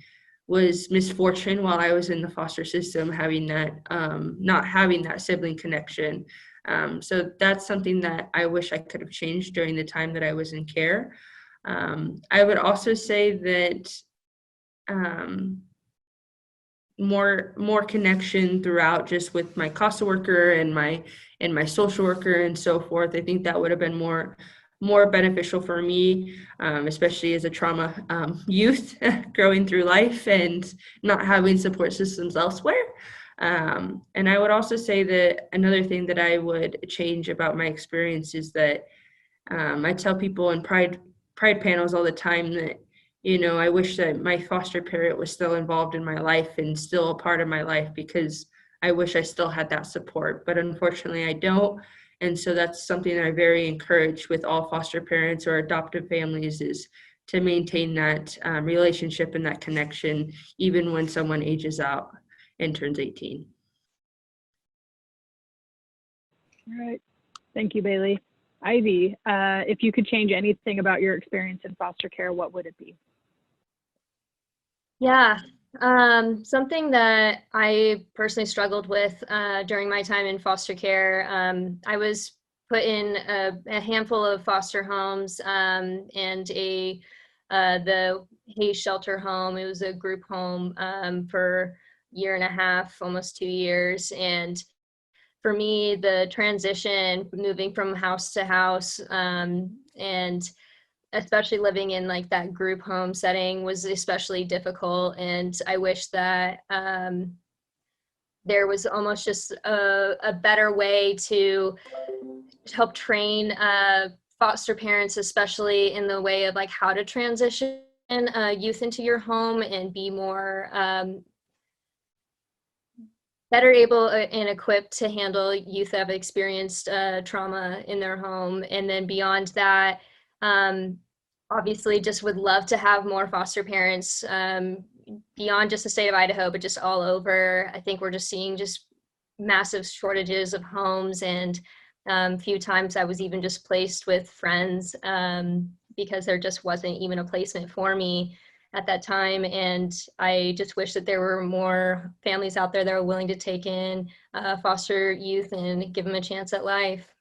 was misfortune while I was in the foster system, having that, not having that sibling connection. So that's something that I wish I could have changed during the time that I was in care. I would also say that more connection throughout, just with my CASA worker and my social worker and so forth. I think that would have been more beneficial for me, especially as a trauma youth growing through life and not having support systems elsewhere. And I would also say that another thing that I would change about my experience is that I tell people in pride panels all the time that, I wish that my foster parent was still involved in my life and still a part of my life, because I wish I still had that support. But unfortunately, I don't. And so that's something that I very encourage with all foster parents or adoptive families, is to maintain that relationship and that connection, even when someone ages out and turns 18. All right, thank you, Bailey. Ivy, if you could change anything about your experience in foster care, what would it be? Yeah, something that I personally struggled with during my time in foster care. I was put in a handful of foster homes and the Hayes Shelter home. It was a group home for a year and a half, almost 2 years. And for me, the transition, moving from house to house, and especially living in like that group home setting, was especially difficult. And I wish that there was almost just a better way to help train foster parents, especially in the way of like how to transition youth into your home and be more better able and equipped to handle youth that have experienced trauma in their home. And then beyond that, obviously just would love to have more foster parents beyond just the state of Idaho, but just all over. I think we're just seeing just massive shortages of homes, and a few times I was even just placed with friends because there just wasn't even a placement for me at that time. And I just wish that there were more families out there that are willing to take in foster youth and give them a chance at life.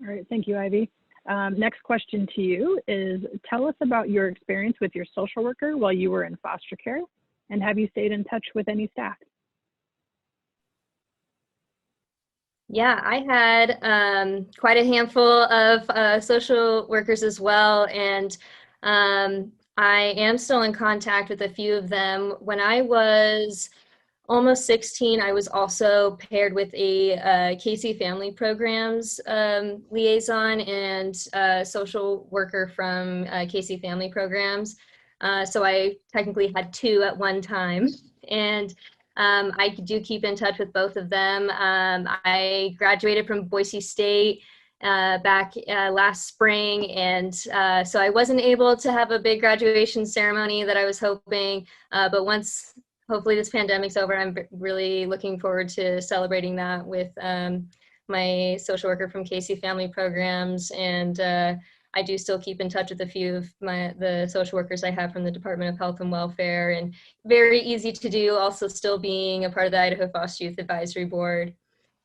All right, thank you, Ivy. Next question to you is, tell us about your experience with your social worker while you were in foster care, and have you stayed in touch with any staff? Yeah, I had quite a handful of social workers as well, and I am still in contact with a few of them. When I was almost 16, I was also paired with a Casey Family Programs liaison and social worker from Casey Family Programs. So I technically had two at one time. And I do keep in touch with both of them. I graduated from Boise State back last spring, and so I wasn't able to have a big graduation ceremony that I was hoping, but once hopefully this pandemic's over, I'm really looking forward to celebrating that with my social worker from Casey Family Programs. And I do still keep in touch with a few of the social workers I have from the Department of Health and Welfare, and very easy to do, also still being a part of the Idaho Foster Youth Advisory Board.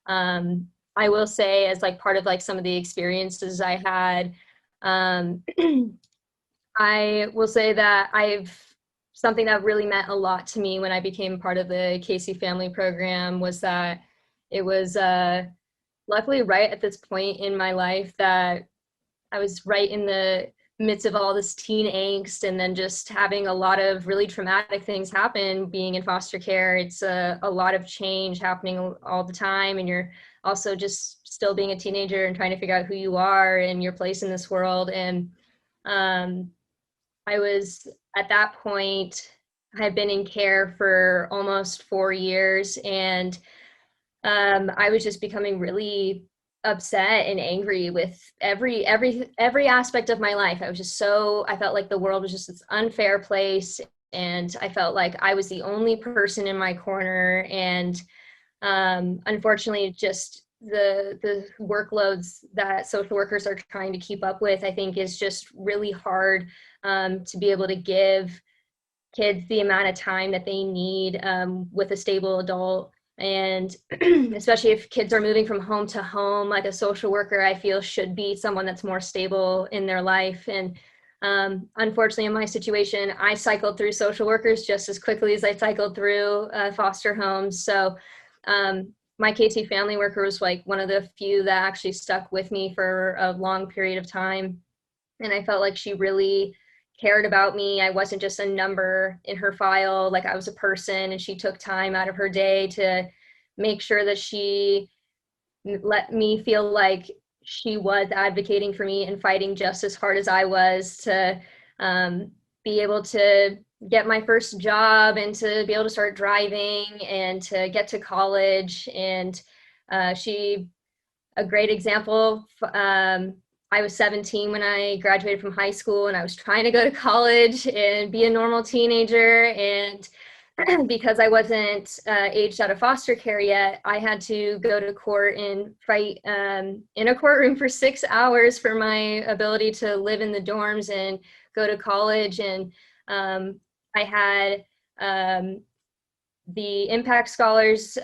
I will say, as like part of like some of the experiences I had, I will say that something that really meant a lot to me when I became part of the Casey Family Program was that it was luckily right at this point in my life that I was right in the midst of all this teen angst and then just having a lot of really traumatic things happen being in foster care. It's a lot of change happening all the time, and you're also just still being a teenager and trying to figure out who you are and your place in this world. And I was at that point, I had been in care for almost 4 years, and I was just becoming really upset and angry with every aspect of my life. I felt like the world was just this unfair place, and I felt like I was the only person in my corner. And unfortunately, just the workloads that social workers are trying to keep up with, I think, is just really hard to be able to give kids the amount of time that they need with a stable adult. And especially if kids are moving from home to home, like a social worker, I feel should be someone that's more stable in their life. And unfortunately, in my situation, I cycled through social workers just as quickly as I cycled through foster homes. So my KC family worker was like one of the few that actually stuck with me for a long period of time. And I felt like she really cared about me. I wasn't just a number in her file, like I was a person, and she took time out of her day to make sure that she let me feel like she was advocating for me and fighting just as hard as I was to be able to get my first job and to be able to start driving and to get to college. And she, a great example, I was 17 when I graduated from high school, and I was trying to go to college and be a normal teenager. And because I wasn't aged out of foster care yet, I had to go to court and fight in a courtroom for 6 hours for my ability to live in the dorms and go to college. And I had the Impact Scholars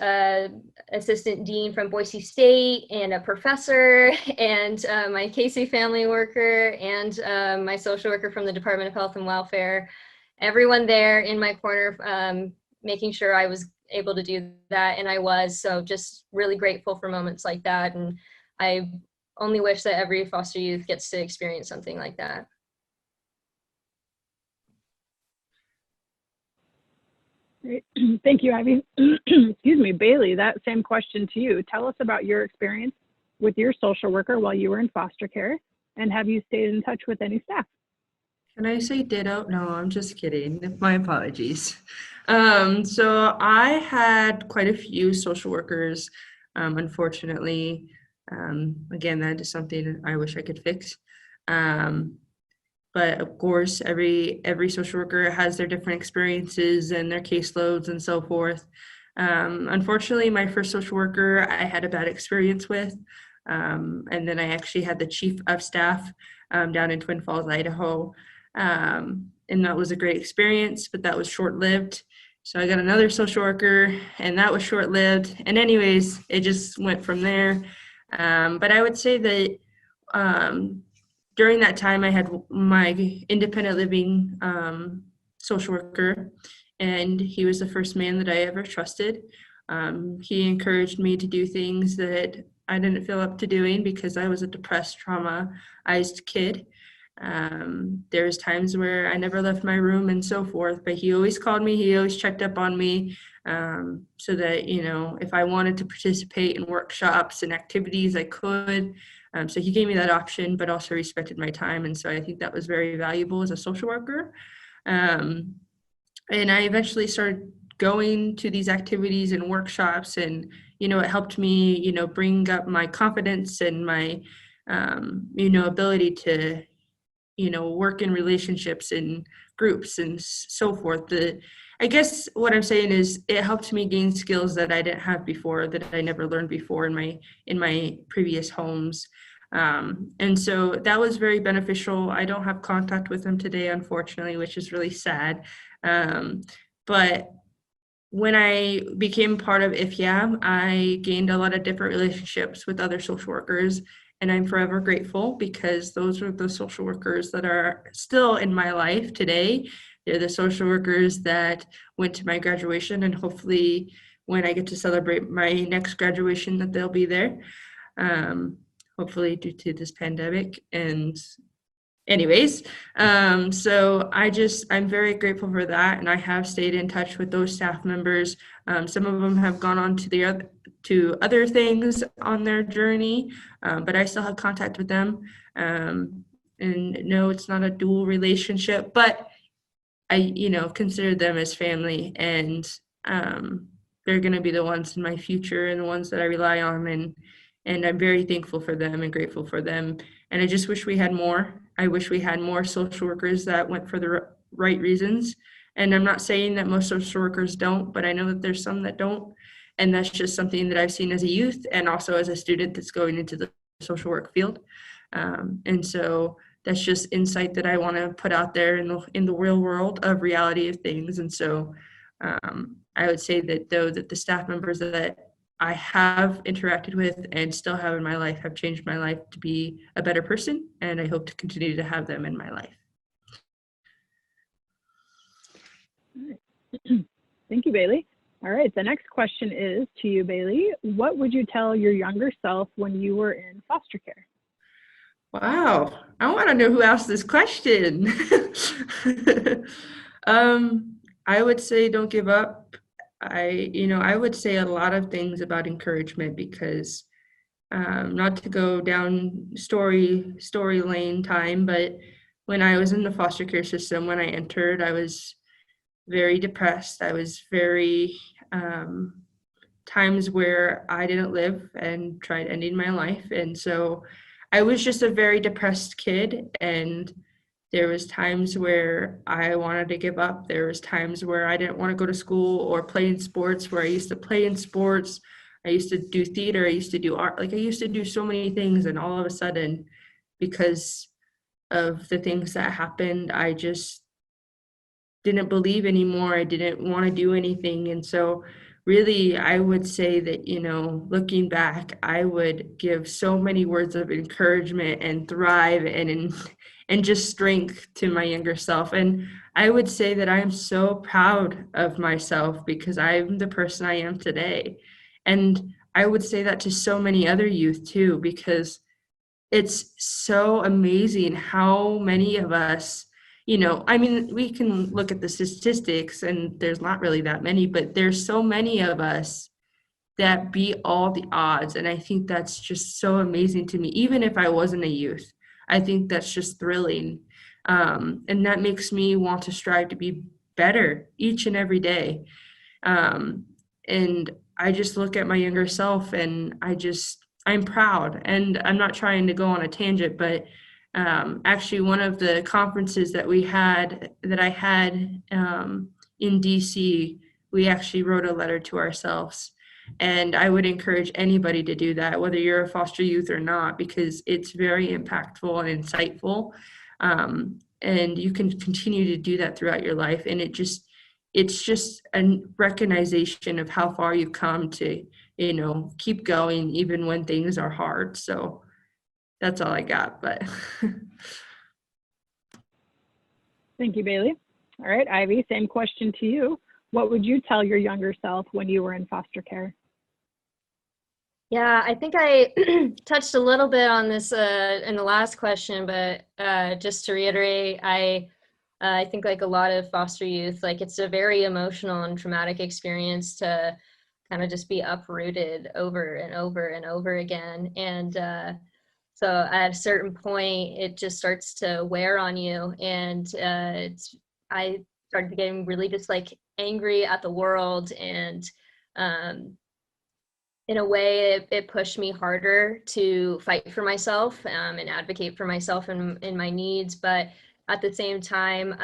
assistant dean from Boise State, and a professor, and my KC family worker, and my social worker from the Department of Health and Welfare. Everyone there in my corner, making sure I was able to do that, and I was. So just really grateful for moments like that, and I only wish that every foster youth gets to experience something like that. Great. Thank you, Ivy. Excuse me, Bailey, that same question to you. Tell us about your experience with your social worker while you were in foster care, and have you stayed in touch with any staff? Can I say ditto? No, I'm just kidding. My apologies. So I had quite a few social workers, unfortunately. Again, that is something I wish I could fix. But of course, every social worker has their different experiences and their caseloads and so forth. Unfortunately, my first social worker I had a bad experience with. And then I actually had the chief of staff down in Twin Falls, Idaho. And that was a great experience, but that was short-lived. So I got another social worker, and that was short-lived. And anyways, it just went from there. But I would say that during that time, I had my independent living social worker, and he was the first man that I ever trusted. He encouraged me to do things that I didn't feel up to doing because I was a depressed, traumatized kid. There was times where I never left my room and so forth, but he always called me, he always checked up on me, so that, you know, if I wanted to participate in workshops and activities, I could. So he gave me that option, but also respected my time. And so I think that was very valuable as a social worker. And I eventually started going to these activities and workshops, and, you know, it helped me, you know, bring up my confidence and my, you know, ability to, you know, work in relationships and groups and so forth. I guess what I'm saying is it helped me gain skills that I didn't have before, that I never learned before in my previous homes. And so that was very beneficial. I don't have contact with them today, unfortunately, which is really sad. But when I became part of IFYAB, I gained a lot of different relationships with other social workers, and I'm forever grateful because those are the social workers that are still in my life today. They're the social workers that went to my graduation, and hopefully when I get to celebrate my next graduation that they'll be there, hopefully due to this pandemic. And anyways, so I'm very grateful for that, and I have stayed in touch with those staff members. Some of them have gone on to other things on their journey, but I still have contact with them. And no, it's not a dual relationship, but I, consider them as family, and they're going to be the ones in my future and the ones that I rely on, and I'm very thankful for them and grateful for them. And I just wish we had more. I wish we had more social workers that went for the right reasons. And I'm not saying that most social workers don't, but I know that there's some that don't. And that's just something that I've seen as a youth and also as a student that's going into the social work field. And so that's just insight that I want to put out there in the real world of reality of things. And so I would say that that the staff members that I have interacted with and still have in my life have changed my life to be a better person, and I hope to continue to have them in my life. Thank you, Bailey. All right, the next question is to you, Bailey. What would you tell your younger self when you were in foster care? Wow, I want to know who asked this question. I would say don't give up. I would say a lot of things about encouragement because not to go down story lane time, but when I was in the foster care system, when I entered, I was very depressed. I was very times where I didn't live and tried ending my life. And so I was just a very depressed kid, and there was times where I wanted to give up. There was times where I didn't want to go to school or play in sports, where I used to play in sports. I used to do theater. I used to do art. Like I used to do so many things. And all of a sudden, because of the things that happened, I just didn't believe anymore. I didn't want to do anything. And so really, I would say that, looking back, I would give so many words of encouragement and thrive and just strength to my younger self. And I would say that I am so proud of myself because I'm the person I am today. And I would say that to so many other youth too, because it's so amazing how many of us, we can look at the statistics and there's not really that many, but there's so many of us that beat all the odds. And I think that's just so amazing to me. Even if I wasn't a youth, I think that's just thrilling. And that makes me want to strive to be better each and every day. And I just look at my younger self and I'm proud. And I'm not trying to go on a tangent, but actually one of the conferences that I had in DC, we actually wrote a letter to ourselves. And I would encourage anybody to do that, whether you're a foster youth or not, because it's very impactful and insightful. And you can continue to do that throughout your life. And it's just a recognition of how far you've come to, keep going even when things are hard. So that's all I got, but. Thank you, Bailey. All right, Ivy, same question to you. What would you tell your younger self when you were in foster care? Yeah, I think I touched a little bit on this in the last question, but just to reiterate, I think like a lot of foster youth, like it's a very emotional and traumatic experience to kind of just be uprooted over and over and over again. And so at a certain point, it just starts to wear on you. And I started getting really just like angry at the world, and in a way it pushed me harder to fight for myself and advocate for myself and my needs. But at the same time,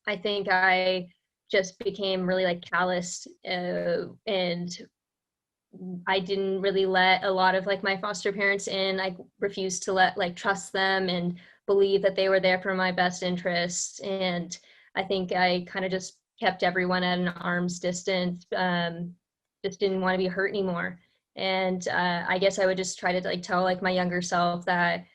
I think I just became really like calloused, and I didn't really let a lot of like my foster parents in. I refused to trust them and believe that they were there for my best interests. And I think I kind of just kept everyone at an arm's distance, just didn't want to be hurt anymore. And I guess I would just try to like tell like my younger self that,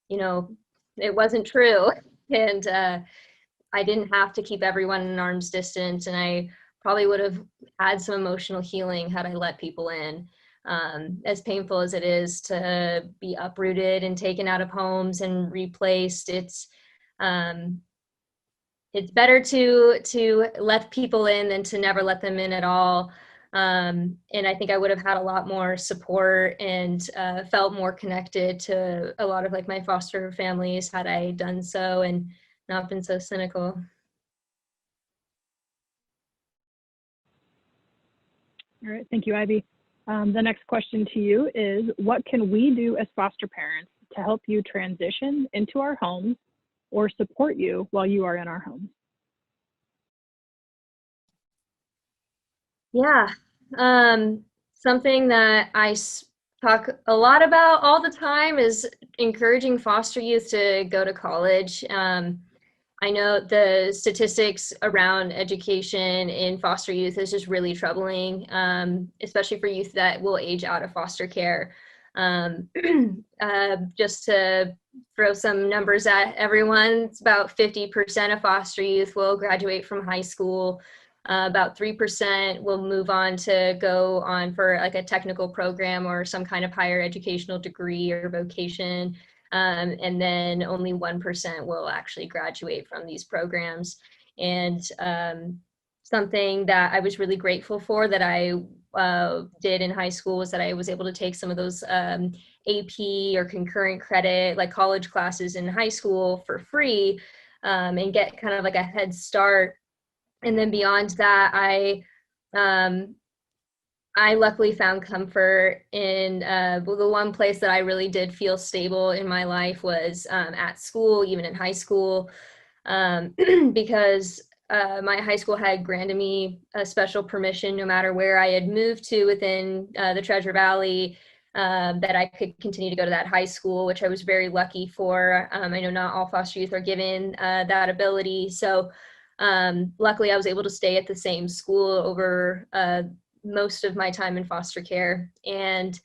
it wasn't true. And I didn't have to keep everyone at an arm's distance. And I probably would have had some emotional healing had I let people in. As painful as it is to be uprooted and taken out of homes and replaced, it's better to let people in than to never let them in at all. And I think I would have had a lot more support and felt more connected to a lot of like my foster families had I done so and not been so cynical. All right, thank you, Ivy. The next question to you is, what can we do as foster parents to help you transition into our homes or support you while you are in our homes? Yeah, something that I talk a lot about all the time is encouraging foster youth to go to college. I know the statistics around education in foster youth is just really troubling, especially for youth that will age out of foster care. Just to throw some numbers at everyone, it's about 50% of foster youth will graduate from high school. About 3% will move on to go on for like a technical program or some kind of higher educational degree or vocation. And then only 1% will actually graduate from these programs. And something that I was really grateful for that I did in high school was that I was able to take some of those AP or concurrent credit, like college classes in high school for free, and get kind of like a head start. And then beyond that, I luckily found comfort in the one place that I really did feel stable in my life was at school, even in high school, because my high school had granted me a special permission no matter where I had moved to within the Treasure Valley, that I could continue to go to that high school, which I was very lucky for. I know not all foster youth are given that ability. So luckily I was able to stay at the same school over most of my time in foster care. And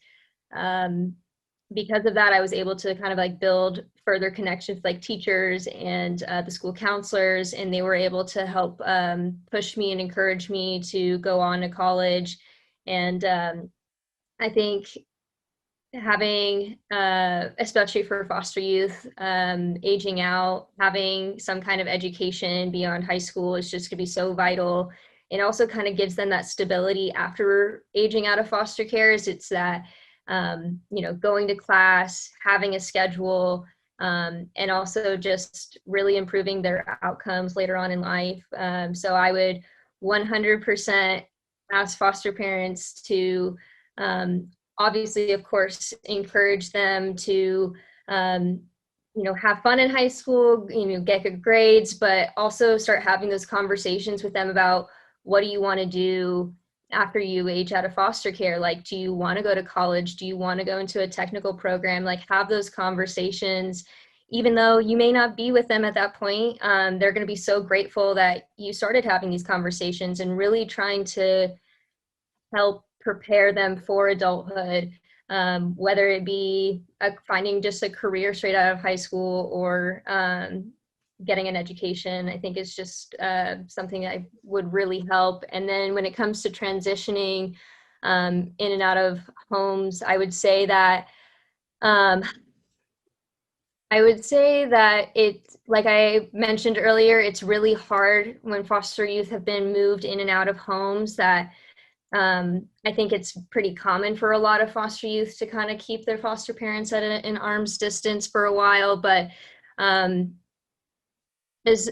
because of that, I was able to kind of like build further connections with like teachers and the school counselors, and they were able to help push me and encourage me to go on to college. And I think having, especially for foster youth, aging out, having some kind of education beyond high school is just gonna be so vital. It also kind of gives them that stability after aging out of foster care. It's that, going to class, having a schedule, and also just really improving their outcomes later on in life. So I would 100% ask foster parents to, obviously, of course, encourage them to, have fun in high school, get good grades, but also start having those conversations with them about what do you want to do after you age out of foster care? Like, do you want to go to college? Do you want to go into a technical program? Like, have those conversations. Even though you may not be with them at that point, they're going to be so grateful that you started having these conversations and really trying to help prepare them for adulthood, whether it be finding just a career straight out of high school or getting an education. I think it's just something that would really help. And then when it comes to transitioning in and out of homes, I would say that it's, like I mentioned earlier, it's really hard when foster youth have been moved in and out of homes that I think it's pretty common for a lot of foster youth to kind of keep their foster parents at an arm's distance for a while. But as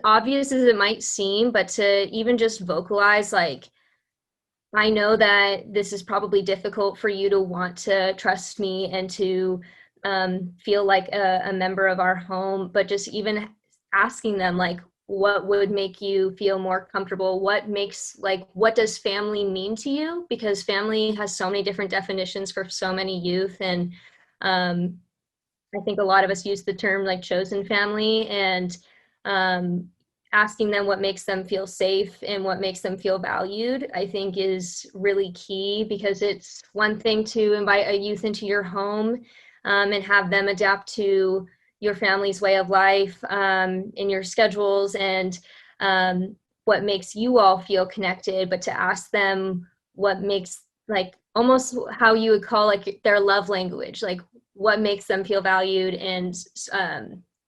obvious as it might seem, but to even just vocalize, like, I know that this is probably difficult for you to want to trust me and to feel like a member of our home, but just even asking them, like, what would make you feel more comfortable? What does family mean to you? Because family has so many different definitions for so many youth. And I think a lot of us use the term like chosen family, and asking them what makes them feel safe and what makes them feel valued, I think is really key, because it's one thing to invite a youth into your home and have them adapt to your family's way of life, in your schedules, and what makes you all feel connected, but to ask them what makes, like, almost how you would call like their love language, like what makes them feel valued and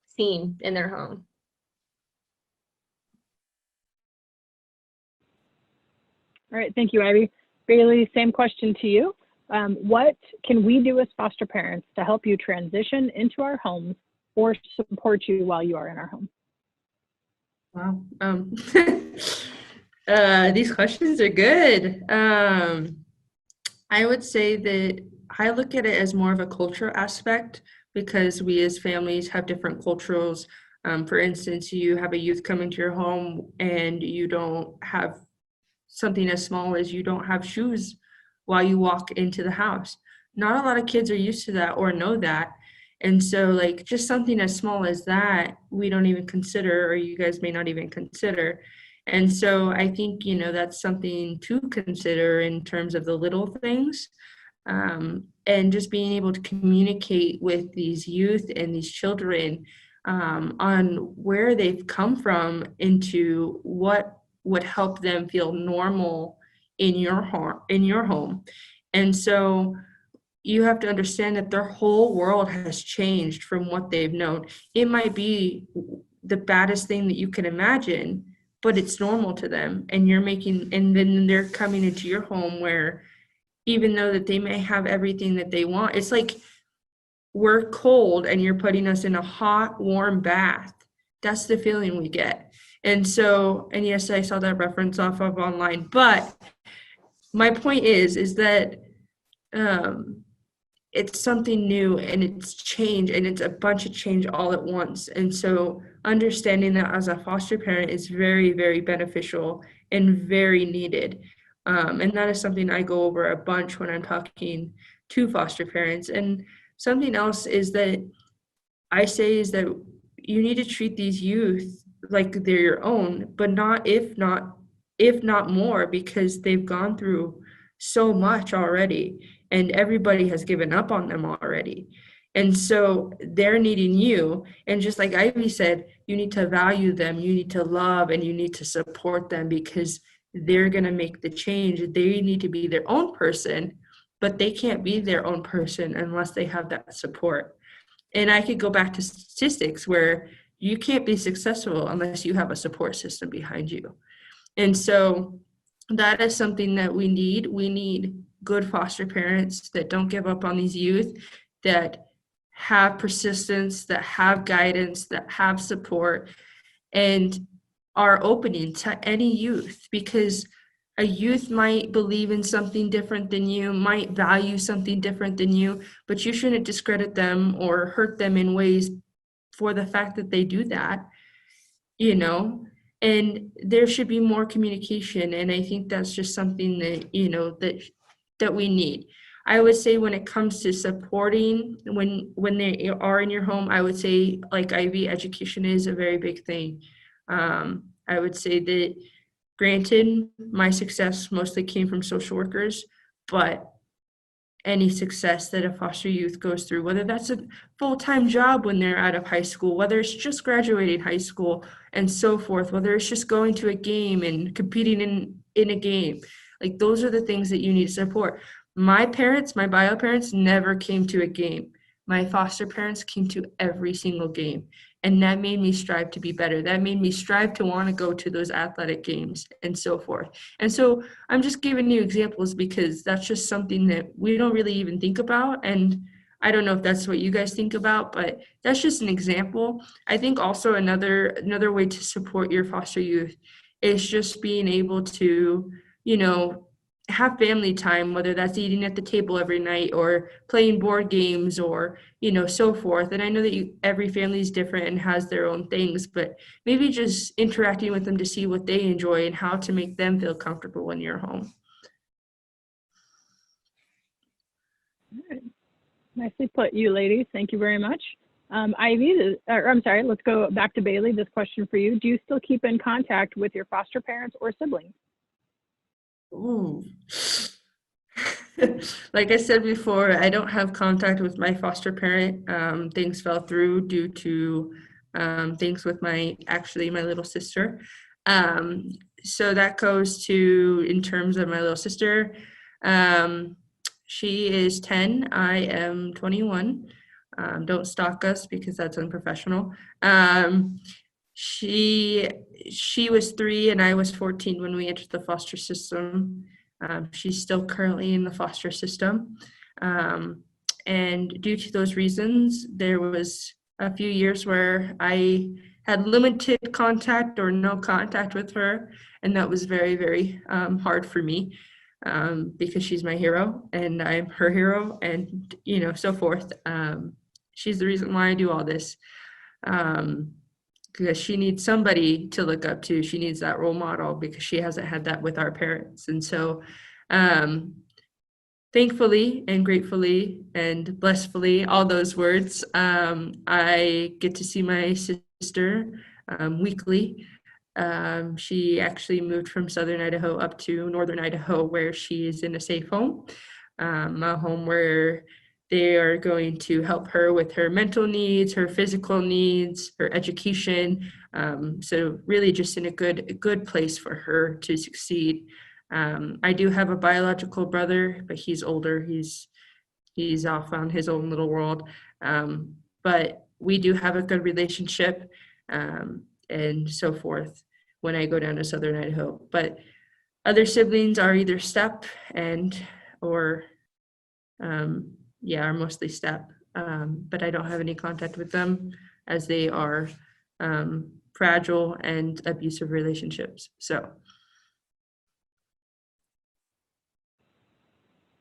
seen in their home. All right, thank you, Ivy. Bailey, same question to you. What can we do as foster parents to help you transition into our homes or support you while you are in our home? Wow. These questions are good. I would say that I look at it as more of a cultural aspect because we as families have different cultures. For instance, you have a youth come into your home and you don't have something as small as you don't have shoes while you walk into the house. Not a lot of kids are used to that or know that. And so, like, just something as small as that, we don't even consider, or you guys may not even consider. And so, I think, that's something to consider in terms of the little things. And just being able to communicate with these youth and these children on where they've come from into what would help them feel normal in your home. And so you have to understand that their whole world has changed from what they've known. It might be the baddest thing that you can imagine, but it's normal to them. And then they're coming into your home where even though that they may have everything that they want, it's like we're cold and you're putting us in a hot, warm bath. That's the feeling we get. And yes, I saw that reference off of online, but my point is that it's something new and it's change and it's a bunch of change all at once. And so understanding that as a foster parent is very, very beneficial and very needed. And that is something I go over a bunch when I'm talking to foster parents. And something else is that I say is that you need to treat these youth like they're your own, but if not more, because they've gone through so much already and everybody has given up on them already. And so they're needing you. And just like Ivy said, you need to value them, you need to love, and you need to support them because they're going to make the change. They need to be their own person, but they can't be their own person unless they have that support. And I could go back to statistics where you can't be successful unless you have a support system behind you. And so that is something that we need. We need good foster parents that don't give up on these youth, that have persistence, that have guidance, that have support, and are opening to any youth, because a youth might believe in something different than you, might value something different than you, but you shouldn't discredit them or hurt them in ways for the fact that they do that, and there should be more communication. And I think that's just something that, that we need. I would say when it comes to supporting, when they are in your home, I would say, like Ivy, education is a very big thing. I would say that, granted, my success mostly came from social workers, but any success that a foster youth goes through, whether that's a full-time job when they're out of high school, whether it's just graduating high school and so forth, whether it's just going to a game and competing in a game, like those are the things that you need to support. My bio parents never came to a game. My foster parents came to every single game. And that made me strive to be better. That made me strive to want to go to those athletic games and so forth. And so I'm just giving you examples because that's just something that we don't really even think about. And I don't know if that's what you guys think about, but that's just an example. I think also another way to support your foster youth is just being able to, have family time, whether that's eating at the table every night or playing board games or, so forth. And I know that every family is different and has their own things, but maybe just interacting with them to see what they enjoy and how to make them feel comfortable when you're home. All right. Nicely put, you ladies. Thank you very much. Ivy, let's go back to Bailey. This question for you. Do you still keep in contact with your foster parents or siblings? Ooh. Like I said before, I don't have contact with my foster parent. Things fell through due to things with my little sister. So that goes to, in terms of my little sister, She is 10. I am 21. Don't stalk us because that's unprofessional. She was 3 and I was 14 when we entered the foster system. She's still currently in the foster system. And due to those reasons, there was a few years where I had limited contact or no contact with her. And that was very, very hard for me because she's my hero and I'm her hero and, so forth. She's the reason why I do all this. Because she needs somebody to look up to. She needs that role model because she hasn't had that with our parents. And so thankfully and gratefully and blissfully, all those words, I get to see my sister weekly. She actually moved from Southern Idaho up to Northern Idaho, where she is in a safe home, a home where they are going to help her with her mental needs, her physical needs, her education. So really just in a good place for her to succeed. I do have a biological brother, but he's older. He's off on his own little world. But we do have a good relationship and so forth when I go down to Southern Idaho. But other siblings are either step or are mostly step. But I don't have any contact with them as they are fragile and abusive relationships. So.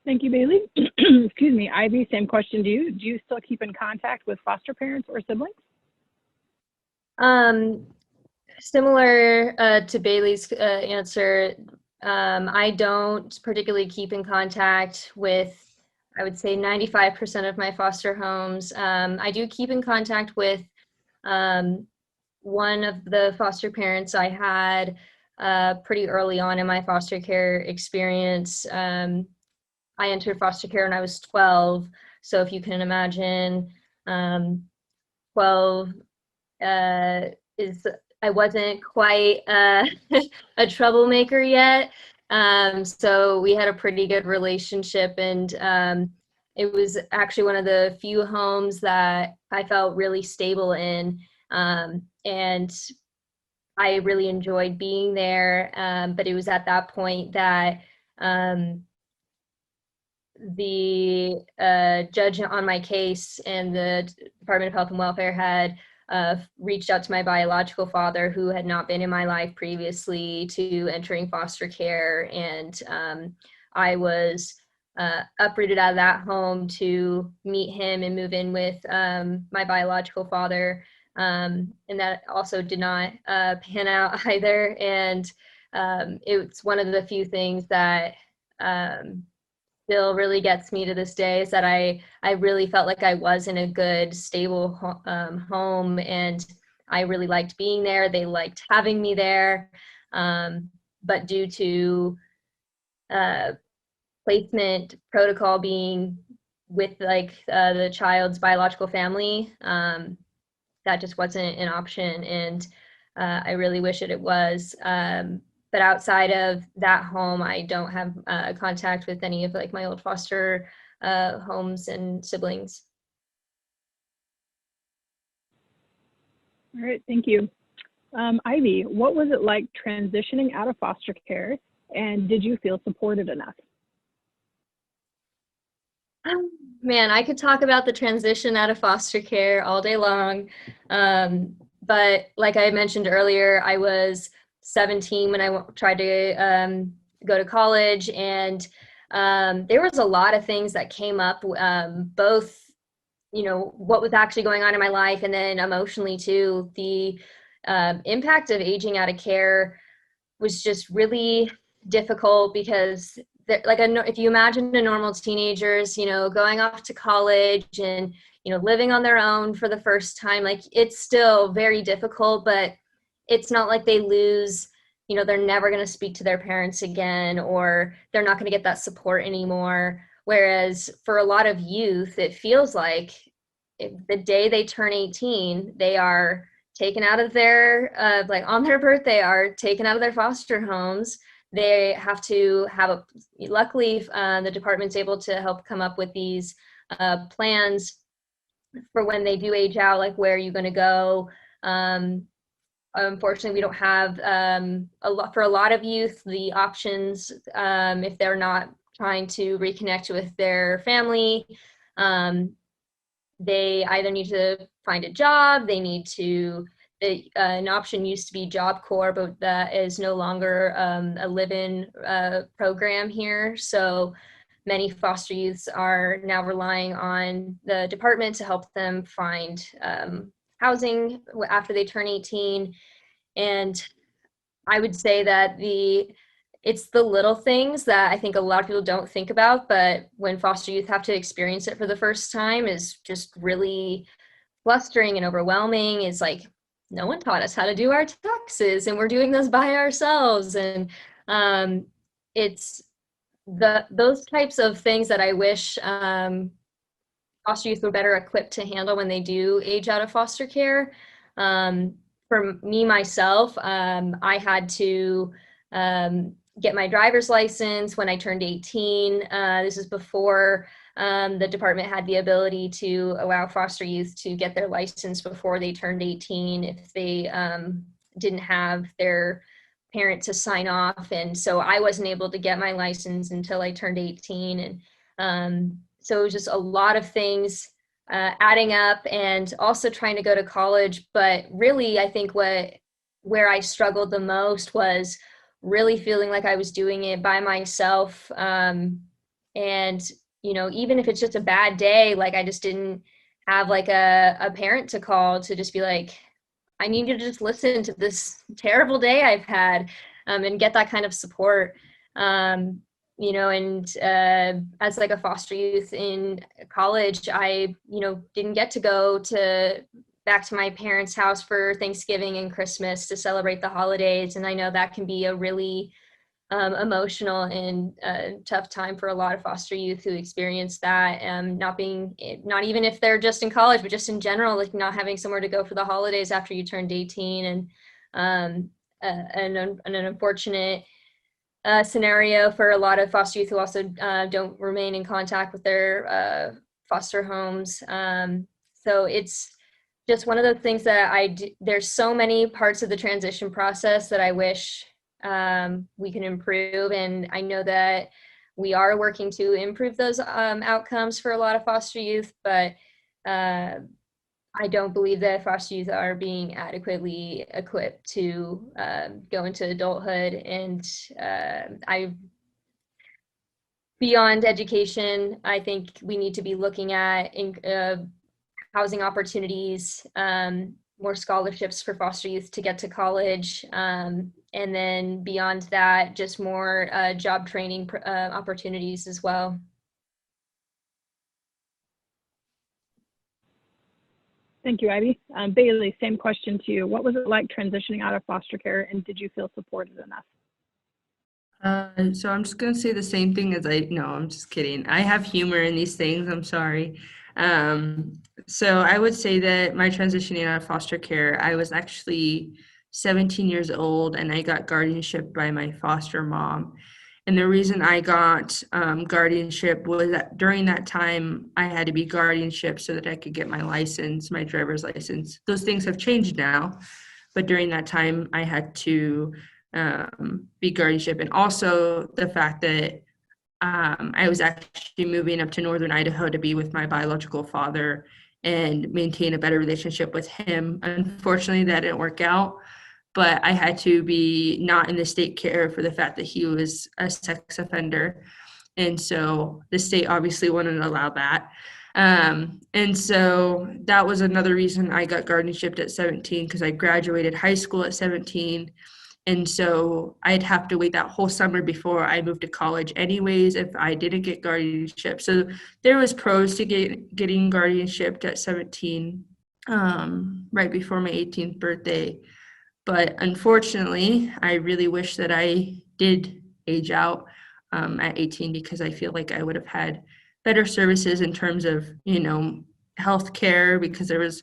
Thank you, Bailey. Excuse me, Ivy, same question to you. Do you still keep in contact with foster parents or siblings? Similar to Bailey's answer, I don't particularly keep in contact with, I would say, 95% of my foster homes. I do keep in contact with one of the foster parents I had pretty early on in my foster care experience. I entered foster care when I was 12. So if you can imagine, 12 I wasn't quite a troublemaker yet. So we had a pretty good relationship, and it was actually one of the few homes that I felt really stable in. And I really enjoyed being there. But it was at that point that the judge on my case and the Department of Health and Welfare had reached out to my biological father, who had not been in my life previously, to entering foster care. And I was uprooted out of that home to meet him and move in with my biological father. And that also did not pan out either. And it's one of the few things that still really gets me to this day, is that I really felt like I was in a good, stable home, and I really liked being there. They liked having me there. But due to placement protocol being with the child's biological family, that just wasn't an option. And I really wish it was. But outside of that home, I don't have contact with any of my old foster homes and siblings. All right, thank you. Ivy, what was it like transitioning out of foster care, and did you feel supported enough? Man, I could talk about the transition out of foster care all day long. But like I mentioned earlier, I was 17 when I tried to go to college, and there was a lot of things that came up, both what was actually going on in my life, and then emotionally too. The impact of aging out of care was just really difficult, because if you imagine a normal teenagers, going off to college and living on their own for the first time, it's still very difficult, but it's not like they lose, they're never going to speak to their parents again, or they're not going to get that support anymore. Whereas for a lot of youth, it feels like the day they turn 18, they are taken out of their, on their birthday, are taken out of their foster homes. they have to have luckily the department's able to help come up with these plans for when they do age out, like where are you going to go. Unfortunately, we don't have for a lot of youth, the options, if they're not trying to reconnect with their family, they either need to find a job, they need to, an option used to be Job Corps, but that is no longer a live-in program here. So many foster youths are now relying on the department to help them find housing after they turn 18. And I would say that it's the little things that I think a lot of people don't think about, but when foster youth have to experience it for the first time is just really flustering and overwhelming. It's like, no one taught us how to do our taxes and we're doing this by ourselves. And it's those types of things that I wish foster youth were better equipped to handle when they do age out of foster care. For me, myself, I had to get my driver's license when I turned 18. This is before the department had the ability to allow foster youth to get their license before they turned 18 if they didn't have their parent to sign off. And so I wasn't able to get my license until I turned 18. And so it was just a lot of things adding up, and also trying to go to college. But really, I think where I struggled the most was really feeling like I was doing it by myself. And, you know, even if it's just a bad day, like I just didn't have like a parent to call to just be like, I need you to just listen to this terrible day I've had, and get that kind of support. You know, and as like a foster youth in college, I, you know, didn't get to go back to my parents' house for Thanksgiving and Christmas to celebrate the holidays. And I know that can be a really emotional and tough time for a lot of foster youth who experience that. Not even if they're just in college, but just in general, like not having somewhere to go for the holidays after you turned 18, and an unfortunate scenario for a lot of foster youth who also don't remain in contact with their foster homes. So it's just one of the things that there's so many parts of the transition process that I wish we can improve. And I know that we are working to improve those outcomes for a lot of foster youth, but I don't believe that foster youth are being adequately equipped to go into adulthood. And beyond education, I think we need to be looking at housing opportunities, more scholarships for foster youth to get to college, and then beyond that, just more job training opportunities as well. Thank you, Ivy. Bailey, same question to you. What was it like transitioning out of foster care, and did you feel supported enough? So I'm just gonna say the same thing as no, I'm just kidding. I have humor in these things, I'm sorry. So I would say that my transitioning out of foster care, I was actually 17 years old and I got guardianship by my foster mom. And the reason I got guardianship was that during that time, I had to be guardianship so that I could get my license, my driver's license. Those things have changed now, but during that time, I had to be guardianship. And also the fact that I was actually moving up to northern Idaho to be with my biological father and maintain a better relationship with him. Unfortunately, that didn't work out. But I had to be not in the state care for the fact that he was a sex offender. And so the state obviously wouldn't allow that. And so that was another reason I got guardianship at 17, because I graduated high school at 17. And so I'd have to wait that whole summer before I moved to college anyways if I didn't get guardianship. So there was pros to getting guardianship at 17, right before my 18th birthday. But unfortunately, I really wish that I did age out at 18, because I feel like I would have had better services in terms of, health care, because there was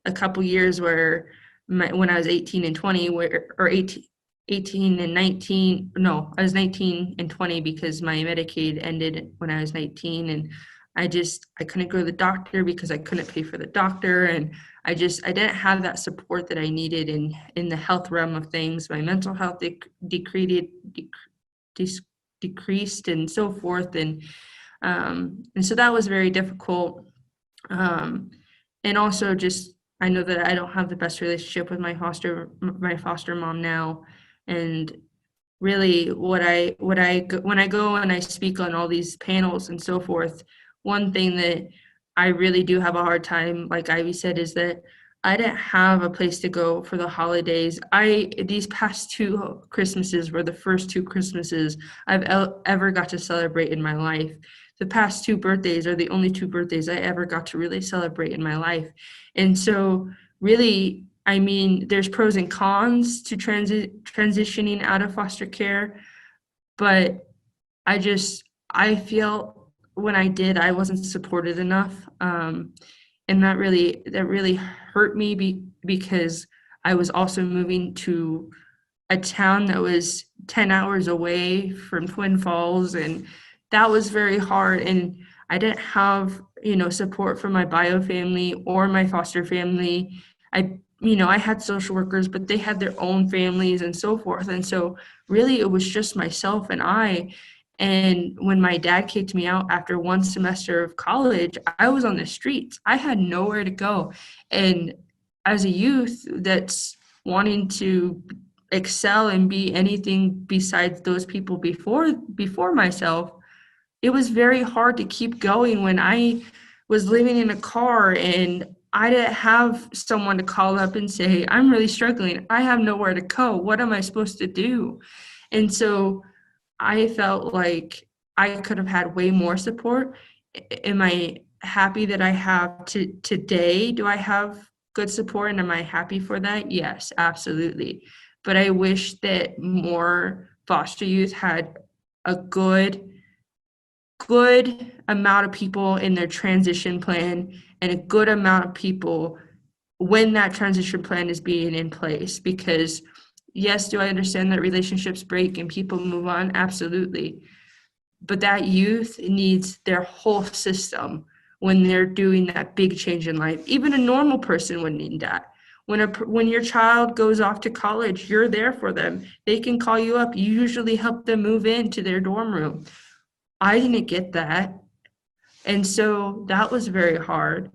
a couple years where when I was 18 and 20 or 18, 18 and 19. No, I was 19 and 20 because my Medicaid ended when I was 19, and I couldn't go to the doctor because I couldn't pay for the doctor, and I didn't have that support that I needed in the health realm of things. My mental health decreased and so forth, and so that was very difficult. And also just I know that I don't have the best relationship with my foster mom now, and really when I go and I speak on all these panels and so forth, one thing that I really do have a hard time, like Ivy said, is that I didn't have a place to go for the holidays. These past 2 Christmases were the first 2 Christmases I've ever got to celebrate in my life. The past 2 birthdays are the only 2 birthdays I ever got to really celebrate in my life. And so really, I mean, there's pros and cons to transitioning out of foster care, but I feel when I did, I wasn't supported enough. And that really hurt me because I was also moving to a town that was 10 hours away from Twin Falls, and that was very hard. And I didn't have, support from my bio family or my foster family. I had social workers, but they had their own families and so forth. And so really it was just myself and I. And when my dad kicked me out after 1 semester of college, I was on the streets. I had nowhere to go. And as a youth that's wanting to excel and be anything besides those people before myself, it was very hard to keep going when I was living in a car and I didn't have someone to call up and say, I'm really struggling. I have nowhere to go. What am I supposed to do? And so I felt like I could have had way more support. Am I happy that I have today? Do I have good support, and am I happy for that? Yes, absolutely. But I wish that more foster youth had a good amount of people in their transition plan and a good amount of people when that transition plan is being in place. Because yes, do I understand that relationships break and people move on? Absolutely. But that youth needs their whole system when they're doing that big change in life. Even a normal person would need that. When your child goes off to college, you're there for them. They can call you up. You usually help them move into their dorm room. I didn't get that. And so that was very hard.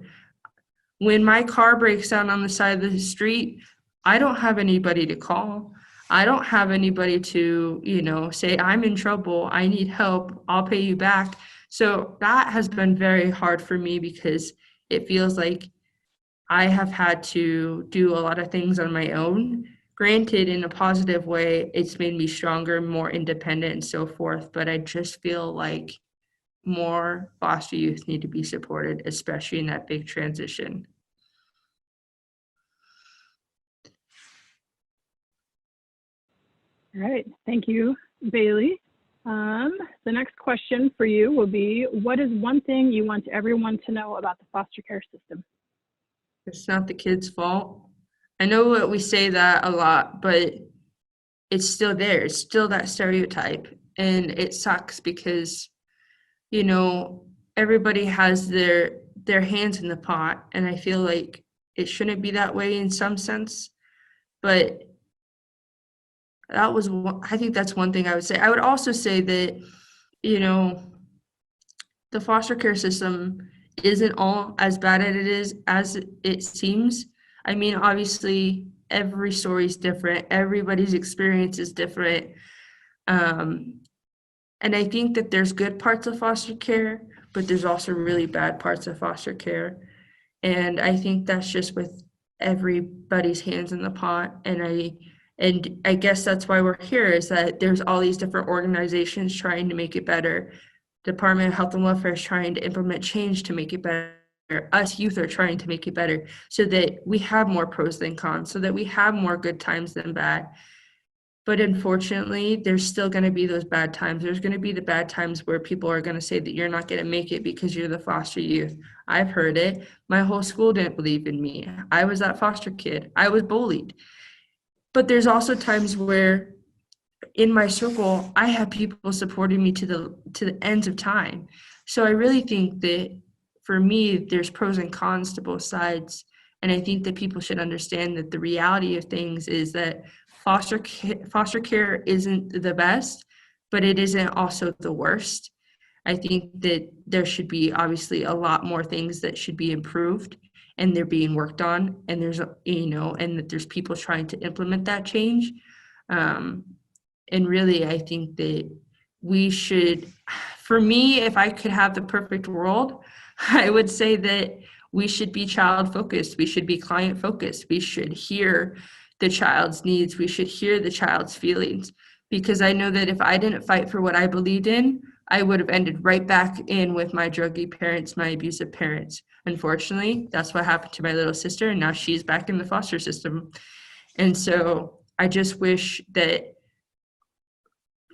When my car breaks down on the side of the street, I don't have anybody to call. I don't have anybody to, say, I'm in trouble, I need help, I'll pay you back. So that has been very hard for me because it feels like I have had to do a lot of things on my own. Granted, in a positive way, it's made me stronger, more independent, and so forth. But I just feel like more foster youth need to be supported, especially in that big transition. All right, thank you, Bailey. The next question for you will be, what is one thing you want everyone to know about the foster care system? It's not the kid's fault. I know that we say that a lot, but it's still there. It's still that stereotype. And it sucks because, everybody has their hands in the pot. And I feel like it shouldn't be that way in some sense. But I think that's one thing I would say. I would also say that, the foster care system isn't all as bad as it seems. I mean, obviously, every story is different. Everybody's experience is different. And I think that there's good parts of foster care, but there's also really bad parts of foster care. And I think that's just with everybody's hands in the pot. And I guess that's why we're here, is that there's all these different organizations trying to make it better. Department of Health and Welfare is trying to implement change to make it better. Us youth are trying to make it better so that we have more pros than cons, so that we have more good times than bad. But unfortunately, there's still going to be those bad times. There's going to be the bad times where people are going to say that you're not going to make it because you're the foster youth. I've heard it. My whole school didn't believe in me. I was that foster kid. I was bullied. But there's also times where in my circle, I have people supporting me to the ends of time. So I really think that for me, there's pros and cons to both sides. And I think that people should understand that the reality of things is that foster care isn't the best, but it isn't also the worst. I think that there should be obviously a lot more things that should be improved, and they're being worked on, and there's and that there's people trying to implement that change. Um, and really, I think that we should, for me, if I could have the perfect world, I would say that we should be child focused. We should be client focused. We should hear the child's needs. We should hear the child's feelings. Because I know that if I didn't fight for what I believed in, I would have ended right back in with my druggy parents, my abusive parents. Unfortunately, that's what happened to my little sister, and now she's back in the foster system. And so I just wish that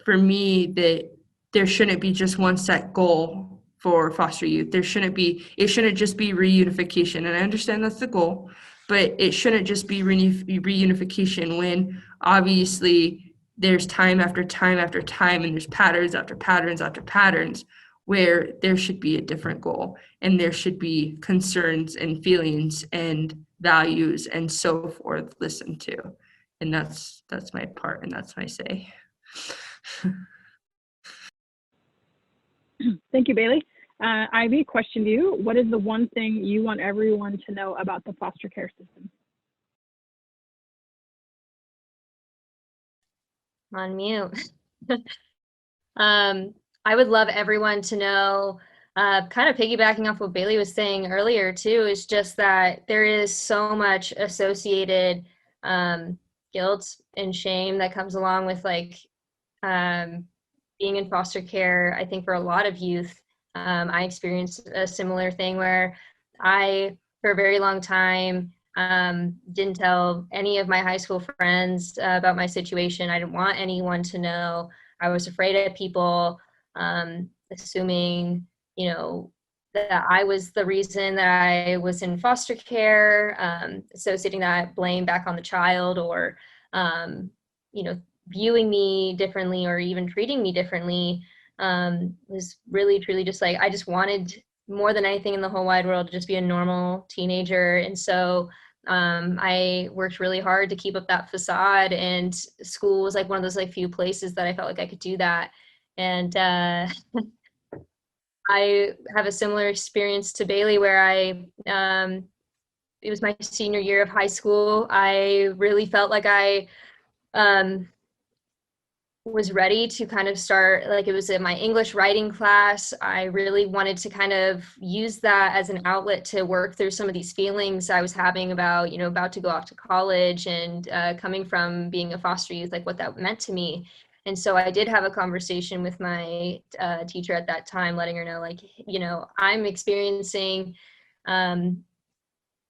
for me that there shouldn't be just one set goal for foster youth. It shouldn't just be reunification. And I understand that's the goal, but it shouldn't just be reunification when obviously there's time after time after time and there's patterns after patterns after patterns where there should be a different goal and there should be concerns and feelings and values and so forth listened to. And that's my part and that's my say. Thank you, Bailey. Ivy, question to you. What is the one thing you want everyone to know about the foster care system? On mute. I would love everyone to know, kind of piggybacking off what Bailey was saying earlier too, is just that there is so much associated guilt and shame that comes along with like being in foster care. I think for a lot of youth, I experienced a similar thing where I, for a very long time, didn't tell any of my high school friends about my situation. I didn't want anyone to know. I was afraid of people assuming, that I was the reason that I was in foster care, associating that blame back on the child or, viewing me differently or even treating me differently was really, truly just like, I just wanted more than anything in the whole wide world to just be a normal teenager. And so I worked really hard to keep up that facade, and school was like one of those like few places that I felt like I could do that. And I have a similar experience to Bailey where it was my senior year of high school. I really felt like I was ready to kind of start, like it was in my English writing class. I really wanted to kind of use that as an outlet to work through some of these feelings I was having about, about to go off to college and coming from being a foster youth, like what that meant to me. And so I did have a conversation with my teacher at that time, letting her know, like, I'm experiencing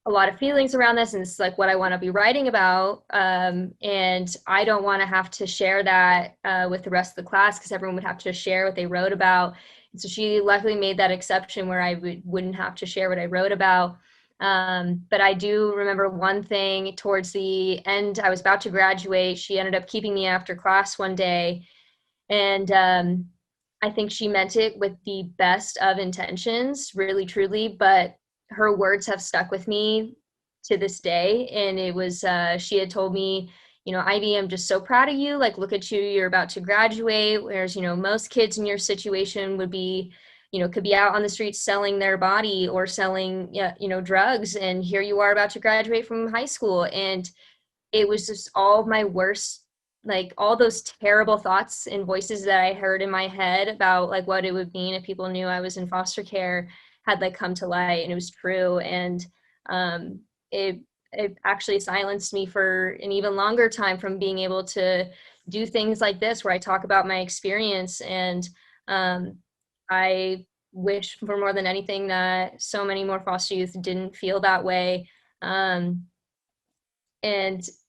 a lot of feelings around this, and it's like what I want to be writing about. And I don't want to have to share that with the rest of the class because everyone would have to share what they wrote about. And so she luckily made that exception where I wouldn't have to share what I wrote about. But I do remember one thing towards the end, I was about to graduate. She ended up keeping me after class one day. And I think she meant it with the best of intentions, really, truly, but her words have stuck with me to this day. And it was, she had told me, Ivy, I'm just so proud of you. Like, look at you, you're about to graduate. Whereas, most kids in your situation would be, could be out on the streets selling their body or selling, drugs. And here you are about to graduate from high school. And it was just all of my worst, like all those terrible thoughts and voices that I heard in my head about like what it would mean if people knew I was in foster care had like come to light, and it was true. And it actually silenced me for an even longer time from being able to do things like this where I talk about my experience. And I wish for more than anything that so many more foster youth didn't feel that way. And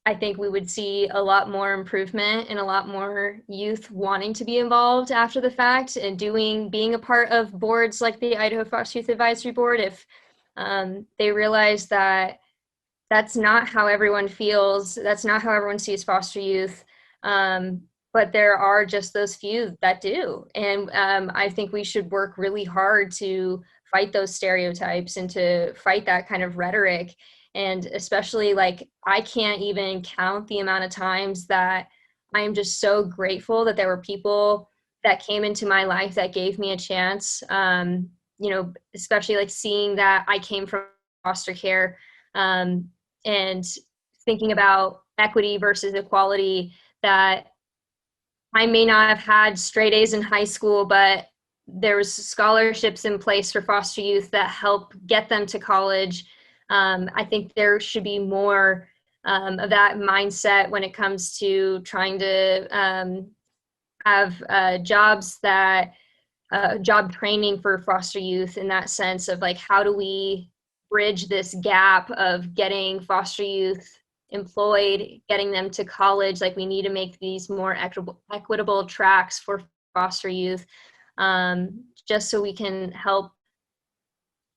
I think we would see a lot more improvement and a lot more youth wanting to be involved after the fact and being a part of boards like the Idaho Foster Youth Advisory Board if they realize that that's not how everyone feels, that's not how everyone sees foster youth. but there are just those few that do. And I think we should work really hard to fight those stereotypes and to fight that kind of rhetoric. And especially, like, I can't even count the amount of times that I am just so grateful that there were people that came into my life that gave me a chance. You know, especially like seeing that I came from foster care, and thinking about equity versus equality, that I may not have had straight A's in high school, but there was scholarships in place for foster youth that help get them to college. I think there should be more of that mindset when it comes to trying to have jobs that job training for foster youth, in that sense of like, how do we bridge this gap of getting foster youth employed, getting them to college? Like, we need to make these more equitable tracks for foster youth, just so we can help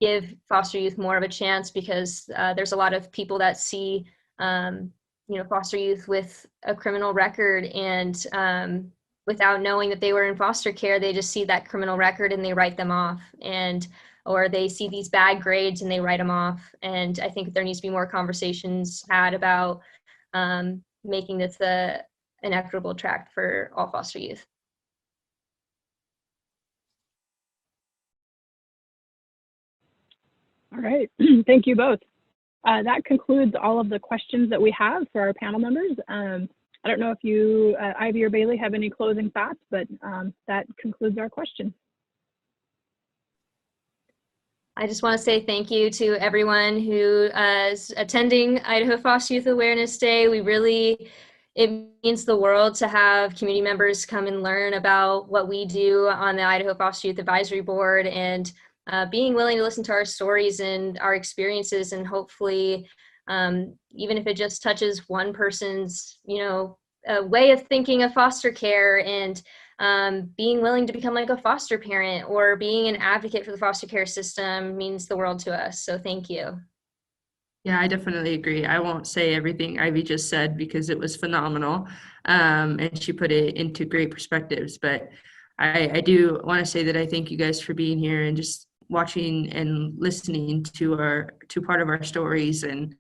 give foster youth more of a chance, because there's a lot of people that see foster youth with a criminal record, and without knowing that they were in foster care, they just see that criminal record and they write them off, and or they see these bad grades and they write them off. And I think there needs to be more conversations had about making this an equitable track for all foster youth. All right, thank you both. That concludes all of the questions that we have for our panel members. I don't know if you, Ivy or Bailey, have any closing thoughts, but that concludes our question. I just want to say thank you to everyone who is attending Idaho Foster Youth Awareness Day. It means the world to have community members come and learn about what we do on the Idaho Foster Youth Advisory Board, and being willing to listen to our stories and our experiences, and hopefully, even if it just touches one person's, way of thinking of foster care, and being willing to become like a foster parent or being an advocate for the foster care system, means the world to us. So thank you. Yeah, I definitely agree. I won't say everything Ivy just said because it was phenomenal, and she put it into great perspectives. But I do want to say that I thank you guys for being here and just watching and listening to part of our stories, and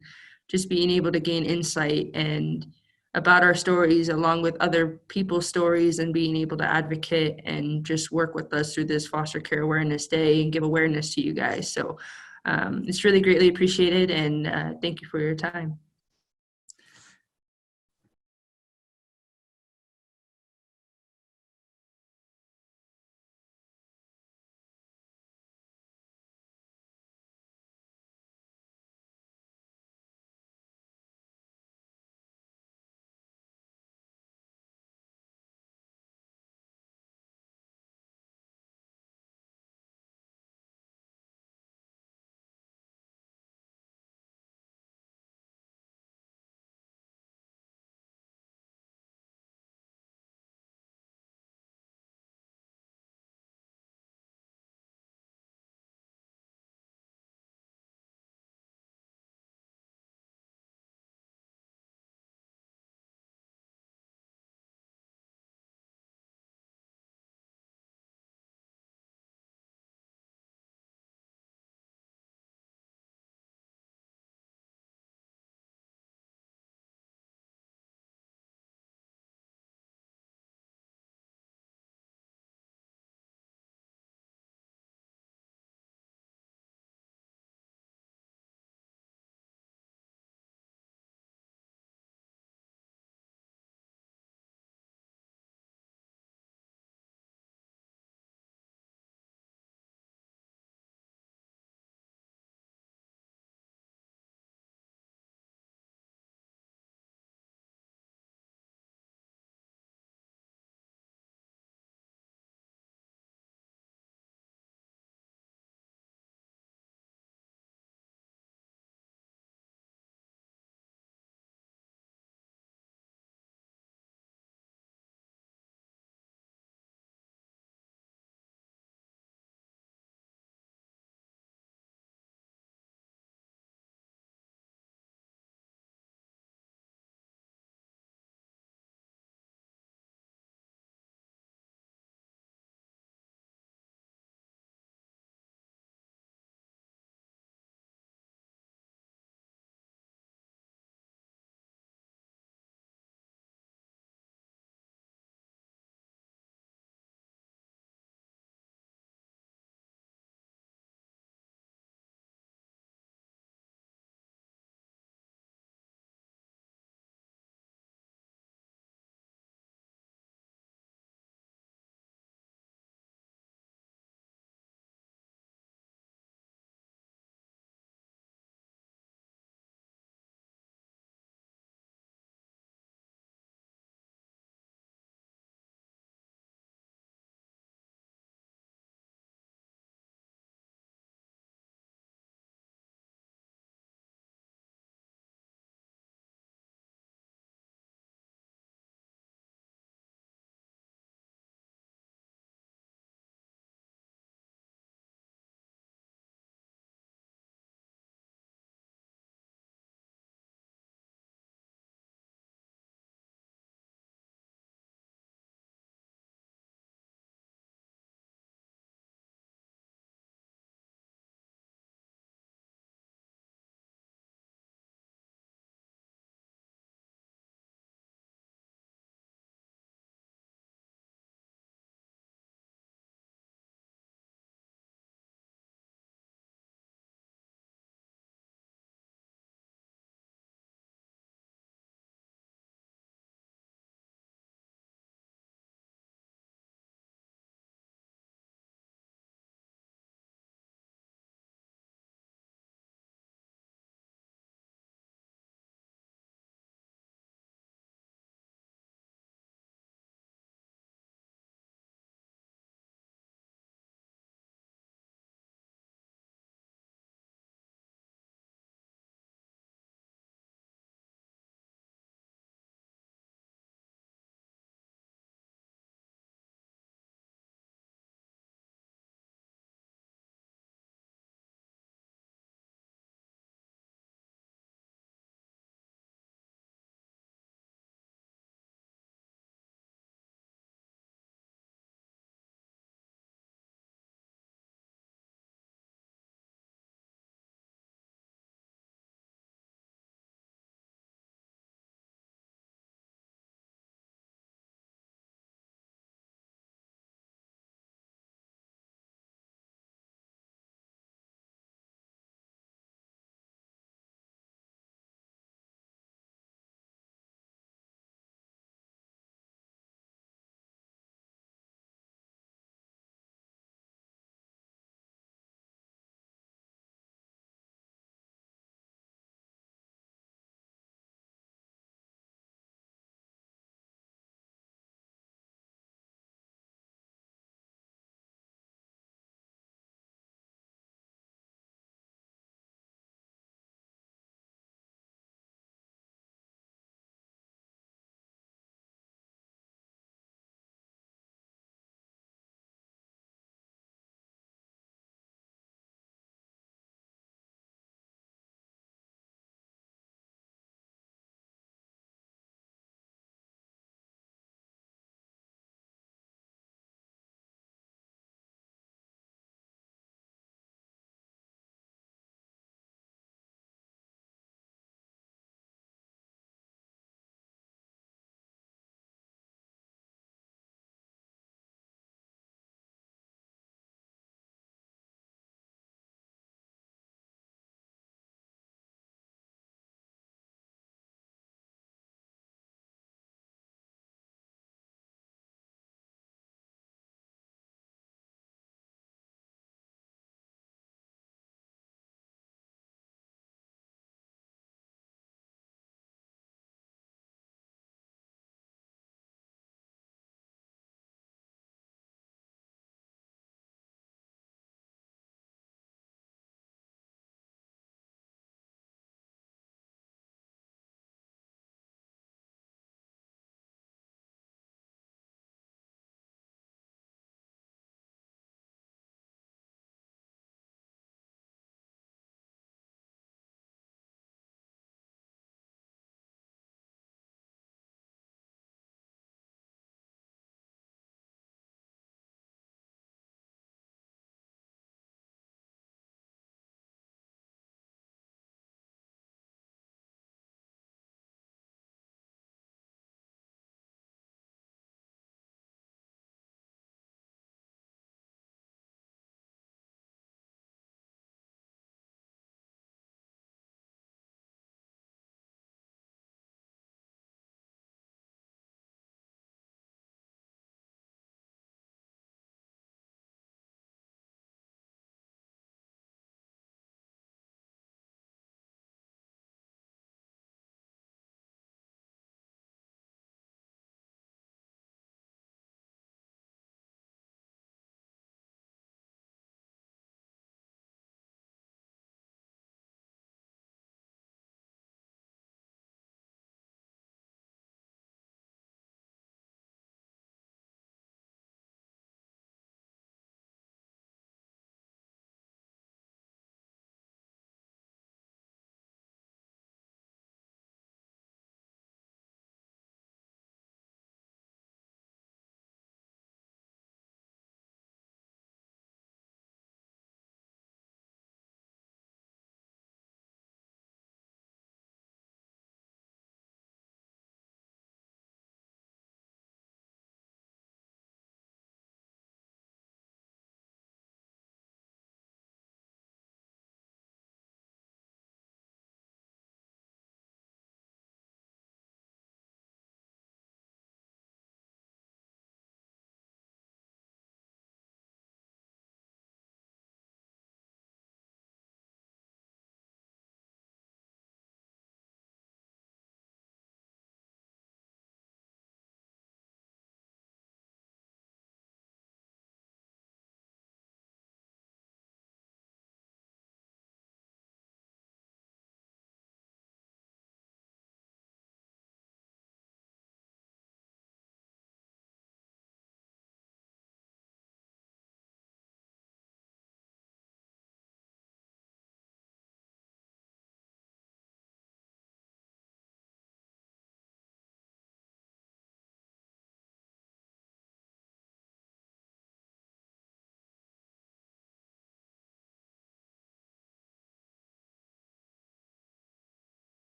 just being able to gain insight and about our stories along with other people's stories, and being able to advocate and just work with us through this Foster Care Awareness Day and give awareness to you guys. So it's really greatly appreciated, and thank you for your time.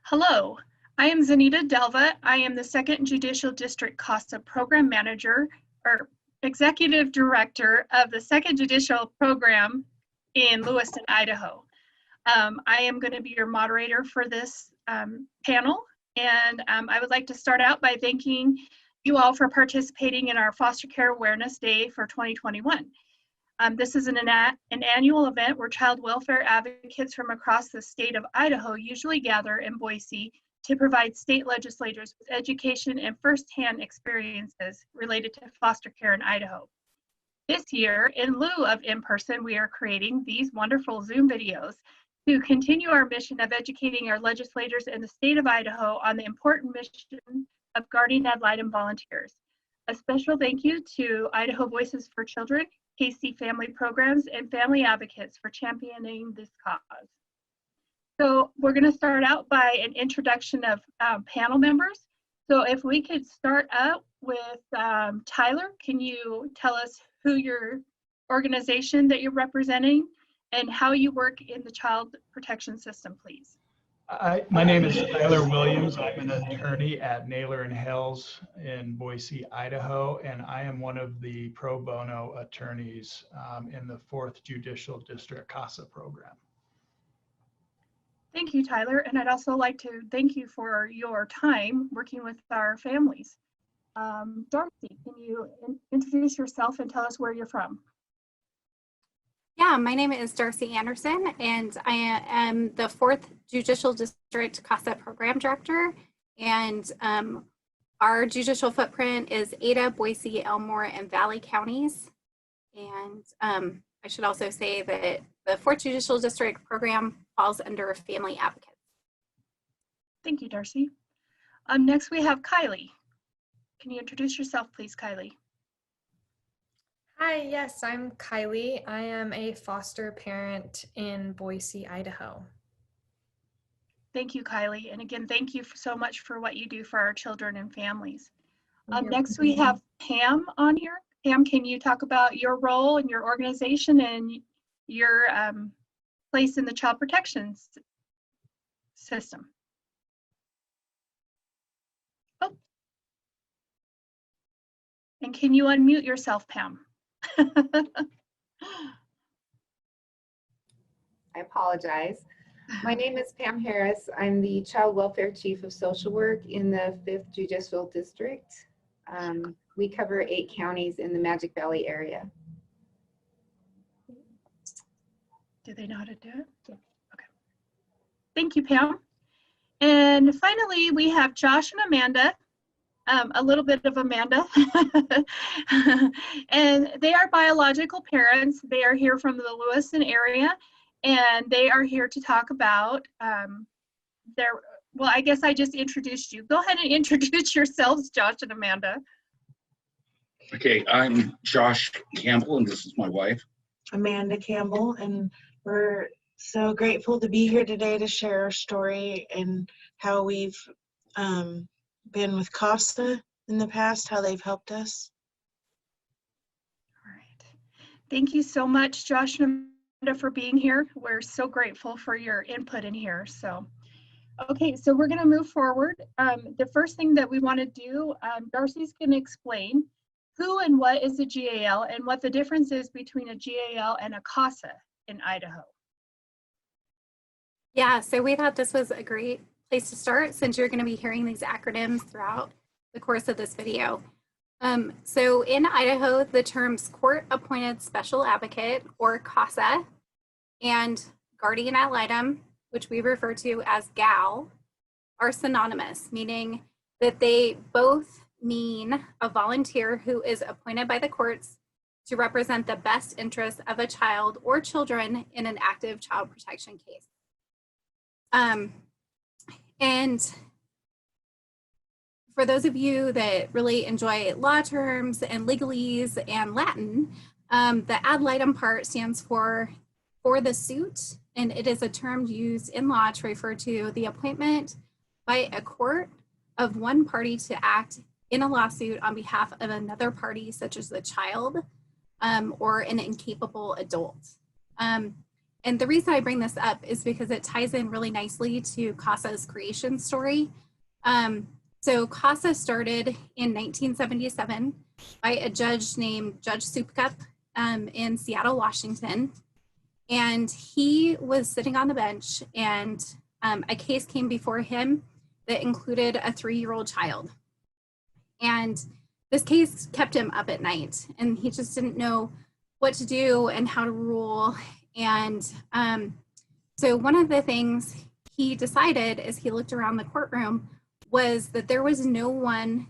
Hello, I am Zanita Delva. I am the 2nd Judicial District CASA Program Manager or Executive Director of the 2nd Judicial Program in Lewiston, Idaho. I am going to be your moderator for this panel, and I would like to start out by thanking you all for participating in our Foster Care Awareness Day for 2021. This is an annual event where child welfare advocates from across the state of Idaho usually gather in Boise to provide state legislators with education and firsthand experiences related to foster care in Idaho. This year, in lieu of in-person, we are creating these wonderful Zoom videos to continue our mission of educating our legislators in the state of Idaho on the important mission of guardian ad litem volunteers. A special thank you to Idaho Voices for Children, KC Family Programs, and Family Advocates for championing this cause. So we're going to start out by an introduction of panel members. So if we could start out with Tyler, can you tell us who your organization that you're representing and how you work in the child protection system, please? My name is Tyler Williams. I'm an attorney at Naylor and Hales in Boise, Idaho, and I am one of the pro bono attorneys in the 4th Judicial District CASA program. Thank you, Tyler. And I'd also like to thank you for your time working with our families. Darcy, can you introduce yourself and tell us where you're from? Yeah, my name is Darcy Anderson, and I am the 4th Judicial District CASA Program Director. And our judicial footprint is Ada, Boise, Elmore, and Valley counties. And I should also say that the 4th Judicial District Program falls under Family Advocates. Thank you, Darcy. Next, we have Kylie. Can you introduce yourself, please, Kylie? Hi, yes, I'm Kylie. I am a foster parent in Boise, Idaho. Thank you, Kylie. And again, thank you so much for what you do for our children and families. Next, we have Pam on here. Pam, can you talk about your role and your organization and your place in the child protection system? Oh. And can you unmute yourself, Pam? I apologize. My name is Pam Harris. I'm the Child Welfare Chief of Social Work in the 5th Judicial District. We cover 8 counties in the Magic Valley area. Do they know how to do it? Okay. Thank you, Pam. And finally, we have Josh and Amanda. A little bit of Amanda. And they are biological parents. They are here from the Lewiston area, and they are here to talk about well, I guess I just introduced you. Go ahead and introduce yourselves, Josh and Amanda. Okay, I'm Josh Campbell, and this is my wife, Amanda Campbell, and we're so grateful to be here today to share our story and how we've been with CASA in the past, how they've helped us. All right. Thank you so much, Josh and Amanda, for being here. We're so grateful for your input in here. So, okay, so we're going to move forward. The first thing that we want to do, Darcy's going to explain who and what is a GAL and what the difference is between a GAL and a CASA in Idaho. Yeah, so we thought this was a great place to start since you're going to be hearing these acronyms throughout the course of this video. So in Idaho, the terms Court Appointed Special Advocate, or CASA, and Guardian Ad Litem, which we refer to as GAL, are synonymous, meaning that they both mean a volunteer who is appointed by the courts to represent the best interests of a child or children in an active child protection case. And for those of you that really enjoy law terms and legalese and Latin, the ad litem part stands for the suit, and it is a term used in law to refer to the appointment by a court of one party to act in a lawsuit on behalf of another party, such as the child or an incapable adult. And the reason I bring this up is because it ties in really nicely to CASA's creation story. So CASA started in 1977 by a judge named Judge Soupcup in Seattle, Washington. And he was sitting on the bench, and a case came before him that included a 3-year-old child. And this case kept him up at night, and he just didn't know what to do and how to rule. And so one of the things he decided as he looked around the courtroom was that there was no one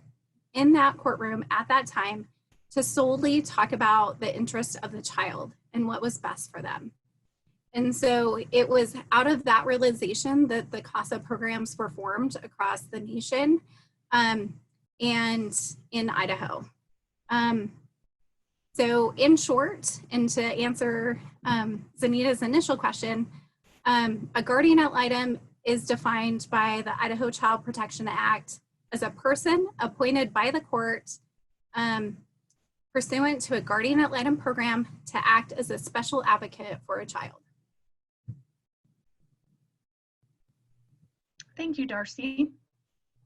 in that courtroom at that time to solely talk about the interest of the child and what was best for them. And so it was out of that realization that the CASA programs were formed across the nation and in Idaho. So in short, and to answer Zanita's initial question, a guardian ad litem is defined by the Idaho Child Protection Act as a person appointed by the court pursuant to a guardian ad litem program to act as a special advocate for a child. Thank you, Darcy.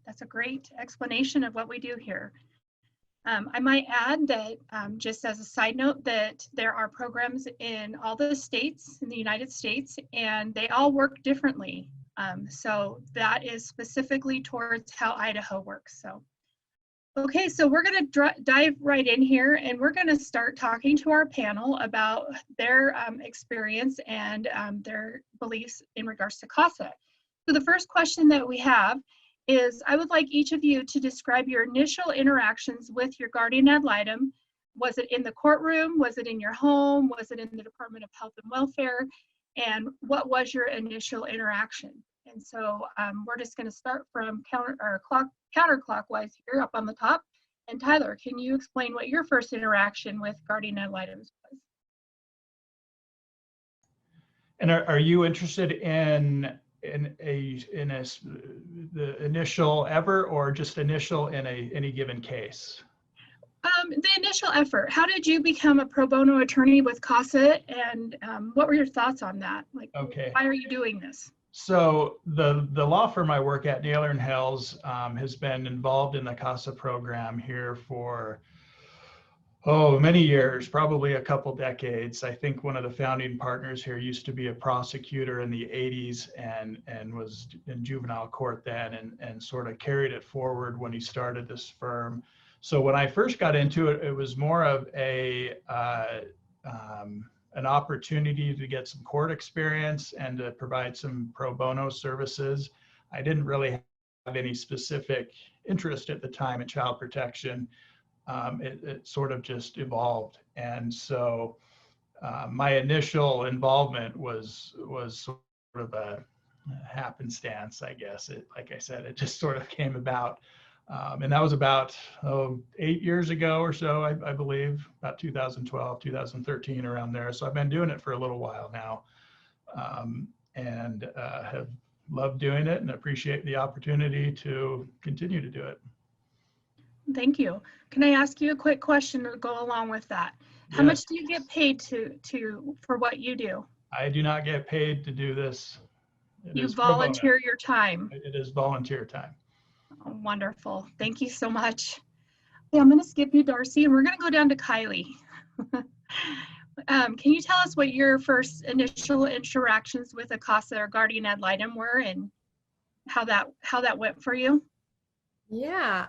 That's a great explanation of what we do here. I might add that just as a side note that there are programs in all the states in the United States, and they all work differently. So that is specifically towards how Idaho works. So, okay, so we're going to dive right in here, and we're going to start talking to our panel about their experience and their beliefs in regards to CASA. So the first question that we have is, I would like each of you to describe your initial interactions with your guardian ad litem. Was it in the courtroom? Was it in your home? Was it in the Department of Health and Welfare? And what was your initial interaction? And so we're just going to start from counterclockwise here up on the top. And Tyler, can you explain what your first interaction with guardian ad litems was? And are you interested in the initial ever, or just initial in any given case? The initial effort. How did you become a pro bono attorney with CASA, and what were your thoughts on that? Like, okay, why are you doing this? So the law firm I work at, Naylor and Hells, has been involved in the CASA program here for many years, probably a couple decades. I think one of the founding partners here used to be a prosecutor in the 80s and was in juvenile court then, and sort of carried it forward when he started this firm. So when I first got into it, it was more of an opportunity to get some court experience and to provide some pro bono services. I didn't really have any specific interest at the time in child protection. It sort of just evolved. And so my initial involvement was sort of a happenstance, I guess. Like I said, it just sort of came about. And that was about 8 years ago or so, I believe, about 2012, 2013, around there. So I've been doing it for a little while now, and have loved doing it and appreciate the opportunity to continue to do it. Thank you. Can I ask you a quick question to go along with that? How much do you get paid for what you do? I do not get paid to do this. You volunteer your time. It is volunteer time. Oh, wonderful. Thank you so much. Okay, I'm going to skip you, Darcy, and we're going to go down to Kylie. Can you tell us what your first initial interactions with a CASA or guardian ad litem were, and how that went for you? Yeah.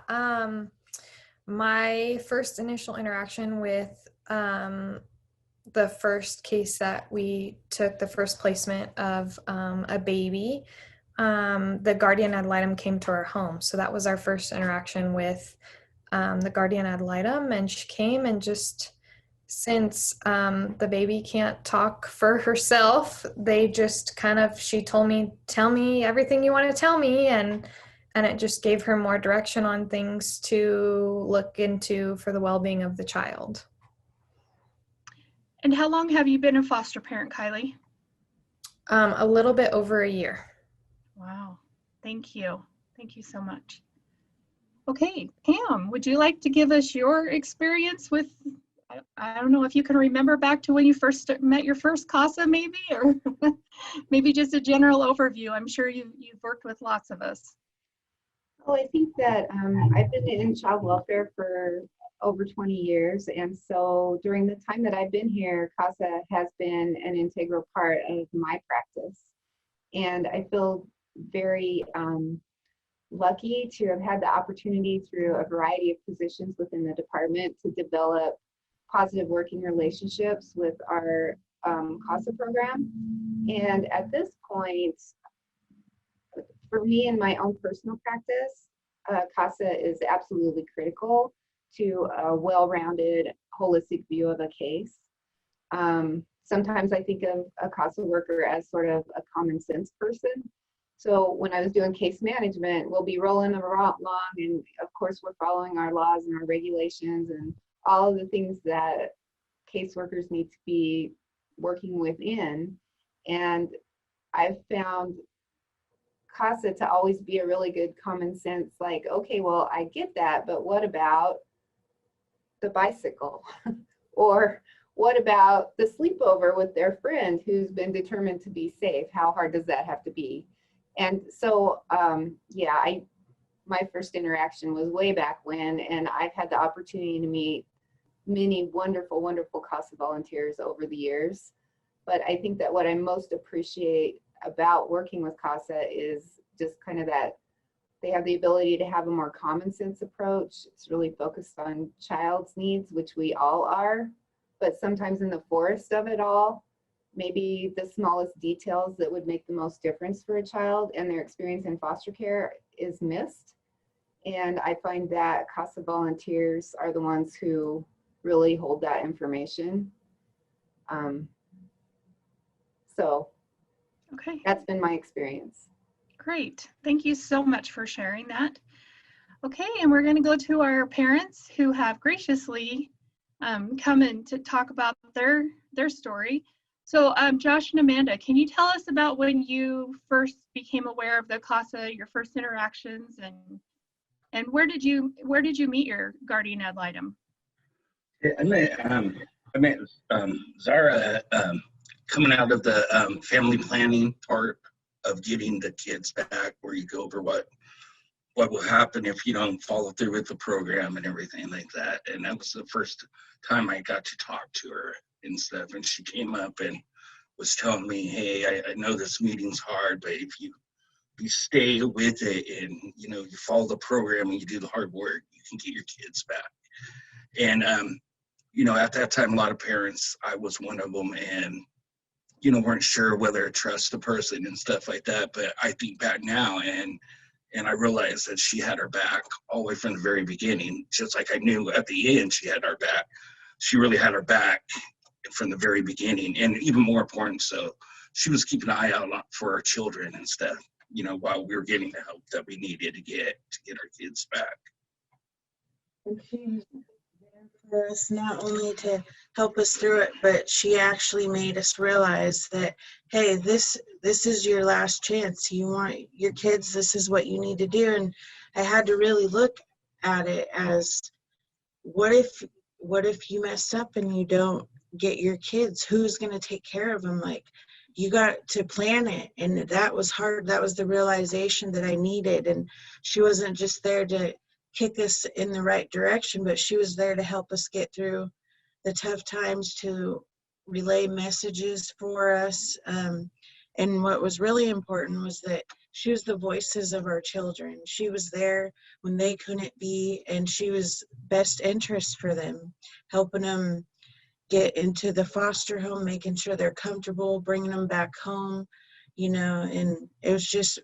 My first initial interaction with the first case that we took, the first placement of a baby, the guardian ad litem came to our home. So that was our first interaction with the guardian ad litem, and she came, and just since the baby can't talk for herself, they just she told me, tell me everything you want to tell me, and it just gave her more direction on things to look into for the well-being of the child. And how long have you been a foster parent, Kylie? A little bit over a year. Wow. Thank you. Thank you so much. Okay, Pam, would you like to give us your experience with I don't know if you can remember back to when you first met your first CASA maybe, or maybe just a general overview. I'm sure you've worked with lots of us. Well, I think that I've been in child welfare for over 20 years. And so during the time that I've been here, CASA has been an integral part of my practice. And I feel very lucky to have had the opportunity through a variety of positions within the department to develop positive working relationships with our CASA program. And at this point, for me in my own personal practice, CASA is absolutely critical to a well-rounded, holistic view of a case. Sometimes I think of a CASA worker as sort of a common sense person. So when I was doing case management, we'll be rolling them along, and of course we're following our laws and our regulations and all of the things that caseworkers need to be working within. And I've found CASA to always be a really good common sense, like, okay, well, I get that, but what about the bicycle? Or what about the sleepover with their friend who's been determined to be safe? How hard does that have to be? And so, yeah, my first interaction was way back when, and I've had the opportunity to meet many wonderful, wonderful CASA volunteers over the years. But I think that what I most appreciate about working with CASA is just kind of that they have the ability to have a more common sense approach. It's really focused on child's needs, which we all are, but sometimes in the forest of it all, maybe the smallest details that would make the most difference for a child and their experience in foster care is missed. And I find that CASA volunteers are the ones who really hold that information. So okay, that's been my experience. Great. Thank you so much for sharing that. Okay, and we're going to go to our parents who have graciously come in to talk about their story. So Josh and Amanda, can you tell us about when you first became aware of the CASA, your first interactions, and where did you meet your guardian ad litem? Yeah, I met Zara coming out of the family planning part of getting the kids back, where you go over what will happen if you don't follow through with the program and everything like that. And that was the first time I got to talk to her and stuff. And she came up and was telling me, hey, I know this meeting's hard, but if you stay with it and you follow the program and you do the hard work, you can get your kids back. And at that time, a lot of parents, I was one of them, and weren't sure whether to trust the person and stuff like that. But I think back now, and I realized that she had our back all the way from the very beginning. Just like I knew at the end she had our back, she really had our back from the very beginning. And even more important, so she was keeping an eye out for our children and stuff, while we were getting the help that we needed to get our kids back. And she for us not only to help us through it, but she actually made us realize that, hey, this is your last chance. You want your kids, this is what you need to do. And I had to really look at it as, what if you mess up and you don't get your kids? Who's going to take care of them? Like, you got to plan it. And that was hard. That was the realization that I needed. And she wasn't just there to kick us in the right direction, but she was there to help us get through the tough times, to relay messages for us. And what was really important was that she was the voices of our children. She was there when they couldn't be, and she was best interest for them, helping them get into the foster home, making sure they're comfortable, bringing them back home, and it was just,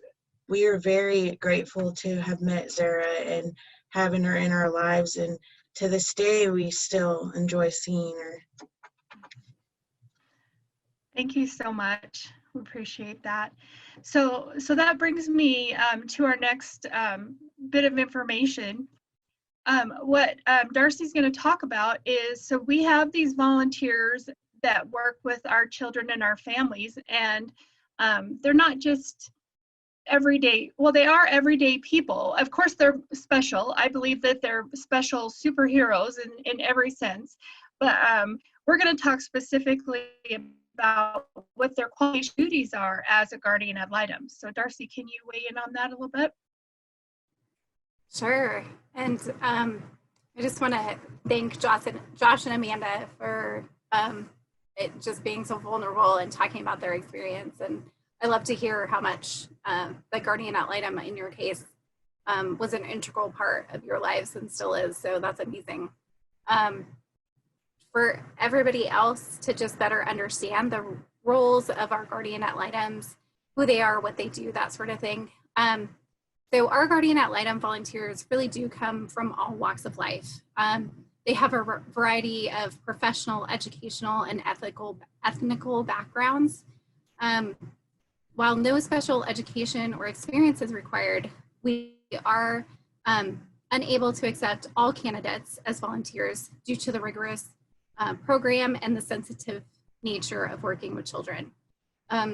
we are very grateful to have met Zara and having her in our lives, and to this day we still enjoy seeing her. Thank you so much. We appreciate that. So that brings me to our next bit of information. What Darcy's going to talk about is, so we have these volunteers that work with our children and our families, and they're not just everyday, well, they are everyday people. Of course, they're special. I believe that they're special superheroes in every sense, but we're going to talk specifically about what their quality duties are as a guardian ad litem. So Darcy, can you weigh in on that a little bit? Sure. And I just want to thank Josh and Amanda for it just being so vulnerable and talking about their experience. And I love to hear how much the guardian ad litem in your case was an integral part of your lives and still is. So that's amazing. For everybody else to just better understand the roles of our guardian ad litems, who they are, what they do, that sort of thing. So our guardian ad litem volunteers really do come from all walks of life. They have a variety of professional, educational, and ethnical backgrounds. While no special education or experience is required, we are unable to accept all candidates as volunteers due to the rigorous program and the sensitive nature of working with children.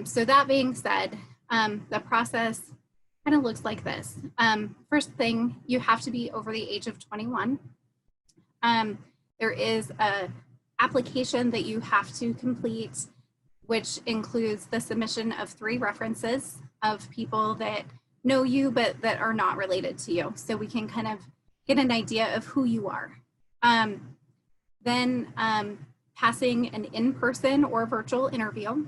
So that being said, the process kind of looks like this. First thing, you have to be over the age of 21. There is an application that you have to complete, which includes the submission of 3 references of people that know you but that are not related to you, so we can kind of get an idea of who you are. Then passing an in-person or virtual interview,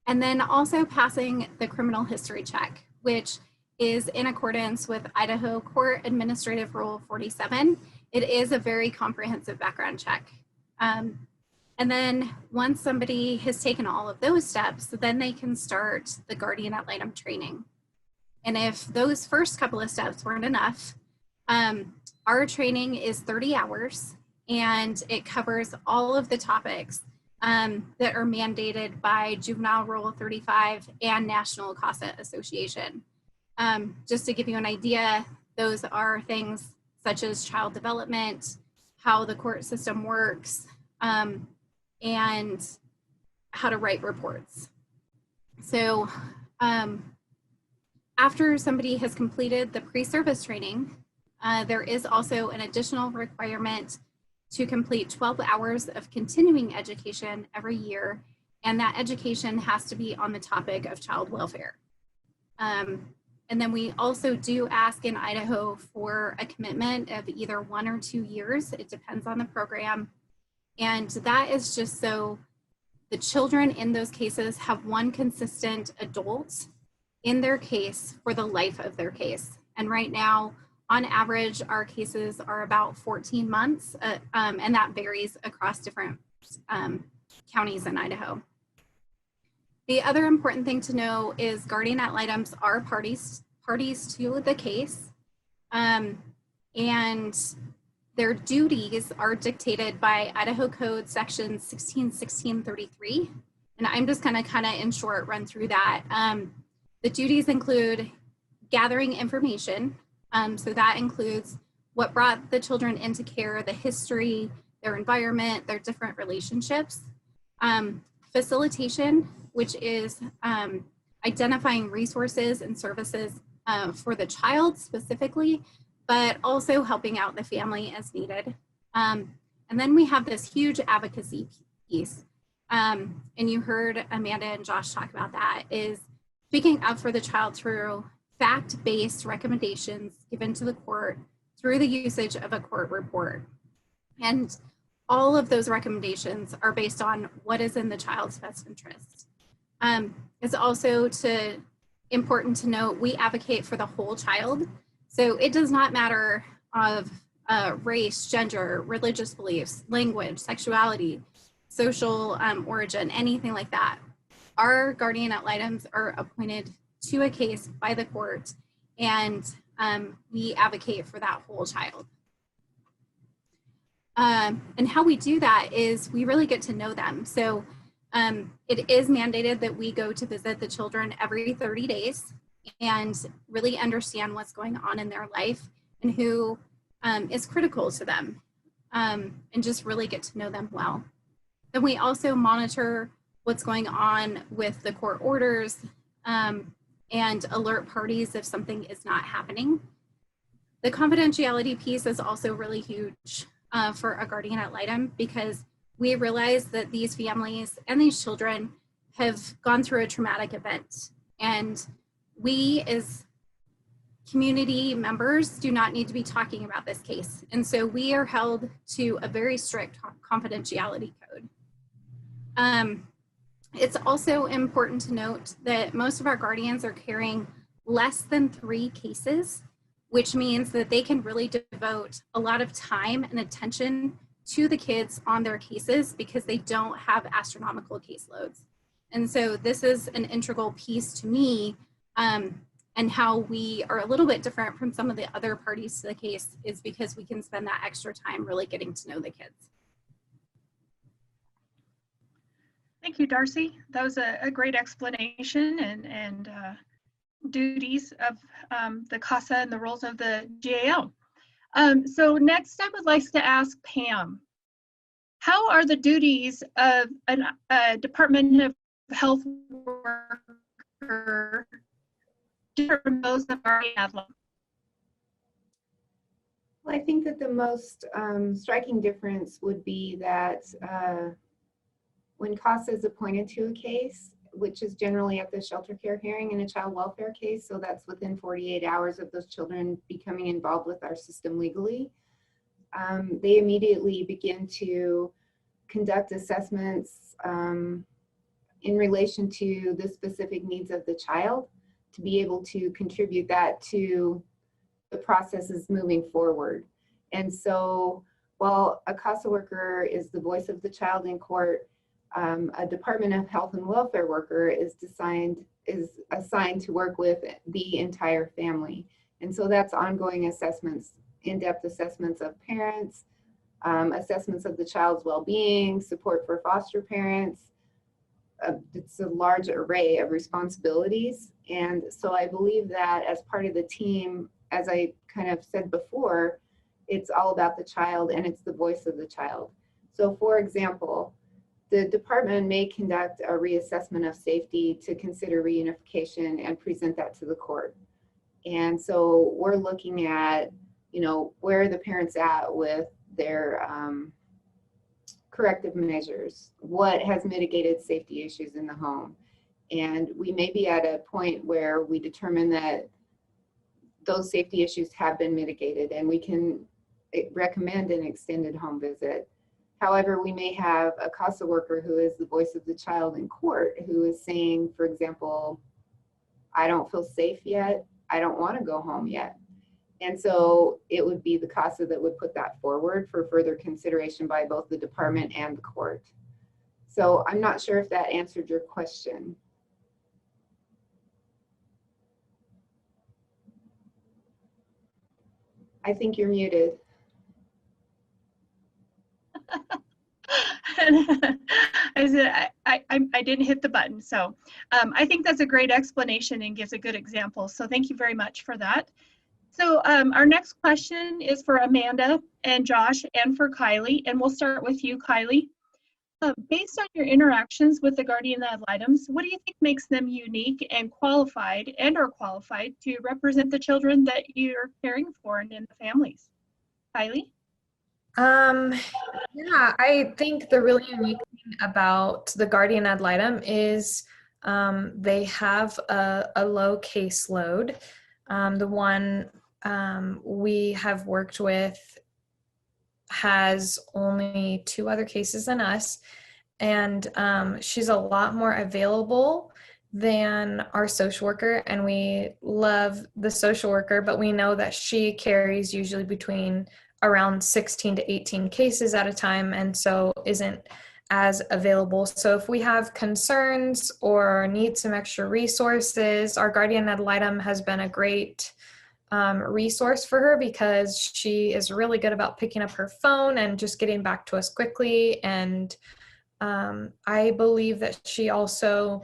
and then also passing the criminal history check, which is in accordance with Idaho Court Administrative Rule 47. It is a very comprehensive background check. And then once somebody has taken all of those steps, then they can start the guardian ad litem training. And if those first couple of steps weren't enough, our training is 30 hours and it covers all of the topics that are mandated by Juvenile Rule 35 and National CASA Association. Just to give you an idea, those are things such as child development, how the court system works, and how to write reports. So after somebody has completed the pre-service training, there is also an additional requirement to complete 12 hours of continuing education every year, and that education has to be on the topic of child welfare. And then we also do ask in Idaho for a commitment of either 1 or 2 years. It depends on the program. And that is just so the children in those cases have one consistent adult in their case for the life of their case. And right now, on average, our cases are about 14 months, and that varies across different counties in Idaho. The other important thing to know is guardian ad litems are parties to the case, and their duties are dictated by Idaho Code Section 161633. And I'm just gonna kind of in short run through that. The duties include gathering information. So that includes what brought the children into care, the history, their environment, their different relationships. Facilitation, which is identifying resources and services for the child specifically, but also helping out the family as needed. And then we have this huge advocacy piece. And you heard Amanda and Josh talk about that, is speaking up for the child through fact-based recommendations given to the court through the usage of a court report. And all of those recommendations are based on what is in the child's best interest. It's also important to note, we advocate for the whole child. So it does not matter of race, gender, religious beliefs, language, sexuality, social origin, anything like that. Our guardian ad litems are appointed to a case by the court, and we advocate for that whole child. And how we do that is we really get to know them. So it is mandated that we go to visit the children every 30 days and really understand what's going on in their life and who is critical to them, and just really get to know them well. Then we also monitor what's going on with the court orders and alert parties if something is not happening. The confidentiality piece is also really huge. for a guardian ad litem, because we realize that these families and these children have gone through a traumatic event. And we as community members do not need to be talking about this case. And so we are held to a very strict confidentiality code. It's also important to note that most of our guardians are carrying less than 3 cases, which means that they can really devote a lot of time and attention to the kids on their cases because they don't have astronomical caseloads. And so this is an integral piece to me, and how we are a little bit different from some of the other parties to the case is because we can spend that extra time really getting to know the kids. Thank you, Darcy. That was a great explanation and duties of the CASA and the roles of the GAL. So next I would like to ask Pam, how are the duties of a Department of Health worker different from those of our ad litem? Well, I think that the most striking difference would be that when CASA is appointed to a case, which is generally at the shelter care hearing in a child welfare case, so that's within 48 hours of those children becoming involved with our system legally, they immediately begin to conduct assessments in relation to the specific needs of the child to be able to contribute that to the processes moving forward. And so while a CASA worker is the voice of the child in court, a Department of Health and Welfare worker is assigned to work with the entire family. And so that's ongoing assessments, in-depth assessments of parents, assessments of the child's well-being, support for foster parents. It's a large array of responsibilities. And so I believe that as part of the team, as I kind of said before, it's all about the child and it's the voice of the child. So for example, the department may conduct a reassessment of safety to consider reunification and present that to the court. And so we're looking at, you know, where are the parents at with their corrective measures? What has mitigated safety issues in the home? And we may be at a point where we determine that those safety issues have been mitigated and we can recommend an extended home visit. However, we may have a CASA worker who is the voice of the child in court who is saying, for example, I don't feel safe yet. I don't want to go home yet. And so it would be the CASA that would put that forward for further consideration by both the department and the court. So I'm not sure if that answered your question. I think you're muted. I said I didn't hit the button. So I think that's a great explanation and gives a good example. So thank you very much for that. So our next question is for Amanda and Josh and for Kylie, and we'll start with you, Kylie. Based on your interactions with the guardian ad litems, what do you think makes them unique and qualified are qualified to represent the children that you're caring for and in the families? Kylie? Yeah, I think the really unique thing about the guardian ad litem is they have a low caseload. The one we have worked with has only 2 other cases than us, and she's a lot more available than our social worker, and we love the social worker, but we know that she carries usually between around 16 to 18 cases at a time, and so isn't as available. So if we have concerns or need some extra resources, our guardian ad litem has been a great resource for her because she is really good about picking up her phone and just getting back to us quickly. And I believe that she also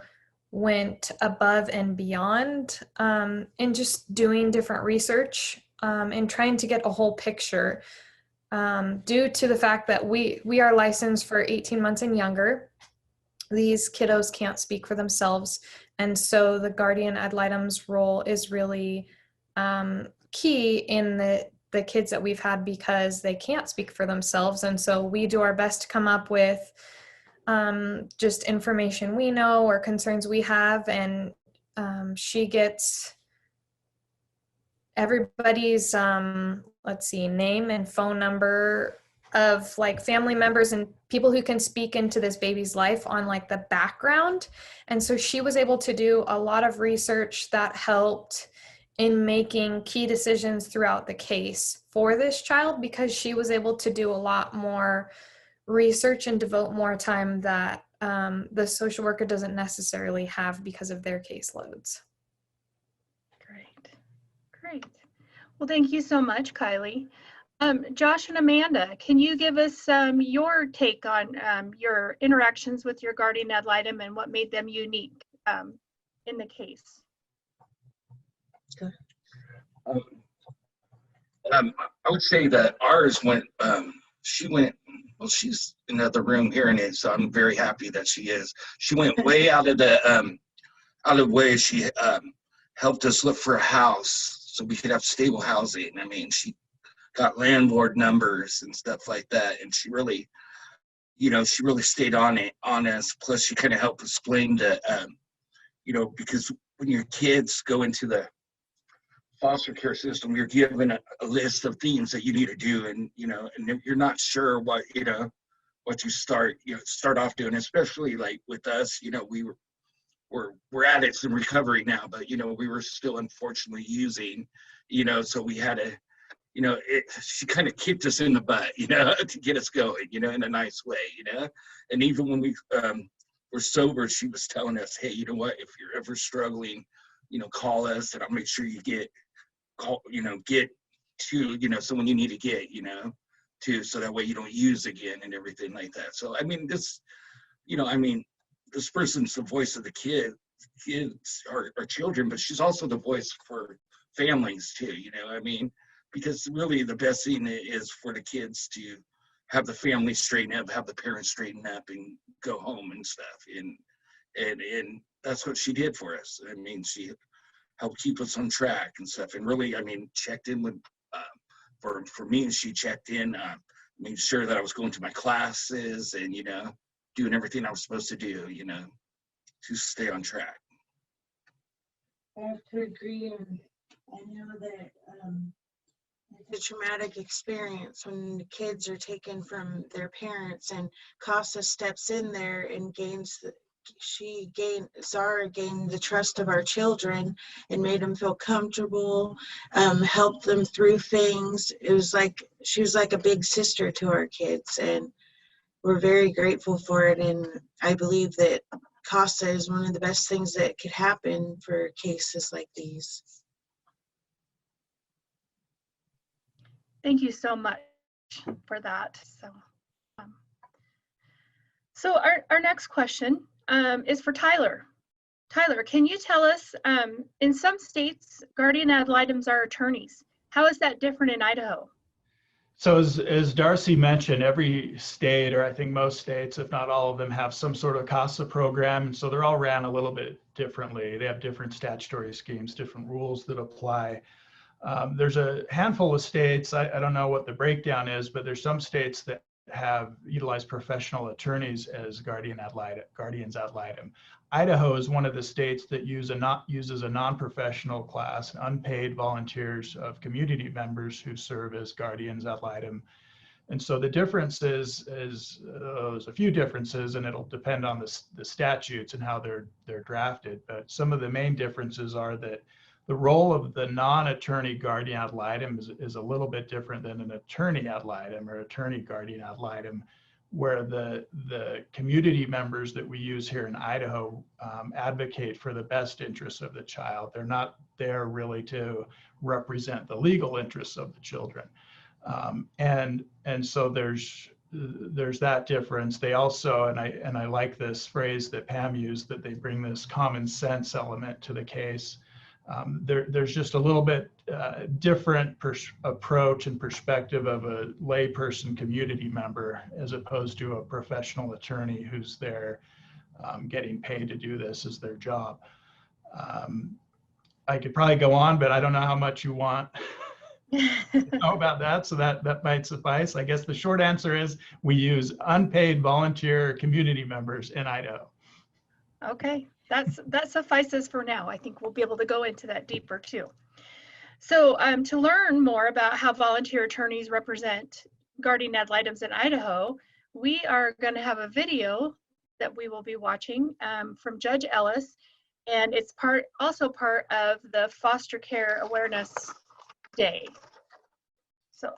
went above and beyond in just doing different research and trying to get a whole picture due to the fact that we are licensed for 18 months and younger. These kiddos can't speak for themselves. And so the guardian ad litem's role is really key in that the kids that we've had because they can't speak for themselves. And so we do our best to come up with just information we know or concerns we have. And she gets everybody's, let's see, name and phone number of like family members and people who can speak into this baby's life on like the background. And so she was able to do a lot of research that helped in making key decisions throughout the case for this child, because she was able to do a lot more research and devote more time that the social worker doesn't necessarily have because of their caseloads. Great. Well, thank you so much, Kylie. Josh and Amanda, can you give us your take on your interactions with your guardian ad litem and what made them unique in the case? I would say that ours went, she went, well, she's in the other room hearing it, so I'm very happy that she is. She went way out of the way. She helped us look for a house so we could have stable housing. I mean, she got landlord numbers and stuff like that. And she really, she really stayed on us. Plus she kind of helped explain because when your kids go into the foster care system, you're given a list of things that you need to do. And, and you're not sure what you start off doing, especially like with us, we're addicts in recovery now, but, we were still unfortunately using, so we had to, she kind of kicked us in the butt, to get us going, in a nice way, and even when we were sober, she was telling us, hey, you know what, if you're ever struggling, call us and I'll make sure you get to, someone you need to get, to, so that way you don't use again and everything like that. So, I mean, this person's the voice of the kids are children, but she's also the voice for families too, because really the best thing is for the kids to have the family straighten up, have the parents straighten up and go home and stuff. And that's what she did for us. I mean, she helped keep us on track and stuff. And really, checked in with, for me, she checked in, made sure that I was going to my classes and, doing everything I was supposed to do, to stay on track. I have to agree, and I know that it's a traumatic experience when the kids are taken from their parents, and Casa steps in there and Zara gained the trust of our children and made them feel comfortable, helped them through things. It was like she was like a big sister to our kids, and we're very grateful for it. And I believe that Casa is one of the best things that could happen for cases like these. Thank you so much for that. So our next question is for Tyler. Tyler, can you tell us, in some states, guardian ad litems are attorneys. How is that different in Idaho? So as Darcy mentioned, every state, or I think most states, if not all of them, have some sort of CASA program. And so they're all ran a little bit differently. They have different statutory schemes, different rules that apply. There's a handful of states, I don't know what the breakdown is, but there's some states that have utilized professional attorneys as guardians ad litem. Idaho is one of the states that uses a non-professional class, unpaid volunteers of community members who serve as guardians ad litem. And so the difference is there's a few differences, and it'll depend on the statutes and how they're drafted. But some of the main differences are that the role of the non-attorney guardian ad litem is a little bit different than an attorney ad litem or attorney guardian ad litem, where the community members that we use here in Idaho advocate for the best interests of the child. They're not there really to represent the legal interests of the children. And so there's that difference. They also, and I like this phrase that Pam used, that they bring this common sense element to the case. There's just a little bit different approach and perspective of a layperson community member as opposed to a professional attorney who's there getting paid to do this as their job. I could probably go on, but I don't know how much you want How about that? So that might suffice. I guess the short answer is we use unpaid volunteer community members in Idaho. Okay, that suffices for now. I think we'll be able to go into that deeper too. So to learn more about how volunteer attorneys represent guardian ad litems in Idaho, we are going to have a video that we will be watching from Judge Ellis, and it's also part of the Foster Care Awareness Day. So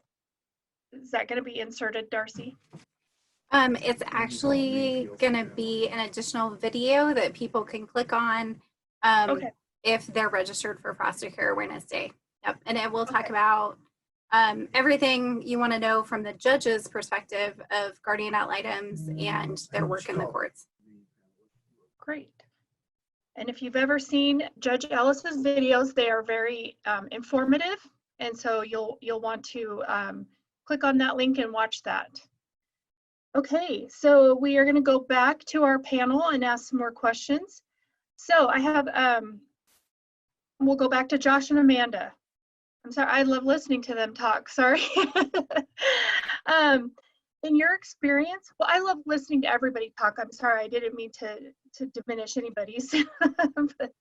is that going to be inserted, Darcy? It's actually going to be an additional video that people can click on if they're registered for Foster Care Awareness Day. Yep, and it will talk about everything you want to know from the judge's perspective of guardian ad litems and their work in the courts. Great. And if you've ever seen Judge Ellis's videos, they are very informative, and so you'll want to click on that link and watch that. Okay, so we are going to go back to our panel and ask some more questions. So I have, we'll go back to Josh and Amanda. I'm sorry, I love listening to them talk, sorry. In your experience, well, I love listening to everybody talk. I'm sorry, I didn't mean to diminish anybody's. But,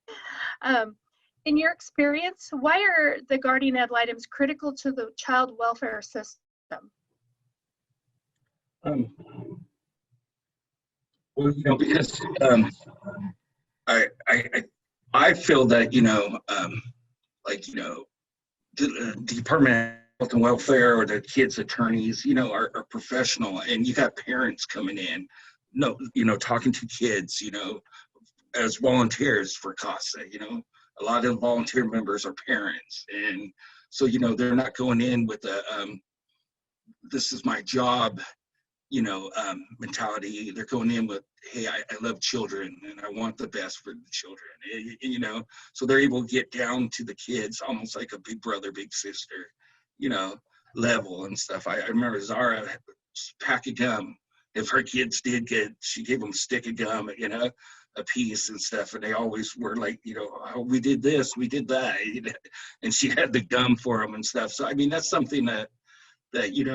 in your experience, why are the guardian ad litems critical to the child welfare system? Well, because I feel that the Department of Health and Welfare or the kids' attorneys, are professional, and you got parents coming in, talking to kids, as volunteers for CASA. A lot of volunteer members are parents, and so they're not going in with a this is my job mentality. They're going in with, hey, I love children and I want the best for the children, so they're able to get down to the kids almost like a big brother, big sister, level and stuff. I remember Zara, pack of gum. If her kids did she gave them a stick of gum, a piece and stuff. And they always were like, oh, we did this, we did that. And she had the gum for them and stuff. So, I mean, that's something that that you're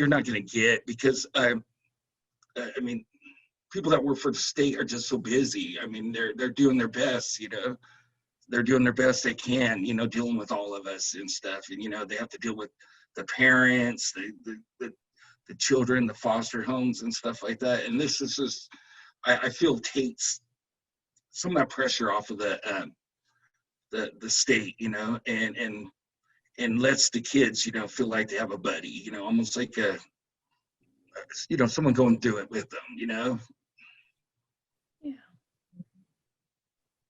not going to get because, people that work for the state are just so busy. I mean, they're doing their best, they're doing their best they can, dealing with all of us and stuff. And, they have to deal with the parents, the children, the foster homes and stuff like that. And this is just, I feel takes some of that pressure off of the state, and lets the kids, feel like they have a buddy, almost like someone going through it with them, Yeah.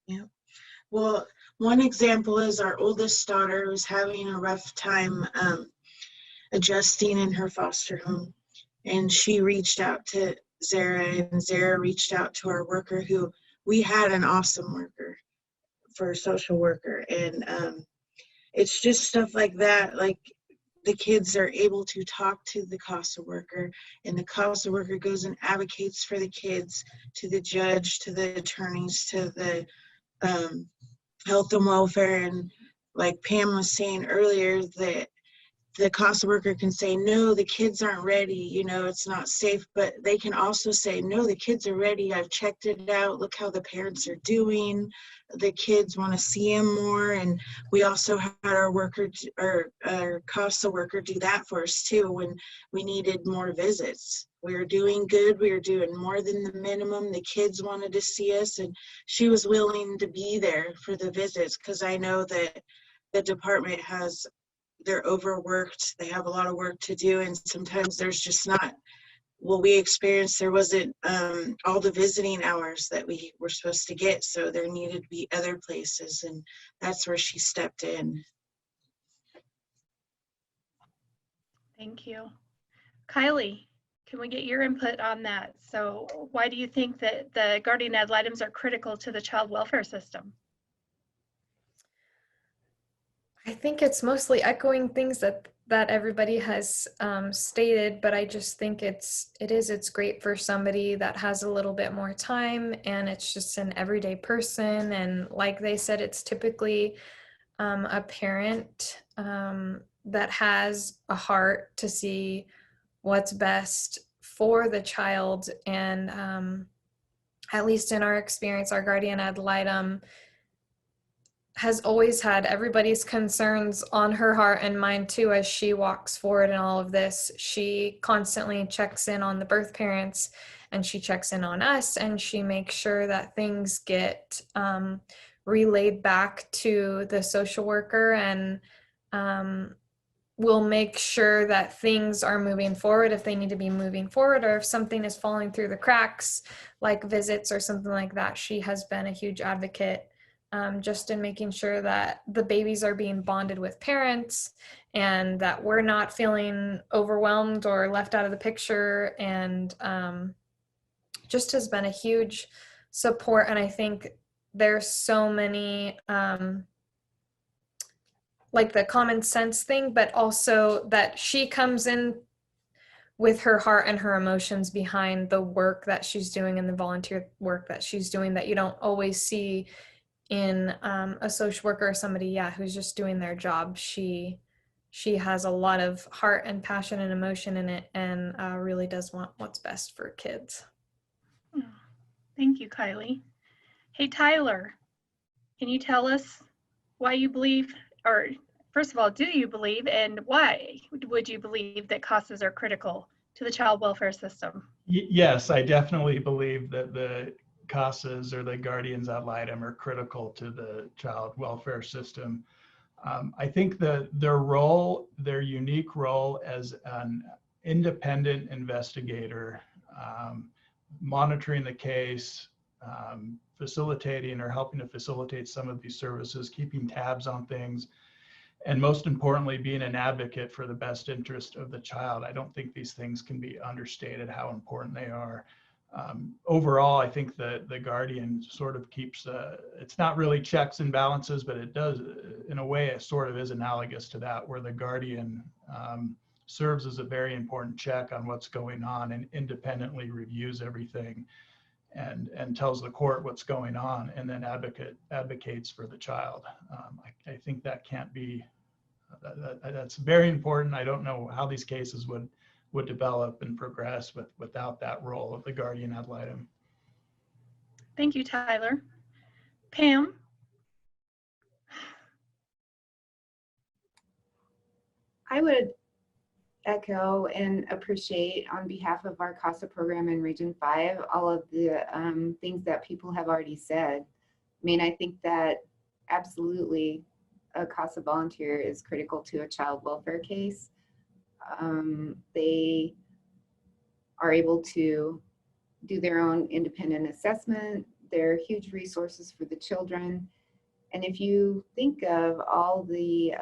Yeah. Well, one example is our oldest daughter was having a rough time adjusting in her foster home. And she reached out to Zara, and Zara reached out to our worker, who we had an awesome worker for a social worker. And it's just stuff like that. Like, the kids are able to talk to the CASA worker, and the CASA worker goes and advocates for the kids to the judge, to the attorneys, to the health and welfare. And like Pam was saying earlier, that the CASA worker can say, no, the kids aren't ready, it's not safe, but they can also say, no, the kids are ready, I've checked it out, look how the parents are doing, the kids want to see them more. And we also had our CASA worker do that for us too when we needed more visits. We were doing good, we were doing more than the minimum, the kids wanted to see us, and she was willing to be there for the visits, because I know that the department they're overworked, they have a lot of work to do, and sometimes there's just not, we experienced there wasn't all the visiting hours that we were supposed to get, so there needed to be other places, and that's where she stepped in. Thank you. Kylie, can we get your input on that? So why do you think that the guardian ad litems are critical to the child welfare system? I think it's mostly echoing things that everybody has stated, but I just think it's great for somebody that has a little bit more time, and it's just an everyday person. And like they said, it's typically a parent that has a heart to see what's best for the child. And at least in our experience, our guardian ad litem has always had everybody's concerns on her heart and mind too as she walks forward in all of this. She constantly checks in on the birth parents, and she checks in on us, and she makes sure that things get relayed back to the social worker, and we'll make sure that things are moving forward if they need to be moving forward, or if something is falling through the cracks, like visits or something like that. She has been a huge advocate just in making sure that the babies are being bonded with parents, and that we're not feeling overwhelmed or left out of the picture, and just has been a huge support. And I think there's so many like the common sense thing, but also that she comes in with her heart and her emotions behind the work that she's doing and the volunteer work that she's doing, that you don't always see in a social worker or somebody, who's just doing their job. She has a lot of heart and passion and emotion in it, and really does want what's best for kids. Thank you, Kylie. Hey, Tyler, can you tell us why you believe, or first of all, do you believe, and why would you believe that CASAs are critical to the child welfare system? Yes, I definitely believe that the CASAs, or the guardians ad litem, are critical to the child welfare system. I think that their role, their unique role as an independent investigator, monitoring the case, facilitating or helping to facilitate some of these services, keeping tabs on things, and most importantly, being an advocate for the best interest of the child. I don't think these things can be understated how important they are. Overall, I think that the guardian sort of keeps, it's not really checks and balances, but it does, in a way, it sort of is analogous to that, where the guardian serves as a very important check on what's going on and independently reviews everything and tells the court what's going on, and then advocates for the child. I think that can't be, that's very important. I don't know how these cases would develop and progress without that role of the guardian ad litem. Thank you, Tyler. Pam? I would echo and appreciate, on behalf of our CASA program in Region 5, all of the things that people have already said. I mean, I think that absolutely a CASA volunteer is critical to a child welfare case. They are able to do their own independent assessment. They're huge resources for the children. And if you think of all the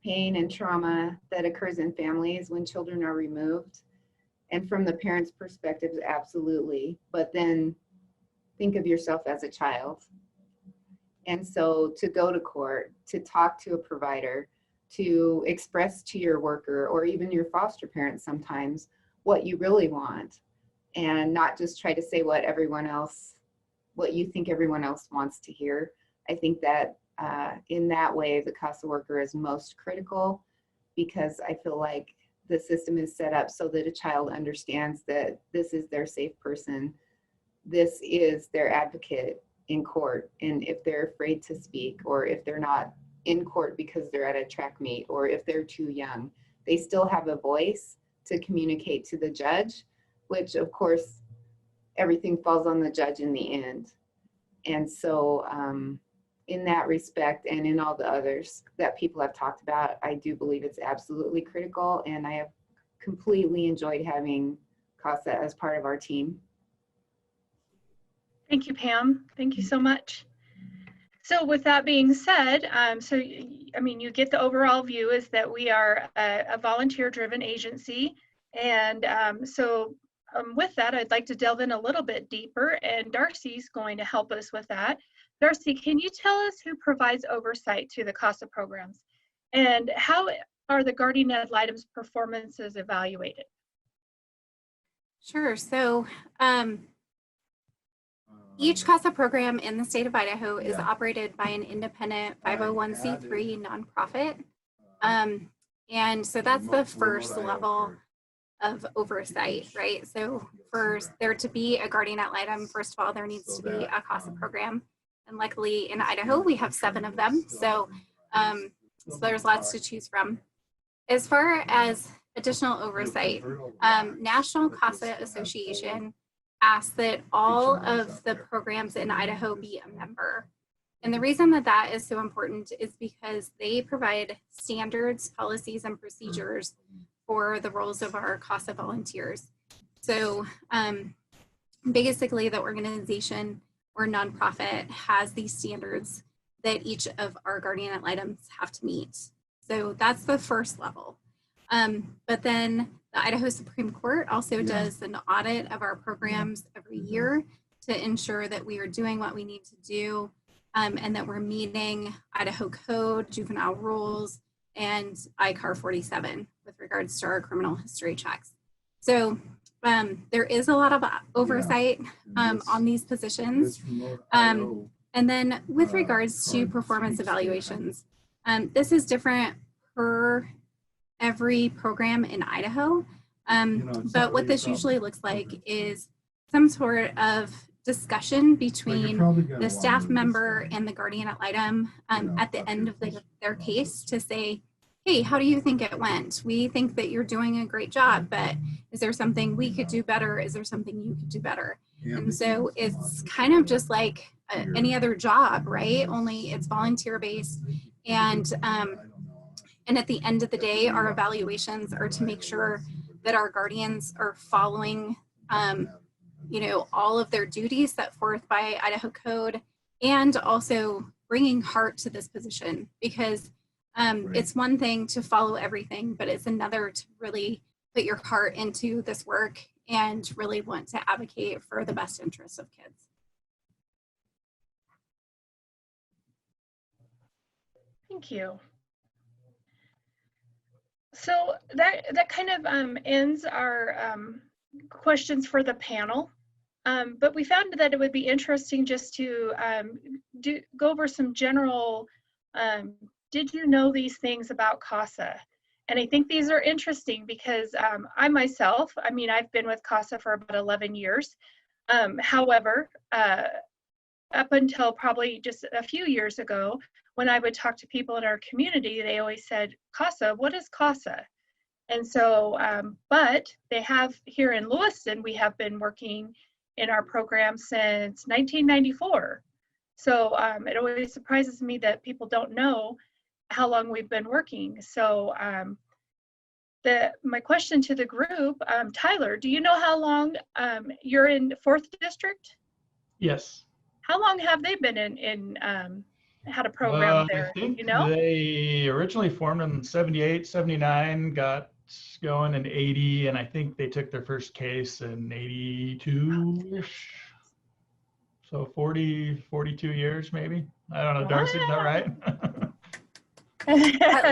pain and trauma that occurs in families when children are removed, and from the parents' perspective, absolutely, but then think of yourself as a child. And so to go to court, to talk to a provider, to express to your worker or even your foster parents sometimes what you really want, and not just try to say what you think everyone else wants to hear. I think that in that way, the CASA worker is most critical, because I feel like the system is set up so that a child understands that this is their safe person. This is their advocate in court. And if they're afraid to speak, or if they're not in court because they're at a track meet, or if they're too young, they still have a voice to communicate to the judge, which of course, everything falls on the judge in the end. And so in that respect, and in all the others that people have talked about, I do believe it's absolutely critical, and I have completely enjoyed having CASA as part of our team. Thank you, Pam. Thank you so much. So with that being said, you get the overall view is that we are a volunteer-driven agency. And with that, I'd like to delve in a little bit deeper, and Darcy's going to help us with that. Darcy, can you tell us who provides oversight to the CASA programs, and how are the guardian ad litem's performances evaluated? Sure. So Each CASA program in the state of Idaho is operated by an independent 501c3 nonprofit. And so that's the first level of oversight, right? So for there to be a guardian ad litem, first of all, there needs to be a CASA program. And luckily in Idaho, we have 7 of them. So, so there's lots to choose from. As far as additional oversight, National CASA Association asks that all of the programs in Idaho be a member. And the reason that that is so important is because they provide standards, policies, and procedures for the roles of our CASA volunteers. So basically the organization or nonprofit has these standards that each of our guardian ad litems have to meet. So that's the first level. But then the Idaho Supreme Court also does an audit of our programs every year to ensure that we are doing what we need to do and that we're meeting Idaho Code, juvenile rules, and ICAR 47 with regards to our criminal history checks. So there is a lot of oversight on these positions. And then with regards to performance evaluations, this is different per every program in Idaho. But what this usually looks like is some sort of discussion between the staff member and the guardian ad litem at the end of their case to say, hey, how do you think it went? We think that you're doing a great job, but is there something we could do better? Is there something you could do better? And so it's kind of just like any other job, right? Only it's volunteer based. And at the end of the day, our evaluations are to make sure that our guardians are following all of their duties set forth by Idaho Code, and also bringing heart to this position, because it's one thing to follow everything, but it's another to really put your heart into this work and really want to advocate for the best interests of kids. Thank you. So that kind of ends our questions for the panel. But we found that it would be interesting just to go over some general, did you know these things about CASA? And I think these are interesting because I myself, I've been with CASA for about 11 years. However, up until probably just a few years ago, when I would talk to people in our community, they always said, CASA, what is CASA? And so, but they have here in Lewiston, we have been working in our program since 1994. So it always surprises me that people don't know how long we've been working. So my question to the group, Tyler, do you know how long you're in 4th District? Yes. How long have they been in had a program there? I think you know? they originally formed in 78, 79, got going in 80, and I think they took their first case in 82-ish. So 42 years maybe. I don't know, Darcy, is that right?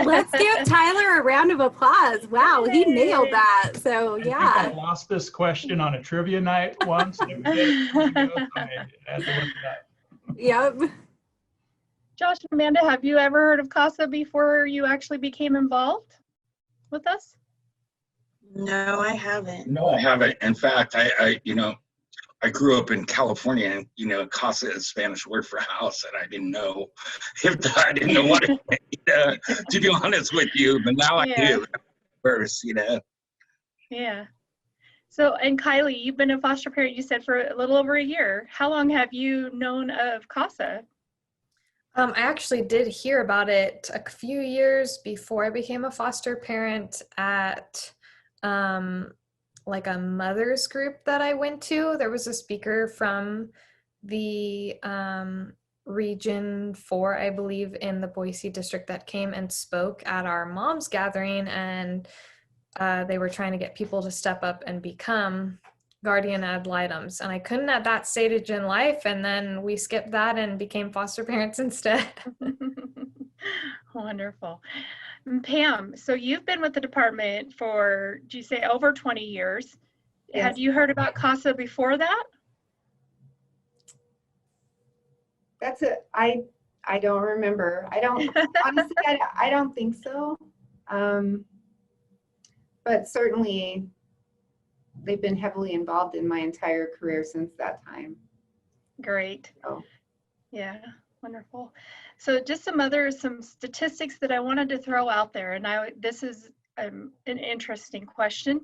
Let's give Tyler a round of applause. Wow, he nailed that. So I yeah. think I lost this question on a trivia night once. And it was years ago, so I had to look it up. Yep. Josh and Amanda, have you ever heard of CASA before you actually became involved with us? No, I haven't. No, I haven't. In fact, I grew up in California, and casa is a Spanish word for house, and I didn't know I didn't know what it meant, to be honest with you, but now I do first, Yeah. So, and Kylie, you've been a foster parent, you said, for a little over a year. How long have you known of CASA? I actually did hear about it a few years before I became a foster parent at like a mother's group that I went to. There was a speaker from the Region 4, I believe, in the Boise district that came and spoke at our mom's gathering, and they were trying to get people to step up and become guardian ad litems. And I couldn't at that stage in life, and then we skipped that and became foster parents instead. Wonderful. Pam, so you've been with the department for, do you say over 20 years? Yes. Had you heard about CASA before that? I don't remember. I don't, honestly, I don't think so. But certainly they've been heavily involved in my entire career since that time. Great. Oh. Yeah, wonderful. So just some statistics that I wanted to throw out there, and this is an interesting question.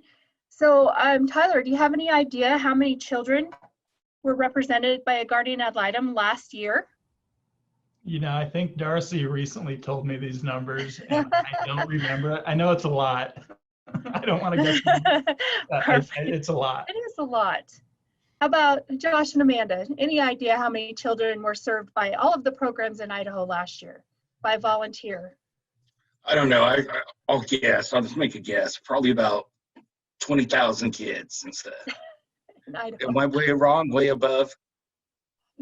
So Tyler, do you have any idea how many children were represented by a guardian ad litem last year? You know, I think Darcy recently told me these numbers, and I don't remember it. I know it's a lot. I don't want to guess. It's a lot. It is a lot. How about Josh and Amanda? Any idea how many children were served by all of the programs in Idaho last year by volunteer? I don't know. I'll guess. I'll just make a guess. Probably about 20,000 kids instead. Am I way wrong? Way above?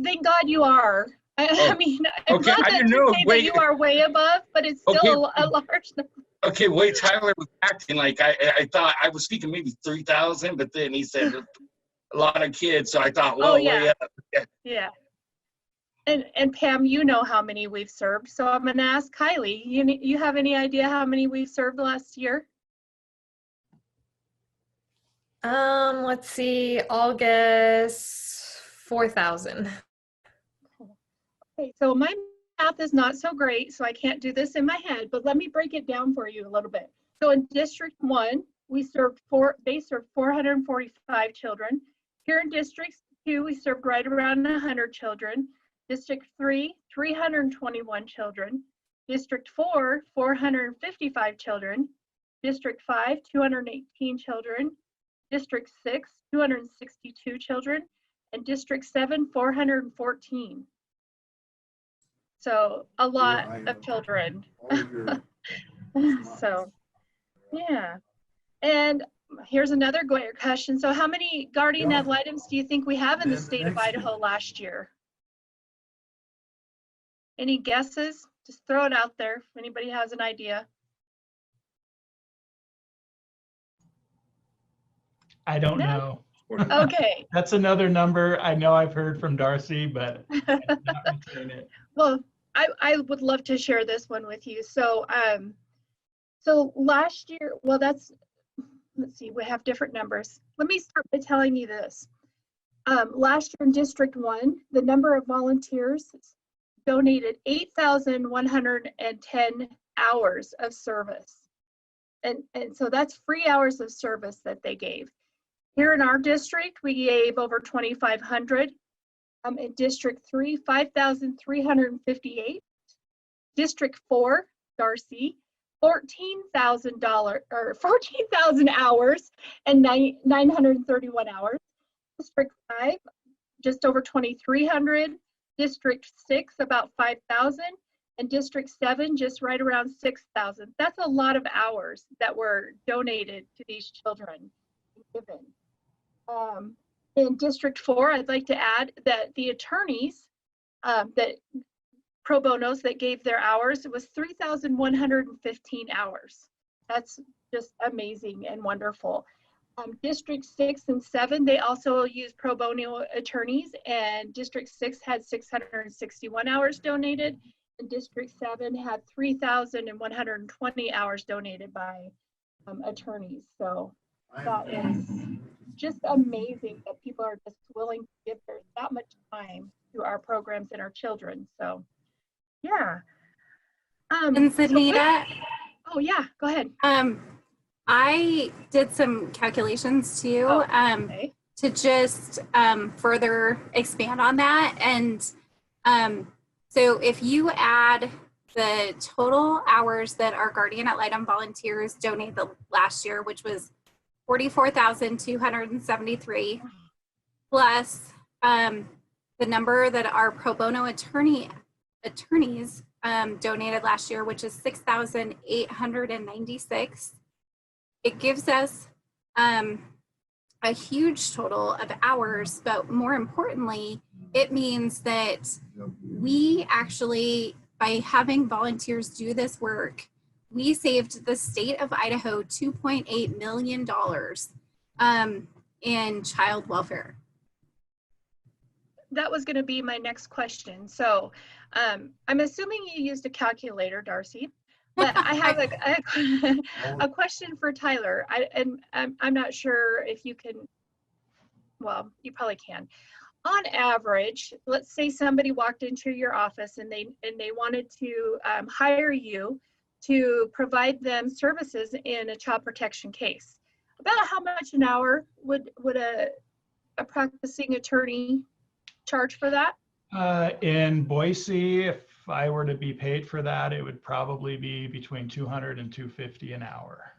Thank God you are. I mean, I'm okay. not I didn't to know. say that you are way above, but it's still a large number. Okay, way Tyler was acting like I thought I was thinking maybe 3,000, but then he said a lot of kids, so I thought, well, way up. Yeah. And Pam, you know how many we've served, so I'm going to ask Kylie. You have any idea how many we've served last year? Let's see, August 4,000. Okay, so my math is not so great, so I can't do this in my head, but let me break it down for you a little bit. So in District 1, they served 445 children. Here in District 2, we served right around 100 children. District 3, 321 children. District 4, 455 children. District 5, 218 children. District 6, 262 children. And District 7, 414. So a lot of children. So, yeah. And here's another great question. So how many guardian ad litems do you think we have in the state of Idaho last year? Any guesses? Just throw it out there if anybody has an idea. I don't know. Okay. That's another number I know I've heard from Darcy, but I did not retain it. Well, I would love to share this one with you. So, so last year, well, let's see, we have different numbers. Let me start by telling you this. Last year in District 1, the number of volunteers donated 8,110 hours of service. And so that's free hours of service that they gave. Here in our district, we gave over 2,500. In District 3, 5,358. District 4, Darcy, $14,000 or 14,000 hours and 931 hours. District 5, just over 2,300. District 6, about 5,000. And District 7, just right around 6,000. That's a lot of hours that were donated to these children and given. In District 4, I'd like to add that the attorneys that pro bonos that gave their hours, it was 3,115 hours. That's just amazing and wonderful. District 6 and 7, they also use pro bono attorneys, and District 6 had 661 hours donated, and District 7 had 3,120 hours donated by attorneys. So that is just amazing that people are just willing to give that much time to our programs and our children. So, yeah. And Zanita, oh yeah, go ahead. I did some calculations too, okay. to just further expand on that. And so if you add the total hours that our guardian ad litem volunteers donated last year, which was 44,273, plus the number that our pro bono attorneys donated last year, which is 6,896. It gives us a huge total of hours, but more importantly, it means that we actually, by having volunteers do this work, we saved the state of Idaho $2.8 million in child welfare. that was going to be my next question. So I'm assuming you used a calculator, Darcy, but I have a question for Tyler. I'm not sure if you can, well, you probably can. On average, let's say somebody walked into your office and they wanted to hire you to provide them services in a child protection case. About how much an hour would a practicing attorney charge for that? In Boise, if I were to be paid for that, it would probably be between 200 and 250 an hour.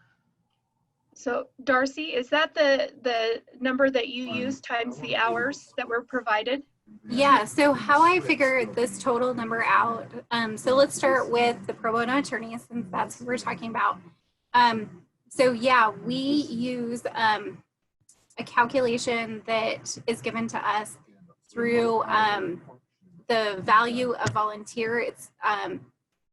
So Darcy, is that the number that you use times the hours that were provided? Yeah, so how I figured this total number out, so let's start with the pro bono attorneys, since that's what we're talking about. So yeah, we use a calculation that is given to us through the value of volunteer. It's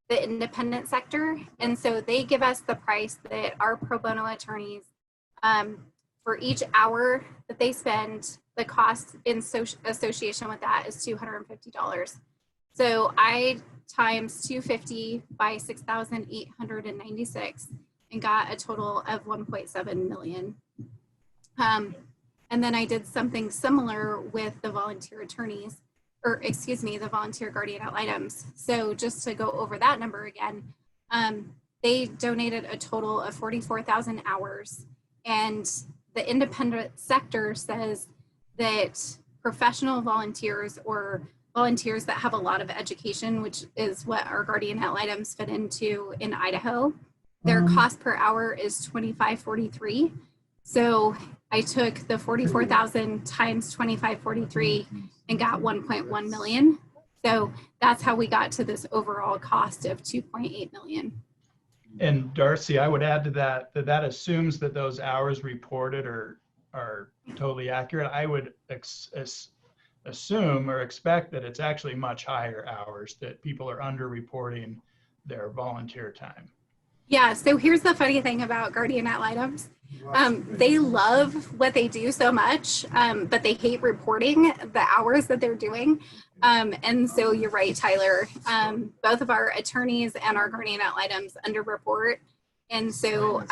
the independent sector. And so they give us the price that our pro bono attorneys, for each hour that they spend, the cost in association with that is $250. So I times 250 by 6,896 and got a total of 1.7 million. And then I did something similar with the volunteer attorneys, or excuse me, the volunteer guardian ad litems. So just to go over that number again, they donated a total of 44,000 hours, and the independent sector says that professional volunteers or volunteers that have a lot of education, which is what our guardian ad litems fit into in Idaho, their cost per hour is $25.43. So I took the 44,000 times 25.43 and got 1.1 million. So that's how we got to this overall cost of 2.8 million. And Darcy, I would add to that that assumes that those hours reported are totally accurate. I would assume or expect that it's actually much higher hours, that people are underreporting their volunteer time. Yeah, so here's the funny thing about guardian ad litems. They love what they do so much, but they hate reporting the hours that they're doing. And so you're right, Tyler. Both of our attorneys and our guardian ad litems underreport. And so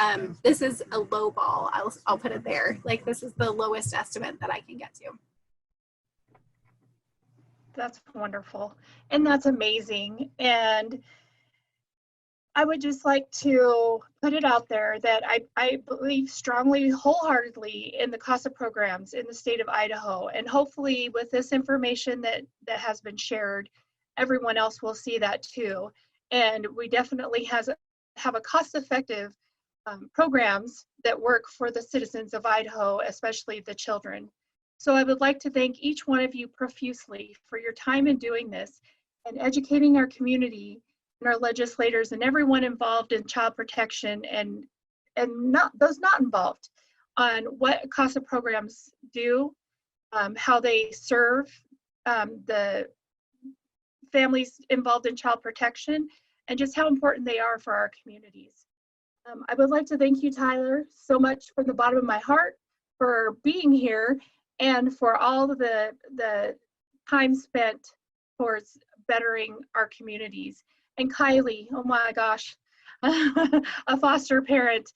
this is a low ball. I'll put it there. Like, this is the lowest estimate that I can get to. That's wonderful. And that's amazing. And I would just like to put it out there that I believe strongly, wholeheartedly in the CASA programs in the state of Idaho. And hopefully with this information that has been shared, everyone else will see that too. And we definitely have a cost-effective programs that work for the citizens of Idaho, especially the children. So I would like to thank each one of you profusely for your time in doing this and educating our community and our legislators and everyone involved in child protection and not those not involved on what CASA programs do, how they serve the families involved in child protection, and just how important they are for our communities. I would like to thank you, Tyler, so much from the bottom of my heart for being here and for all the time spent towards bettering our communities. And Kylie, oh my gosh, a foster parent.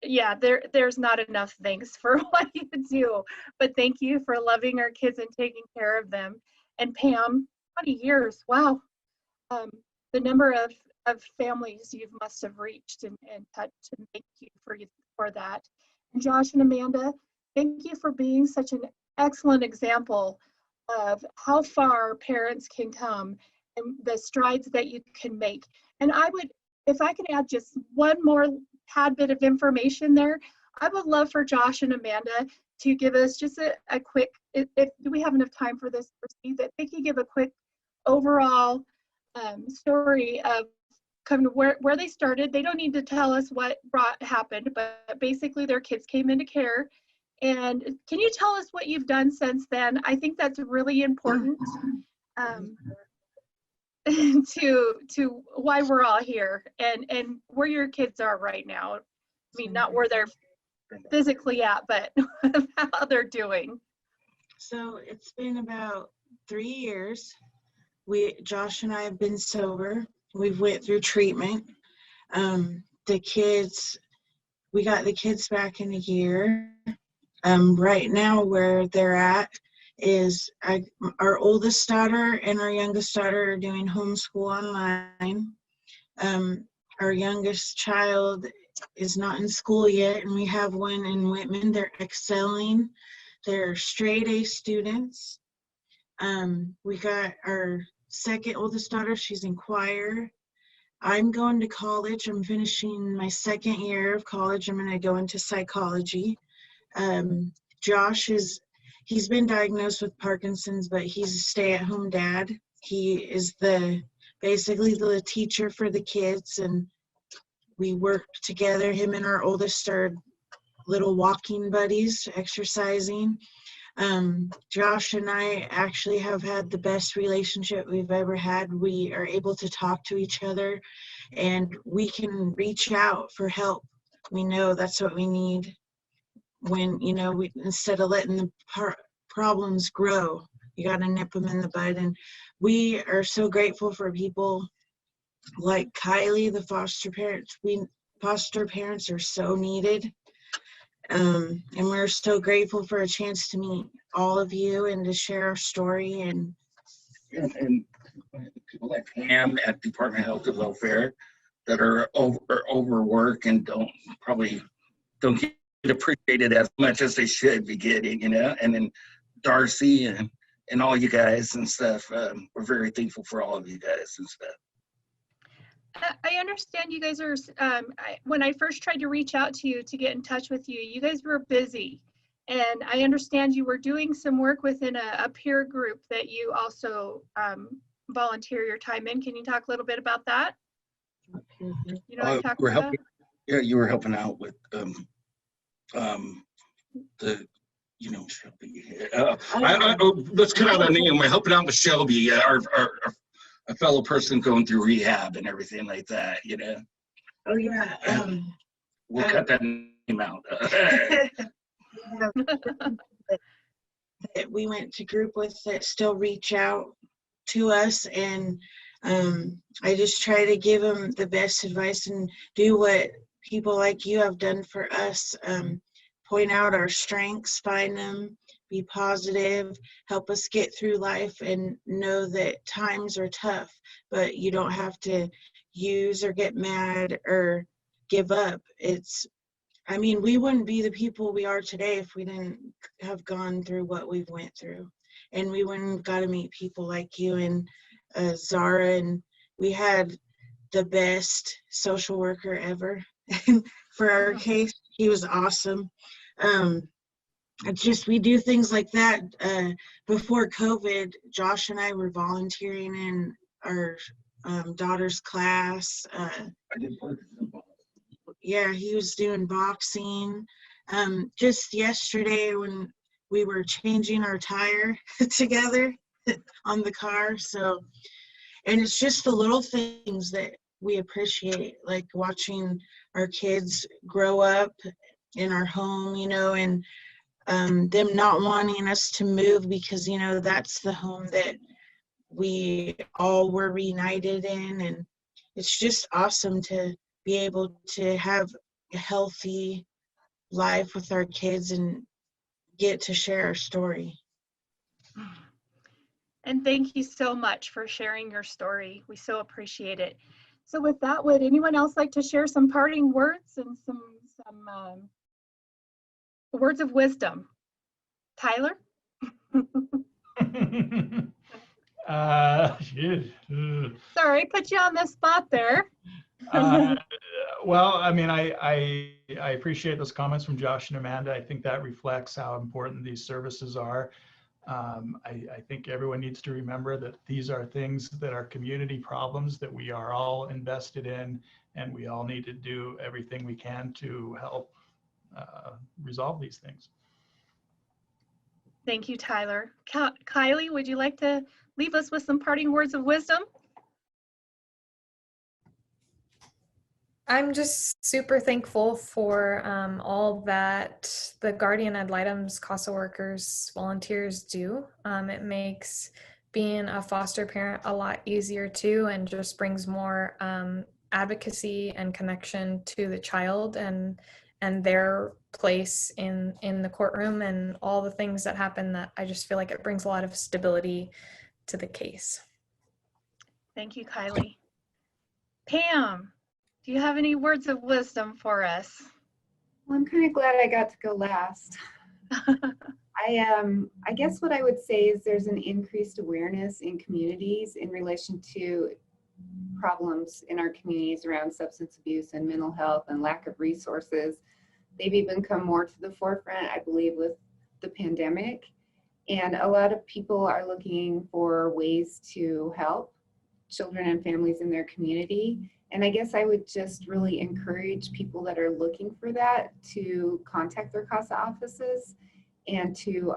Yeah, there's not enough thanks for what you do, but thank you for loving our kids and taking care of them. And Pam, 20 years, wow. The number of families you must have reached and touched, and thank you for that. And Josh and Amanda, thank you for being such an excellent example of how far parents can come and the strides that you can make. And I would, if I can add just one more tad bit of information there, I would love for Josh and Amanda to give us just a quick, if do we have enough time for this, that they can give a quick overall story of kind of where they started. They don't need to tell us what happened, but basically their kids came into care. And can you tell us what you've done since then? I think that's really important to why we're all here and where your kids are right now. I mean, not where they're physically at, but how they're doing. So it's been about 3 years. Josh and I have been sober. We've went through treatment. We got the kids back in a year. Right now where they're at is our oldest daughter and our youngest daughter are doing homeschool online. Our youngest child is not in school yet, and we have one in Whitman. They're excelling. They're straight A students. We got our second oldest daughter, she's in choir. I'm going to college. I'm finishing my second year of college. I'm going to go into psychology. Josh he's been diagnosed with Parkinson's, but he's a stay-at-home dad. He is basically the teacher for the kids, and we work together. Him and our oldest are little walking buddies, exercising. Josh and I actually have had the best relationship we've ever had. We are able to talk to each other, and we can reach out for help. We know that's what we need. When instead of letting the problems grow, you got to nip them in the bud. And we are so grateful for people like Kylie, the foster parents. Foster parents are so needed, and we're so grateful for a chance to meet all of you and to share our story. And people like Pam at Department of Health and Welfare that are overworked and don't get appreciated as much as they should be getting, and then Darcy and all you guys and stuff. We're very thankful for all of you guys and stuff. I understand you guys are, when I first tried to reach out to you to get in touch with you, you guys were busy. And I understand you were doing some work within a peer group that you also volunteer your time in. Can you talk a little bit about that? You know what I'm talking about? Yeah, you were helping out with Shelby. Let's cut out a name. We're helping out with Shelby, our a fellow person going through rehab and everything like that. Oh yeah. We'll cut that name out. That we went to group with that still reach out to us, and I just try to give them the best advice and do what people like you have done for us. Point out our strengths, find them, be positive, help us get through life, and know that times are tough, but you don't have to use or get mad or give up. We wouldn't be the people we are today if we didn't have gone through what we've went through. And we wouldn't have got to meet people like you and Zara, and we had the best social worker ever for our case. He was awesome. We do things like that. Before COVID, Josh and I were volunteering in our daughter's class. Yeah, he was doing boxing. Just yesterday when we were changing our tire together on the car. And it's just the little things that we appreciate, like watching our kids grow up in our home, and them not wanting us to move because, that's the home that we all were reunited in. And it's just awesome to be able to have a healthy life with our kids and get to share our story. And thank you so much for sharing your story. We so appreciate it. So with that, would anyone else like to share some parting words and some words of wisdom? Tyler? Sorry, put you on the spot there. Well, I appreciate those comments from Josh and Amanda. I think that reflects how important these services are. I think everyone needs to remember that these are things that are community problems that we are all invested in, and we all need to do everything we can to help resolve these things. Thank you, Tyler. Kylie, would you like to leave us with some parting words of wisdom? I'm just super thankful for all that the Guardian Ad Litem's CASA workers, volunteers do. It makes being a foster parent a lot easier too, and just brings more advocacy and connection to the child and their place in the courtroom and all the things that happen. That I just feel like it brings a lot of stability to the case. Thank you, Kylie. Pam, do you have any words of wisdom for us? Well, I'm kind of glad I got to go last. I guess what I would say is there's an increased awareness in communities in relation to problems in our communities around substance abuse and mental health and lack of resources. They've even come more to the forefront, I believe, with the pandemic. And a lot of people are looking for ways to help children and families in their community. And I guess I would just really encourage people that are looking for that to contact their CASA offices and to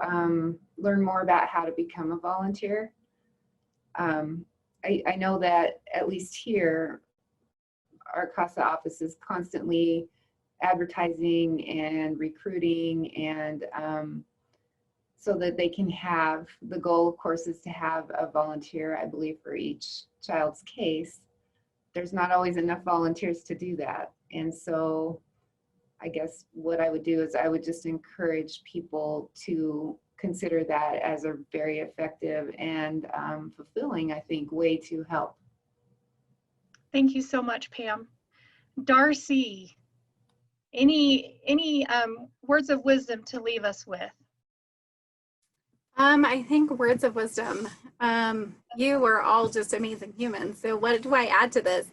learn more about how to become a volunteer. I know that at least here, our CASA office is constantly advertising and recruiting, and so that they can have, the goal of course is to have a volunteer, I believe, for each child's case. There's not always enough volunteers to do that. And so I guess what I would do is I would just encourage people to consider that as a very effective and fulfilling, I think, way to help. Thank you so much, Pam. Darcy, any words of wisdom to leave us with? I think words of wisdom. You are all just amazing humans. So what do I add to this?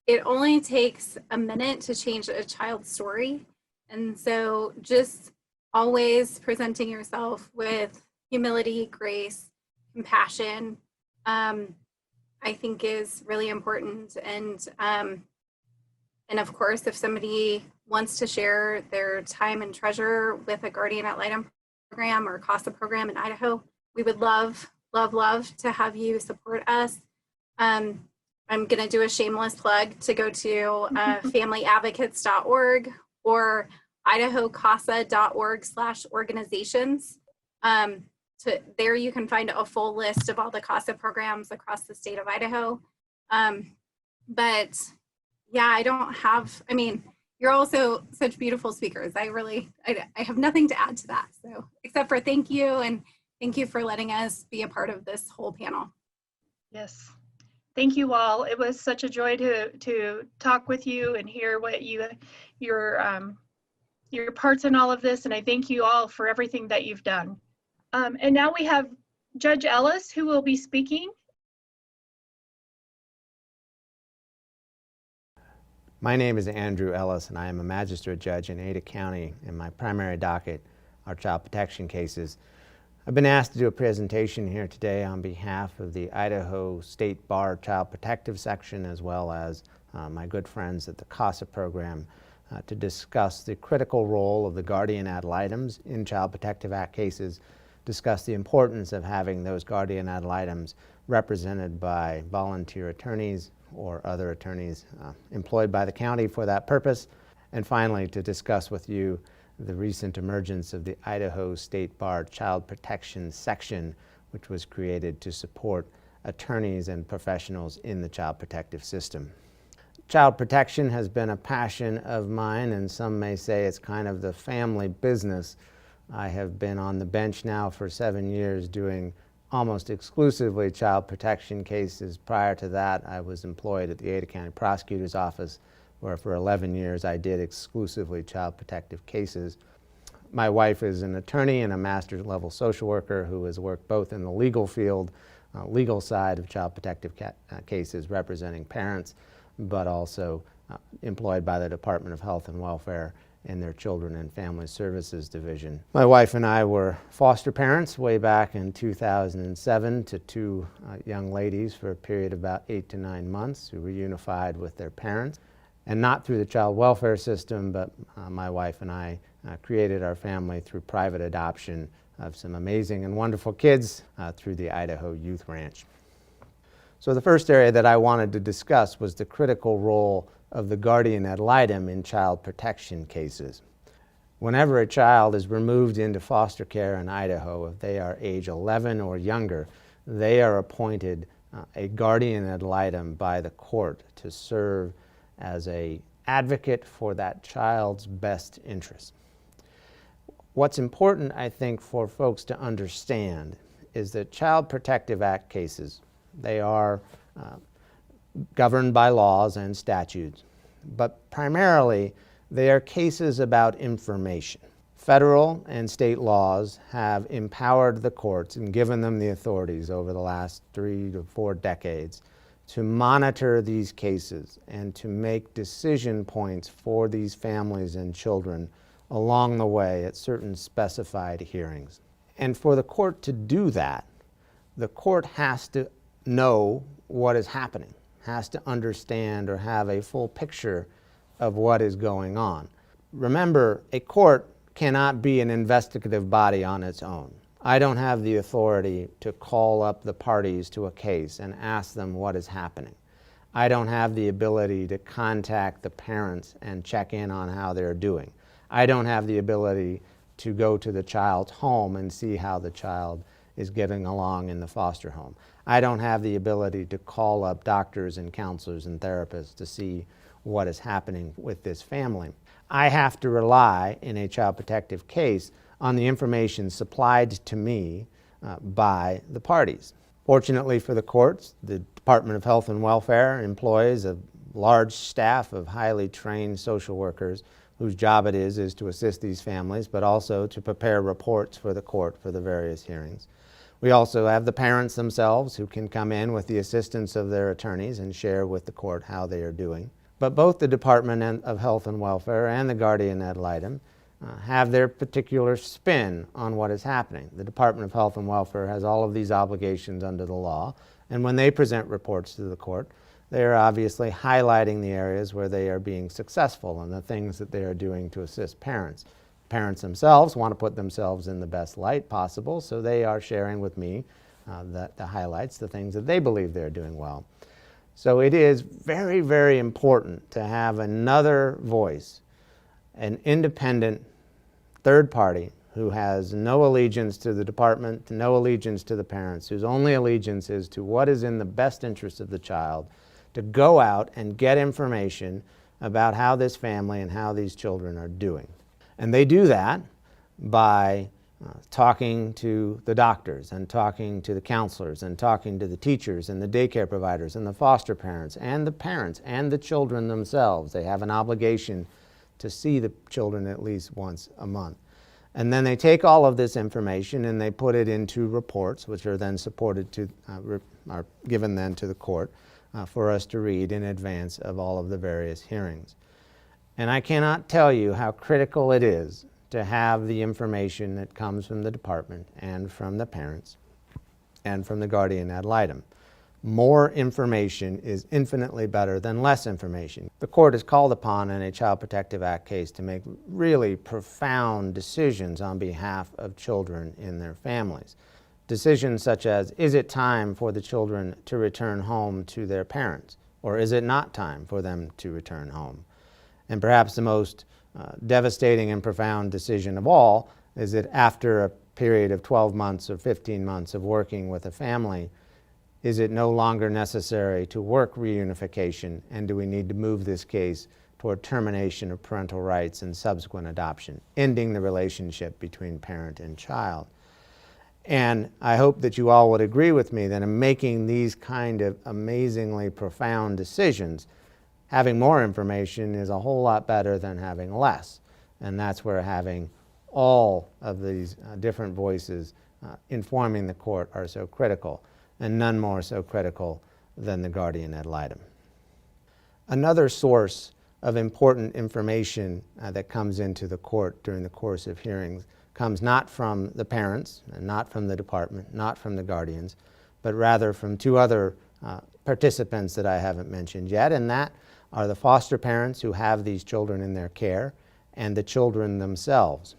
It only takes a minute to change a child's story. And so just always presenting yourself with humility, grace, compassion, I think is really important. And of course, if somebody wants to share their time and treasure with a Guardian Ad Litem program or CASA program in Idaho, we would love to have you support us. I'm going to do a shameless plug to go to familyadvocates.org or idahocasa.org/organizations. There you can find a full list of all the CASA programs across the state of Idaho. But yeah, you're also such beautiful speakers. I have nothing to add to that. So except for thank you, and thank you for letting us be a part of this whole panel. Yes. Thank you all. It was such a joy to talk with you and hear what your parts in all of this. And I thank you all for everything that you've done. And now we have Judge Ellis, who will be speaking. My name is Andrew Ellis, and I am a magistrate judge in Ada County, and my primary docket are child protection cases. I've been asked to do a presentation here today on behalf of the Idaho State Bar Child Protective Section, as well as my good friends at the CASA program, to discuss the critical role of the Guardian Ad Litems in Child Protective Act cases, discuss the importance of having those Guardian Ad Litems represented by volunteer attorneys or other attorneys employed by the county for that purpose, and finally to discuss with you the recent emergence of the Idaho State Bar Child Protection Section, which was created to support attorneys and professionals in the child protective system. Child protection has been a passion of mine, and some may say it's kind of the family business. I have been on the bench now for 7 years doing almost exclusively child protection cases. Prior to that, I was employed at the Ada County Prosecutor's Office, where for 11 years I did exclusively child protective cases. My wife is an attorney and a master's level social worker who has worked both in the legal field, legal side of child protective cases representing parents, but also employed by the Department of Health and Welfare in their Children and Family Services Division. My wife and I were foster parents way back in 2007 to two young ladies for a period of about 8 to 9 months who were reunified with their parents. And not through the child welfare system, but my wife and I created our family through private adoption of some amazing and wonderful kids through the Idaho Youth Ranch. So the first area that I wanted to discuss was the critical role of the guardian ad litem in child protection cases. Whenever a child is removed into foster care in Idaho, if they are age 11 or younger, they are appointed a guardian ad litem by the court to serve as an advocate for that child's best interest. What's important, I think, for folks to understand is that Child Protective Act cases, they are governed by laws and statutes, but primarily they are cases about information. Federal and state laws have empowered the courts and given them the authorities over the last 3 to 4 decades to monitor these cases and to make decision points for these families and children along the way at certain specified hearings. And for the court to do that, the court has to know what is happening, has to understand or have a full picture of what is going on. Remember, a court cannot be an investigative body on its own. I don't have the authority to call up the parties to a case and ask them what is happening. I don't have the ability to contact the parents and check in on how they're doing. I don't have the ability to go to the child's home and see how the child is getting along in the foster home. I don't have the ability to call up doctors and counselors and therapists to see what is happening with this family. I have to rely in a child protective case on the information supplied to me by the parties. Fortunately for the courts, the Department of Health and Welfare employs a large staff of highly trained social workers whose job it is to assist these families, but also to prepare reports for the court for the various hearings. We also have the parents themselves who can come in with the assistance of their attorneys and share with the court how they are doing. But both the Department of Health and Welfare and the guardian ad litem have their particular spin on what is happening. The Department of Health and Welfare has all of these obligations under the law, and when they present reports to the court, they are obviously highlighting the areas where they are being successful and the things that they are doing to assist parents. Parents themselves want to put themselves in the best light possible, so they are sharing with me the highlights, the things that they believe they're doing well. So it is very, very important to have another voice, an independent third party who has no allegiance to the department, no allegiance to the parents, whose only allegiance is to what is in the best interest of the child, to go out and get information about how this family and how these children are doing. And they do that by talking to the doctors and talking to the counselors and talking to the teachers and the daycare providers and the foster parents and the children themselves. They have an obligation to see the children at least once a month. And then they take all of this information and they put it into reports, which are then are given then to the court for us to read in advance of all of the various hearings. And I cannot tell you how critical it is to have the information that comes from the department and from the parents and from the guardian ad litem. More information is infinitely better than less information. The court is called upon in a Child Protective Act case to make really profound decisions on behalf of children in their families. Decisions such as, is it time for the children to return home to their parents, or is it not time for them to return home? And perhaps the most devastating and profound decision of all is that after a period of 12 months or 15 months of working with a family, is it no longer necessary to work reunification, and do we need to move this case toward termination of parental rights and subsequent adoption, ending the relationship between parent and child? And I hope that you all would agree with me that in making these kind of amazingly profound decisions, having more information is a whole lot better than having less. And that's where having all of these different voices informing the court are so critical, and none more so critical than the guardian ad litem. Another source of important information that comes into the court during the course of hearings comes not from the parents, and not from the department, not from the guardians, but rather from two other participants that I haven't mentioned yet, and that are the foster parents who have these children in their care and the children themselves.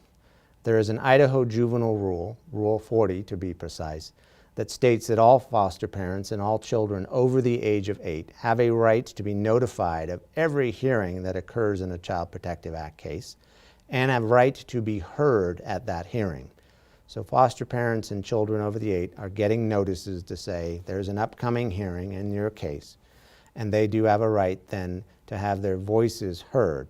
There is an Idaho juvenile rule, Rule 40 to be precise, that states that all foster parents and all children over the age of 8 have a right to be notified of every hearing that occurs in a Child Protective Act case and have right to be heard at that hearing. So foster parents and children over the 8 are getting notices to say there's an upcoming hearing in your case, and they do have a right then to have their voices heard.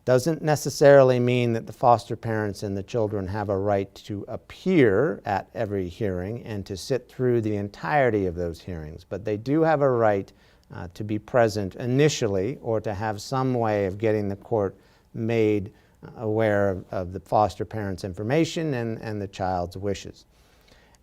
Doesn't necessarily mean that the foster parents and the children have a right to appear at every hearing and to sit through the entirety of those hearings, but they do have a right to be present initially or to have some way of getting the court made aware of the foster parent's information and the child's wishes.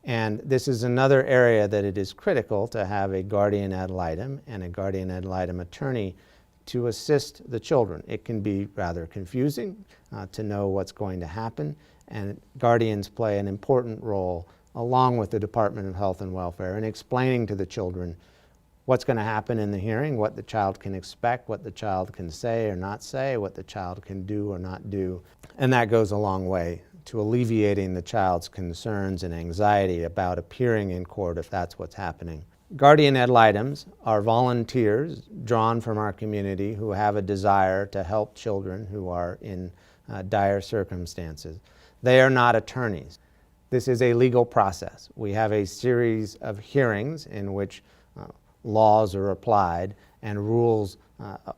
And this is another area that it is critical to have a guardian ad litem and a guardian ad litem attorney to assist the children. It can be rather confusing to know what's going to happen, and guardians play an important role along with the Department of Health and Welfare in explaining to the children what's going to happen in the hearing, what the child can expect, what the child can say or not say, what the child can do or not do. And that goes a long way to alleviating the child's concerns and anxiety about appearing in court if that's what's happening. Guardian ad litems are volunteers drawn from our community who have a desire to help children who are in dire circumstances. They are not attorneys. This is a legal process. We have a series of hearings in which laws are applied and rules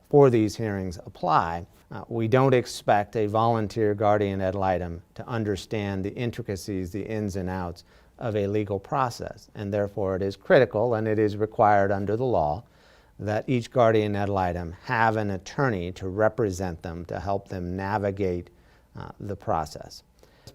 for these hearings apply. We don't expect a volunteer guardian ad litem to understand the intricacies, the ins and outs of a legal process, and therefore it is critical and it is required under the law that each guardian ad litem have an attorney to represent them, to help them navigate the process.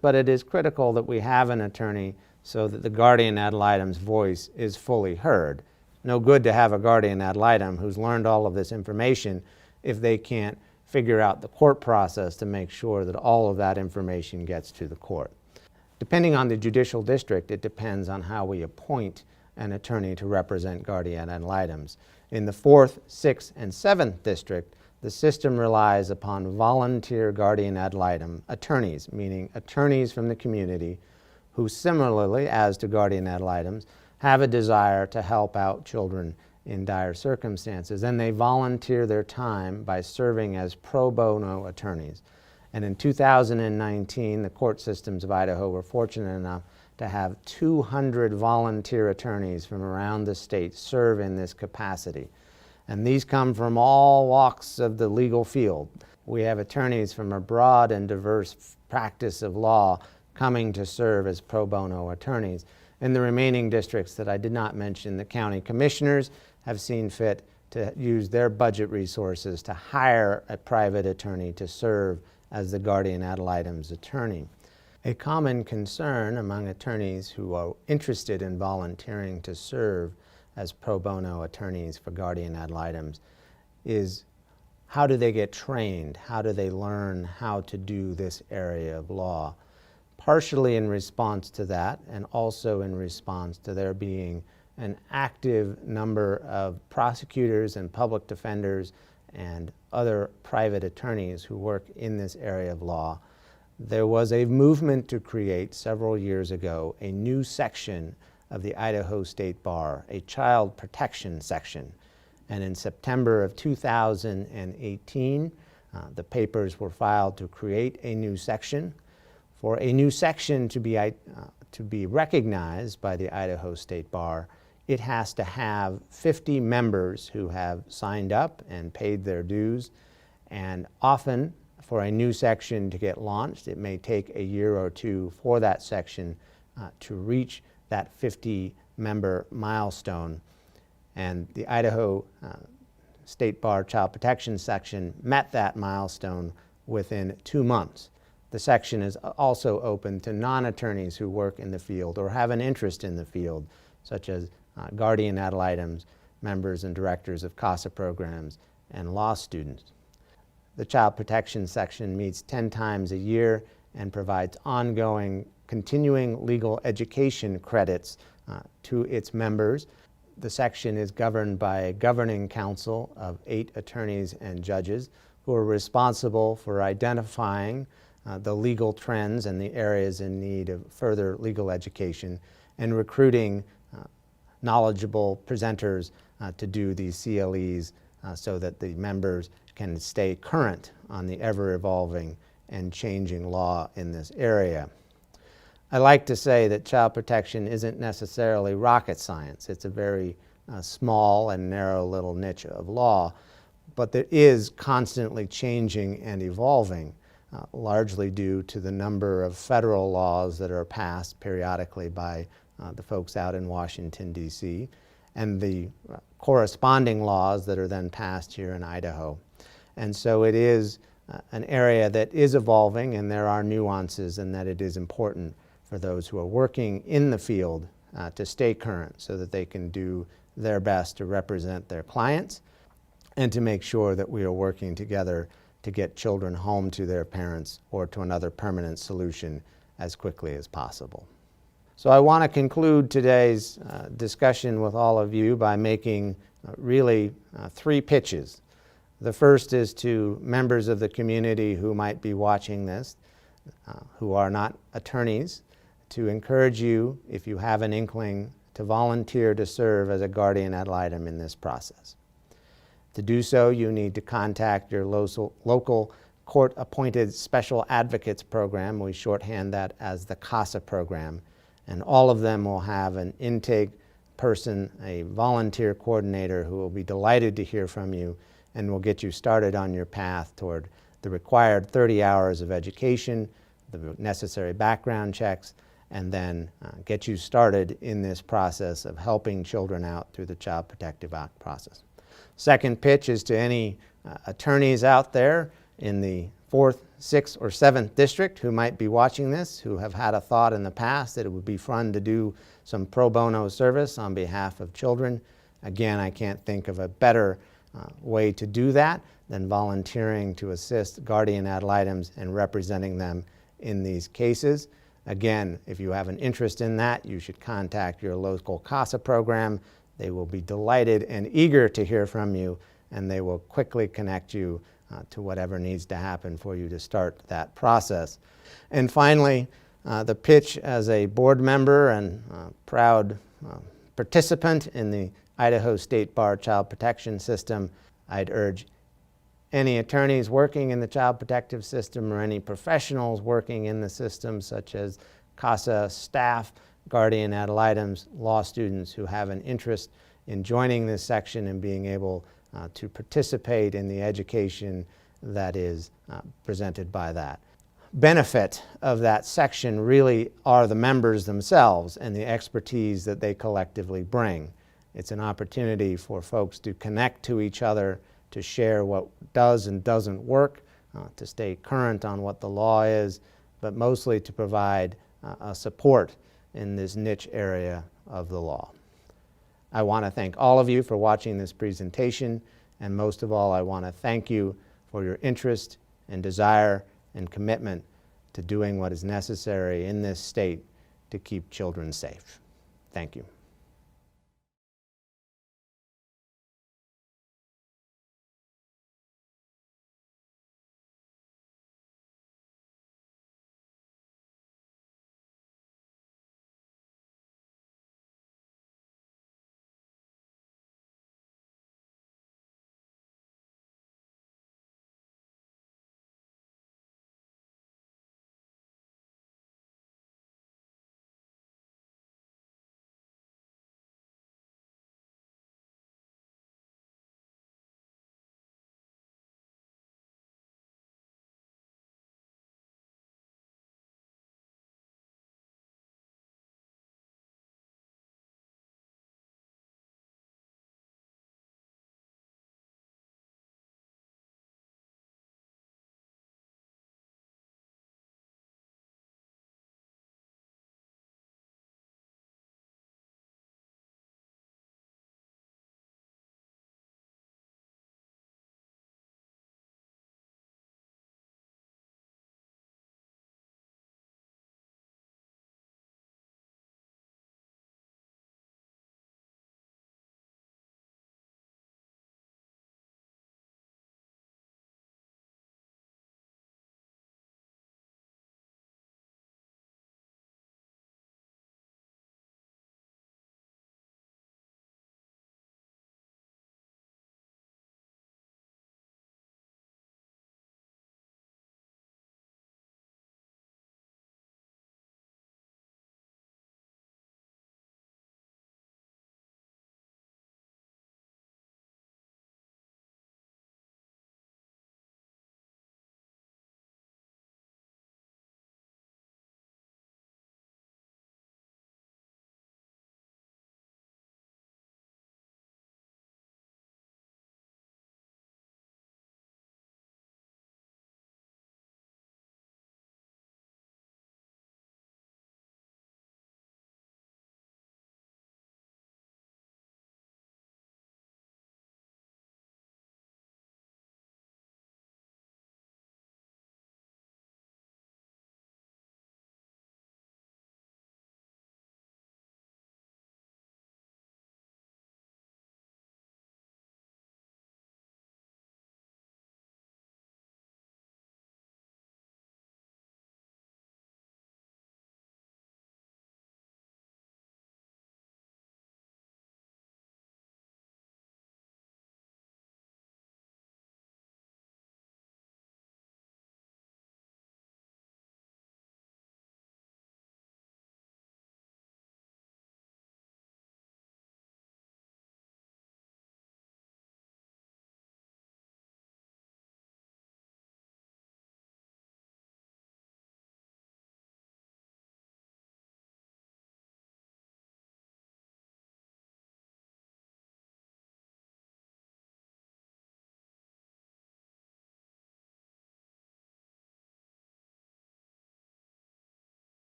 But it is critical that we have an attorney so that the guardian ad litem's voice is fully heard. No good to have a guardian ad litem who's learned all of this information if they can't figure out the court process to make sure that all of that information gets to the court. Depending on the judicial district, it depends on how we appoint an attorney to represent guardian ad litems. In the 4th, 6th, and 7th district, the system relies upon volunteer guardian ad litem attorneys, meaning attorneys from the community who similarly, as to guardian ad litems, have a desire to help out children in dire circumstances, and they volunteer their time by serving as pro bono attorneys. And in 2019, the court systems of Idaho were fortunate enough to have 200 volunteer attorneys from around the state serve in this capacity. And these come from all walks of the legal field. We have attorneys from a broad and diverse practice of law coming to serve as pro bono attorneys. In the remaining districts that I did not mention, the county commissioners have seen fit to use their budget resources to hire a private attorney to serve as the guardian ad litem's attorney. A common concern among attorneys who are interested in volunteering to serve as pro bono attorneys for guardian ad litems is how do they get trained? How do they learn how to do this area of law? Partially in response to that, and also in response to there being an active number of prosecutors and public defenders and other private attorneys who work in this area of law, there was a movement to create several years ago a new section of the Idaho State Bar, a child protection section. And in September of 2018, the papers were filed to create a new section. For a new section to be recognized by the Idaho State Bar, it has to have 50 members who have signed up and paid their dues. And often, for a new section to get launched, it may take a year or two for that section to reach that 50-member milestone. And the Idaho State Bar Child Protection Section met that milestone within 2 months. The section is also open to non-attorneys who work in the field or have an interest in the field, such as guardian ad litems, members and directors of CASA programs, and law students. The Child Protection Section meets 10 times a year and provides ongoing, continuing legal education credits to its members. The section is governed by a governing council of 8 attorneys and judges who are responsible for identifying the legal trends and the areas in need of further legal education and recruiting knowledgeable presenters to do these CLEs so that the members can stay current on the ever-evolving and changing law in this area. I like to say that child protection isn't necessarily rocket science. It's a very small and narrow little niche of law, but that is constantly changing and evolving, largely due to the number of federal laws that are passed periodically by the folks out in Washington, D.C., and the corresponding laws that are then passed here in Idaho. And so it is an area that is evolving, and there are nuances, and that it is important for those who are working in the field to stay current so that they can do their best to represent their clients and to make sure that we are working together to get children home to their parents or to another permanent solution as quickly as possible. So I want to conclude today's discussion with all of you by making really three pitches. The first is to members of the community who might be watching this, who are not attorneys, to encourage you, if you have an inkling, to volunteer to serve as a guardian ad litem in this process. To do so, you need to contact your local court-appointed special advocates program. We shorthand that as the CASA program. And all of them will have an intake person, a volunteer coordinator who will be delighted to hear from you and will get you started on your path toward the required 30 hours of education, the necessary background checks, and then get you started in this process of helping children out through the Child Protective Act process. Second pitch is to any attorneys out there in the 4th, 6th, or 7th district who might be watching this, who have had a thought in the past that it would be fun to do some pro bono service on behalf of children. Again, I can't think of a better way to do that than volunteering to assist guardian ad litems and representing them in these cases. Again, if you have an interest in that, you should contact your local CASA program. They will be delighted and eager to hear from you, and they will quickly connect you to whatever needs to happen for you to start that process. And finally, the pitch as a board member and proud participant in the Idaho State Bar Child Protection System, I'd urge any attorneys working in the child protective system or any professionals working in the system, such as CASA staff, guardian ad litems, law students who have an interest in joining this section and being able to participate in the education that is presented by that. Benefit of that section really are the members themselves and the expertise that they collectively bring. It's an opportunity for folks to connect to each other, to share what does and doesn't work, to stay current on what the law is, but mostly to provide a support in this niche area of the law. I want to thank all of you for watching this presentation, and most of all, I want to thank you for your interest and desire and commitment to doing what is necessary in this state to keep children safe. Thank you.